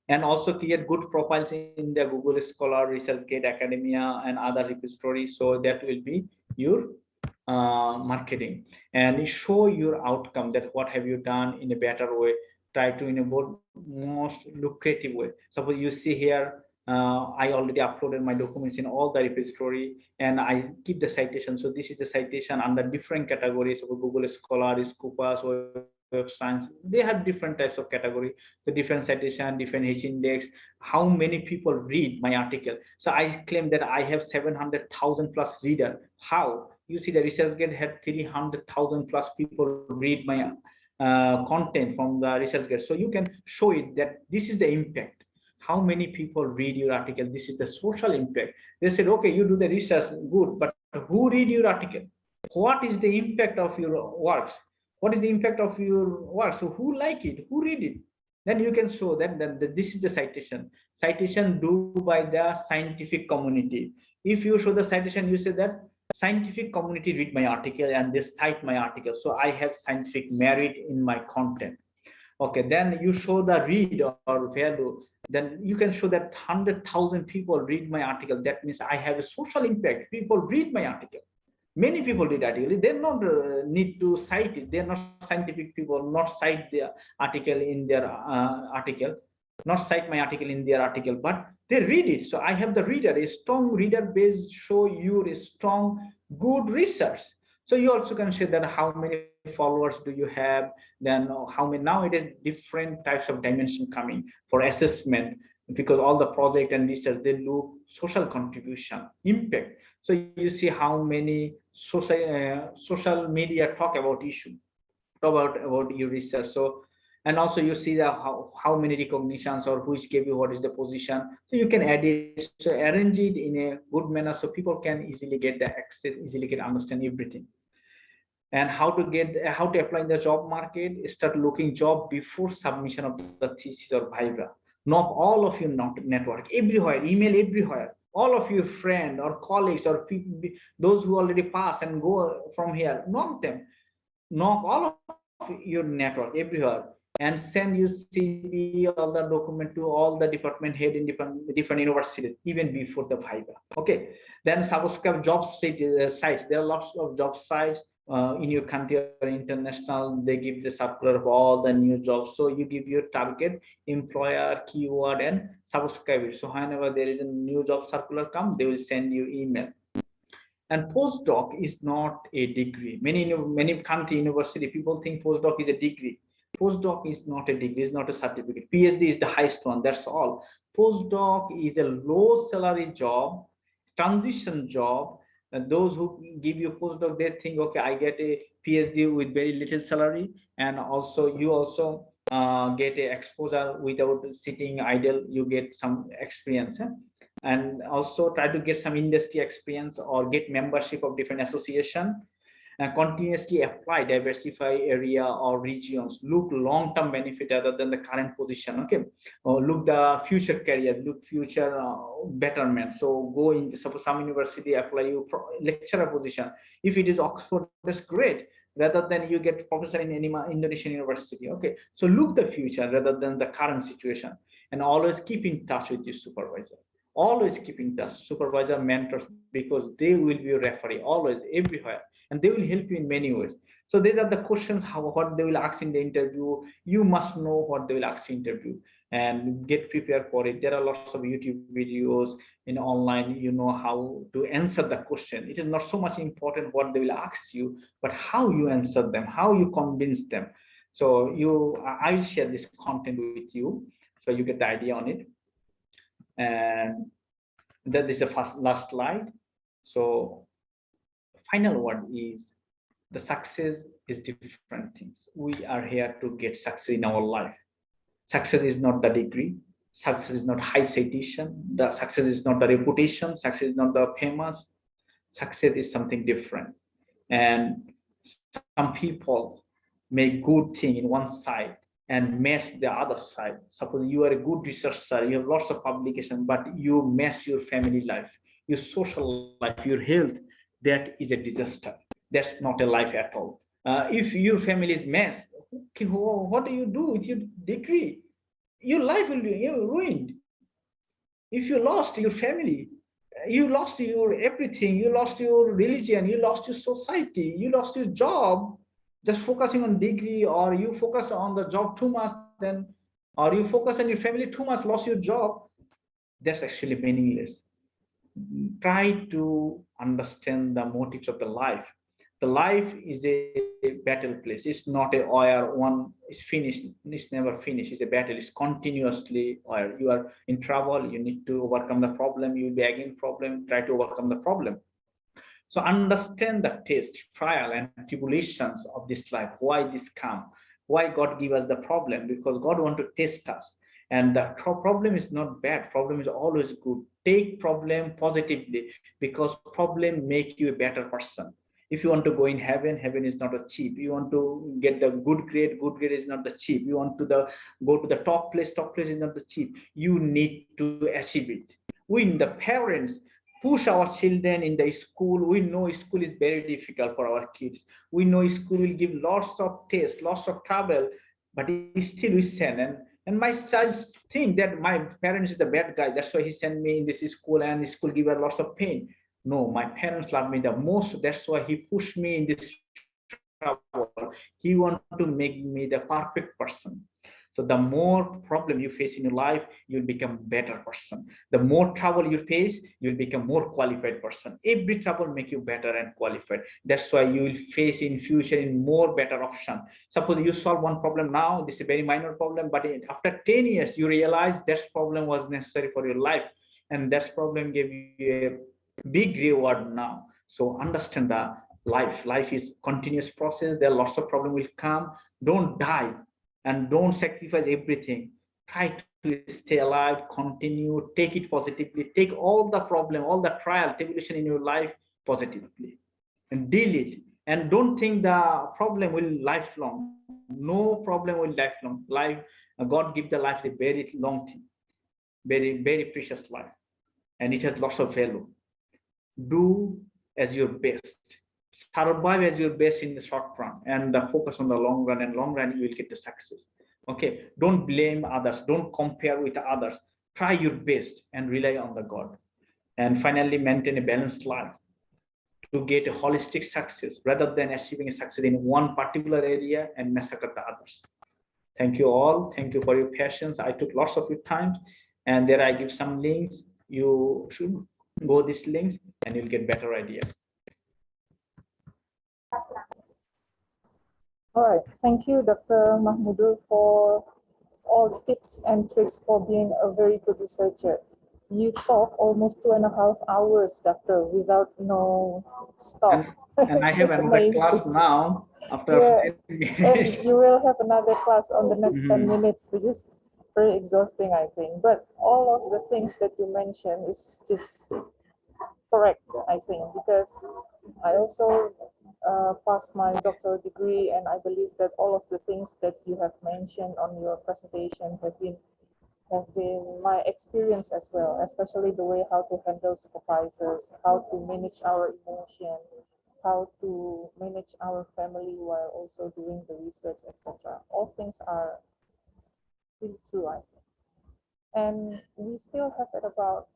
And also create good profiles in the Google Scholar, ResearchGate, Academia, and other repositories. So that will be your marketing, and show your outcome, that what have you done in a better way. Try to in a most lucrative way. Suppose you see here, I already uploaded my documents in all the repository and I keep the citation. So this is the citation under different categories of Google Scholar, Scopus, Web Science. They have different types of category, the different citation, different H index, how many people read my article. So I claim that I have 700,000 plus reader. How? You see the ResearchGate had 300,000 plus people read my content from the ResearchGate. So you can show it that this is the impact. How many people read your article? This is the social impact. They said, okay, you do the research, good, but who read your article? What is the impact of your works? What is the impact of your work? So who like it? Who read it? Then you can show that this is the citation. Citation do by the scientific community. If you show the citation, you say that scientific community read my article and they cite my article. So I have scientific merit in my content. Okay, then you show the read or value. Then you can show that 100,000 people read my article. That means I have a social impact. People read my article. Many people read article. They not need to cite it. They are not scientific people. Not cite the article in their article. Not cite my article in their article, but they read it. So I have the reader. A strong reader base show you a strong, good research. So you also can say that how many followers do you have, then how many. Now it is different types of dimension coming for assessment, because all the project and research, they look social contribution, impact. So you see how many social media talk about issue, about your research. So, and also you see the how many recognitions or which gave you what is the position. So you can add it, so arrange it in a good manner so people can easily get the access, easily can understand everything. And how to apply in the job market. Start looking job before submission of the thesis or viva. Knock all of your network everywhere, email everywhere, all of your friend or colleagues or people, those who already pass and go from here, knock them, knock all of your network everywhere, and send your CV, all the document to all the department head in different universities even before the viva. Okay, then subscribe job sites. There are lots of job sites in your country or international. They give the circular of all the new jobs. So you give your target employer, keyword, and subscribe it. So whenever there is a new job circular come, they will send you email. And postdoc is not a degree. Many country university people think postdoc is a degree. Postdoc is not a degree, is not a certificate. PhD is the highest one, that's all. Postdoc is a low salary job, transition job. And those who give you postdoc, they think, okay, I get a PhD with very little salary, and also you also get a exposure without sitting idle. You get some experience. And also try to get some industry experience or get membership of different association, and continuously apply, diversify area or regions, look long-term benefit other than the current position. Okay, or look the future career, look future betterment. So go in, suppose some university apply you lecturer position. If it is Oxford, that's great, rather than you get professor in any Indonesian university. Okay, so look the future rather than the current situation, and always keep in touch with your supervisor. Always keep in touch, supervisor, mentors, because they will be your referee always, everywhere, and they will help you in many ways. So these are the questions, what they will ask in the interview. You must know what they will ask in interview and get prepared for it. There are lots of YouTube videos in online, you know how to answer the question. It is not so much important what they will ask you, but how you answer them, how you convince them. So I will share this content with you so you get the idea on it. And that is the last slide. So final word is the success is different things. We are here to get success in our life. Success is not the degree. Success is not high citation. The success is not the reputation. Success is not the famous. Success is something different. And some people, make good thing in one side and mess the other side. Suppose you are a good researcher, you have lots of publication, but you mess your family life, your social life, your health, that is a disaster. That's not a life at all. If your family is mess, okay, what do you do with your degree? Your life will be ruined. If you lost your family, you lost your everything, you lost your religion, you lost your society, you lost your job, just focusing on degree, or you focus on the job too much, then, or you focus on your family too much, lost your job, that's actually meaningless. Try to understand the motives of the life. The life is a battle place. It's not a where one is finished, it's never finished. It's a battle, it's continuously where you are in trouble, you need to overcome the problem, you'll be again problem, try to overcome the problem. So understand the test, trial, and tribulations of this life, why this come, why God give us the problem, because God want to test us. And the problem is not bad, problem is always good. Take problem positively, because problem make you a better person. If you want to go in heaven, heaven is not a cheap. You want to get the good grade is not the cheap. You want to go to the top place is not the cheap. You need to achieve it. We, the parents, push our children in the school. We know school is very difficult for our kids. We know school will give lots of tests, lots of trouble, but still we send. And my child think that my parents is the bad guy, that's why he sent me in this school, and school give her lots of pain. No, my parents love me the most, that's why he pushed me in this trouble. He want to make me the perfect person. So the more problem you face in your life, you'll become better person. The more trouble you face, you'll become more qualified person. Every trouble make you better and qualified. That's why you will face in future in more better option. Suppose you solve one problem now, this is a very minor problem, but after 10 years, you realize that problem was necessary for your life. And that problem gave you a big reward now. So understand the life. Life is continuous process. There are lots of problems will come. Don't die. And don't sacrifice everything. Try to stay alive, continue, take it positively, take all the problem, all the trial, tribulation in your life positively, and deal it. And don't think the problem will lifelong. No problem will lifelong. Life, God give the life a very long thing, very, very precious life, and it has lots of value. Do as your best. Survive as your best in the short run, and focus on the long run, and long run you will get the success. Okay, don't blame others, don't compare with others, try your best and rely on the God. And finally, maintain a balanced life to get a holistic success, rather than achieving a success in one particular area and massacre the others. Thank you all, thank you for your patience. I took lots of your time, and there I give some links. You should go these links and you'll get better idea. All right, thank you, Dr. Mahmudul, for all the tips and tricks for being a very good researcher. You talk almost 2.5 hours, Doctor, without no stop. And I have another class now after 10 minutes. And you will have another class on the next 10 minutes, which is very exhausting, I think. But all of the things that you mentioned is just correct, I think, because I also passed my doctoral degree, and I believe that all of the things that you have mentioned on your presentation have been my experience as well, especially the way how to handle supervisors, how to manage our emotion, how to manage our family while also doing the research, etc. All things are really true, I think. And we still have at about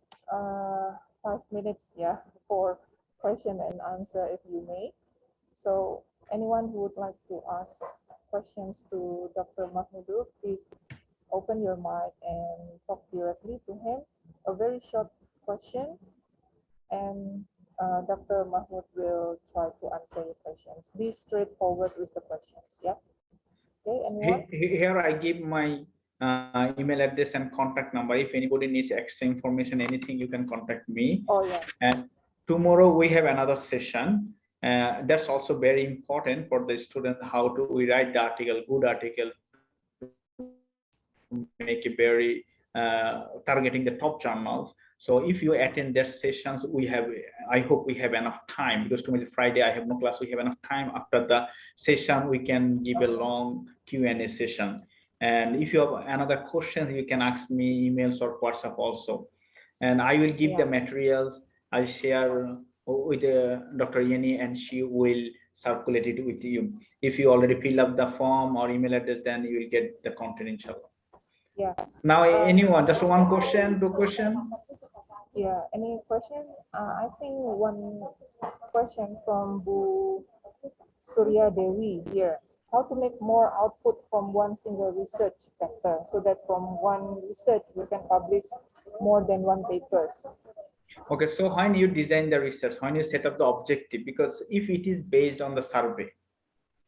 5 minutes, yeah, for question and answer, if you may. So anyone who would like to ask questions to Dr. Mahmudul, please open your mic and talk directly to him. A very short question, and Dr. Mahmud will try to answer your questions. Be straightforward with the questions, yeah? Okay, anyone? Here I give my email address and contact number. If anybody needs extra information, anything, you can contact me. Oh, yeah. And tomorrow we have another session. That's also very important for the student, how to we write the article, good article, make a very targeting the top journals. So if you attend their sessions, I hope we have enough time, because tomorrow is Friday, I have no class. We have enough time. After the session, we can give a long Q&A session. And if you have another question, you can ask me emails or WhatsApp also. And I will give the materials. I'll share with Dr. Yeni, and she will circulate it with you. If you already fill up the form or email address, then you will get the content, inshallah. Yeah. Now, anyone, just one question, two question? Yeah, any question? I think one question from Bu Surya Dewi here. How to make more output from one single research vector, so that from one research we can publish more than one papers. Okay, so when you design the research, when you set up the objective, because if it is based on the survey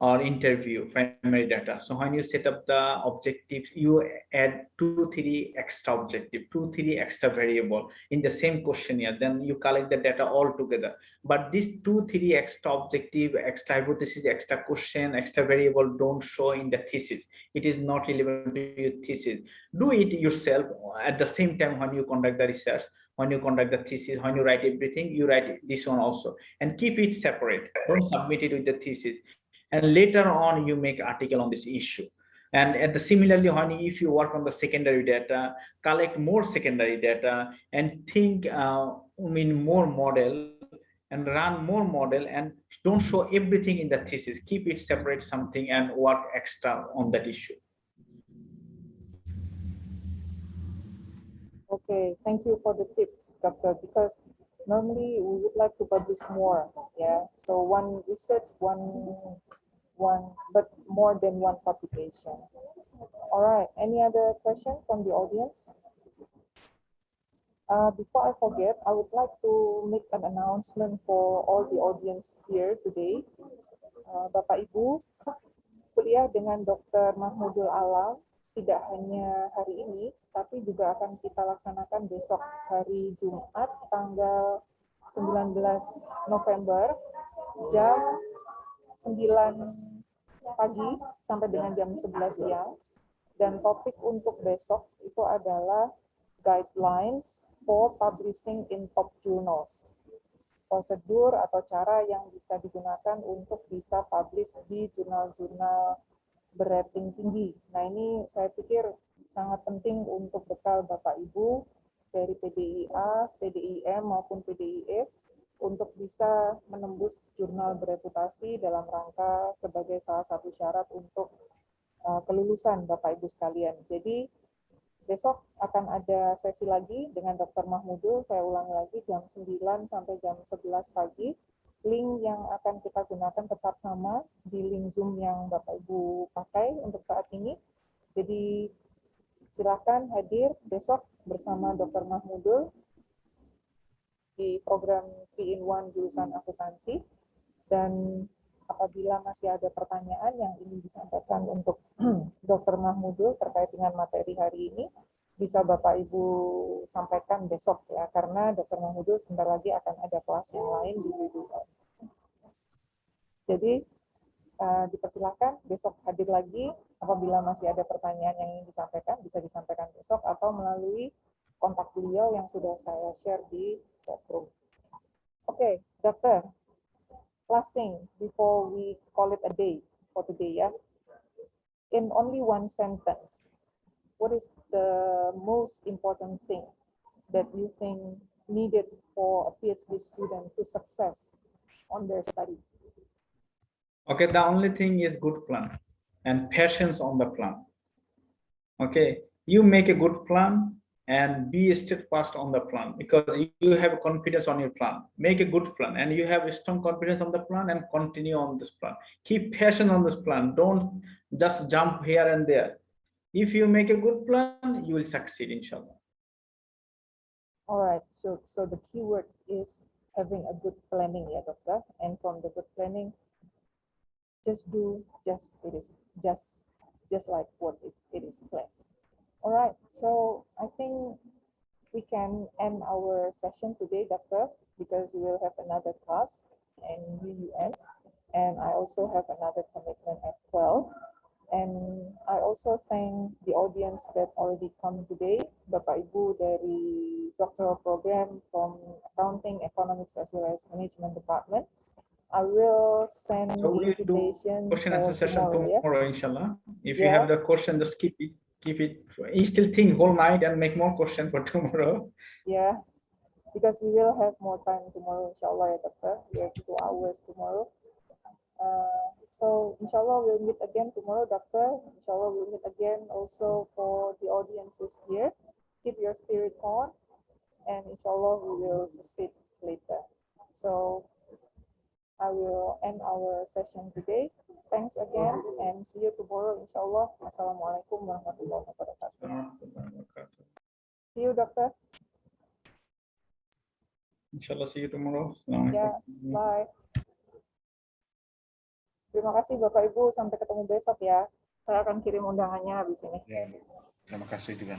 or interview primary data, so when you set up the objectives, you add 2-3 extra objective, 2-3 extra variable in the same questionnaire, then you collect the data all together. But this 2-3 extra objective, extra hypothesis, extra question, extra variable don't show in the thesis. It is not relevant to your thesis. Do it yourself at the same time when you conduct the research. When you conduct the thesis, when you write everything, you write this one also, and keep it separate. Don't submit it with the thesis. And later on, you make article on this issue. And at the similarly, if you work on the secondary data, collect more secondary data, and think more model, and run more model, and don't show everything in the thesis. Keep it separate something and work extra on that issue. Okay, thank you for the tips, Doctor, because normally we would like to publish more, yeah. So one research, but more than one publication. All right, any other question from the audience? Before I forget, I would like to make an announcement for all the audience here today. Bapak Ibu, kuliah dengan Dr. Mahmudul Alam tidak hanya hari ini, tapi juga akan kita laksanakan besok hari Jumat tanggal 19 November jam 9 pagi sampai dengan jam 11 siang. Dan topik untuk besok itu adalah guidelines for publishing in top journals. Prosedur atau cara yang bisa digunakan untuk bisa publish di jurnal-jurnal berating tinggi. Nah, ini saya pikir sangat penting untuk bekal Bapak Ibu dari PDIA, PDIM maupun PDIF untuk bisa menembus jurnal bereputasi dalam rangka sebagai salah satu syarat untuk kelulusan Bapak Ibu sekalian. Jadi besok akan ada sesi lagi dengan Dr. Mahmudul, saya ulangi lagi jam 9 sampai jam 11 pagi. Link yang akan kita gunakan tetap sama di link Zoom yang Bapak Ibu pakai untuk saat ini. Jadi silakan hadir besok bersama Dr. Mahmudul di program 3-in-1 jurusan akuntansi. Dan apabila masih ada pertanyaan yang ingin disampaikan untuk Dr. Mahmudul terkait dengan materi hari ini, bisa Bapak Ibu sampaikan besok ya, karena Dr. Mahmudul sebentar lagi akan ada kelas yang lain di WDUL. Jadi dipersilakan besok hadir lagi, apabila masih ada pertanyaan yang ingin disampaikan, bisa disampaikan besok atau melalui kontak beliau yang sudah saya share di chat room. Oke, Dokter, last thing before we call it a day for today, ya. In only one sentence, what is the most important thing that you think needed for a PhD student to success on their study? Okay, the only thing is good plan and patience on the plan. Okay, you make a good plan and be steadfast on the plan, because you have confidence on your plan. Make a good plan and you have a strong confidence on the plan, and continue on this plan. Keep passion on this plan. Don't just jump here and there. If you make a good plan, you will succeed, inshallah. All right, so the key word is having a good planning, yeah, Doctor. And from the good planning, just do just like what it is planned. All right, so I think we can end our session today, Doctor, because we will have another class in UUM, and I also have another commitment at 12. And I also thank the audience that already come today, Bapak Ibu dari doctoral program from accounting, economics, as well as management department. I will send So the we do invitation question and for answer session tomorrow, tomorrow, inshallah. If you Yeah. have the question, just keep it. You still think whole night and make more question for tomorrow. Yeah, because we will have more time tomorrow, inshallah, ya, Doctor. We have 2 hours tomorrow. So inshallah we'll meet again tomorrow, Doctor. Inshallah we'll meet again also for the audiences here. Keep your spirit on, and inshallah we will succeed later. So I will end our session today. Thanks again, and see you tomorrow, inshallah. Assalamualaikum warahmatullahi wabarakatuh. See you, Doctor. Inshallah, see you tomorrow. Ya, bye. Terima kasih Bapak Ibu, sampai ketemu besok ya. Saya akan kirim undangannya habis ini. Ya, terima kasih juga.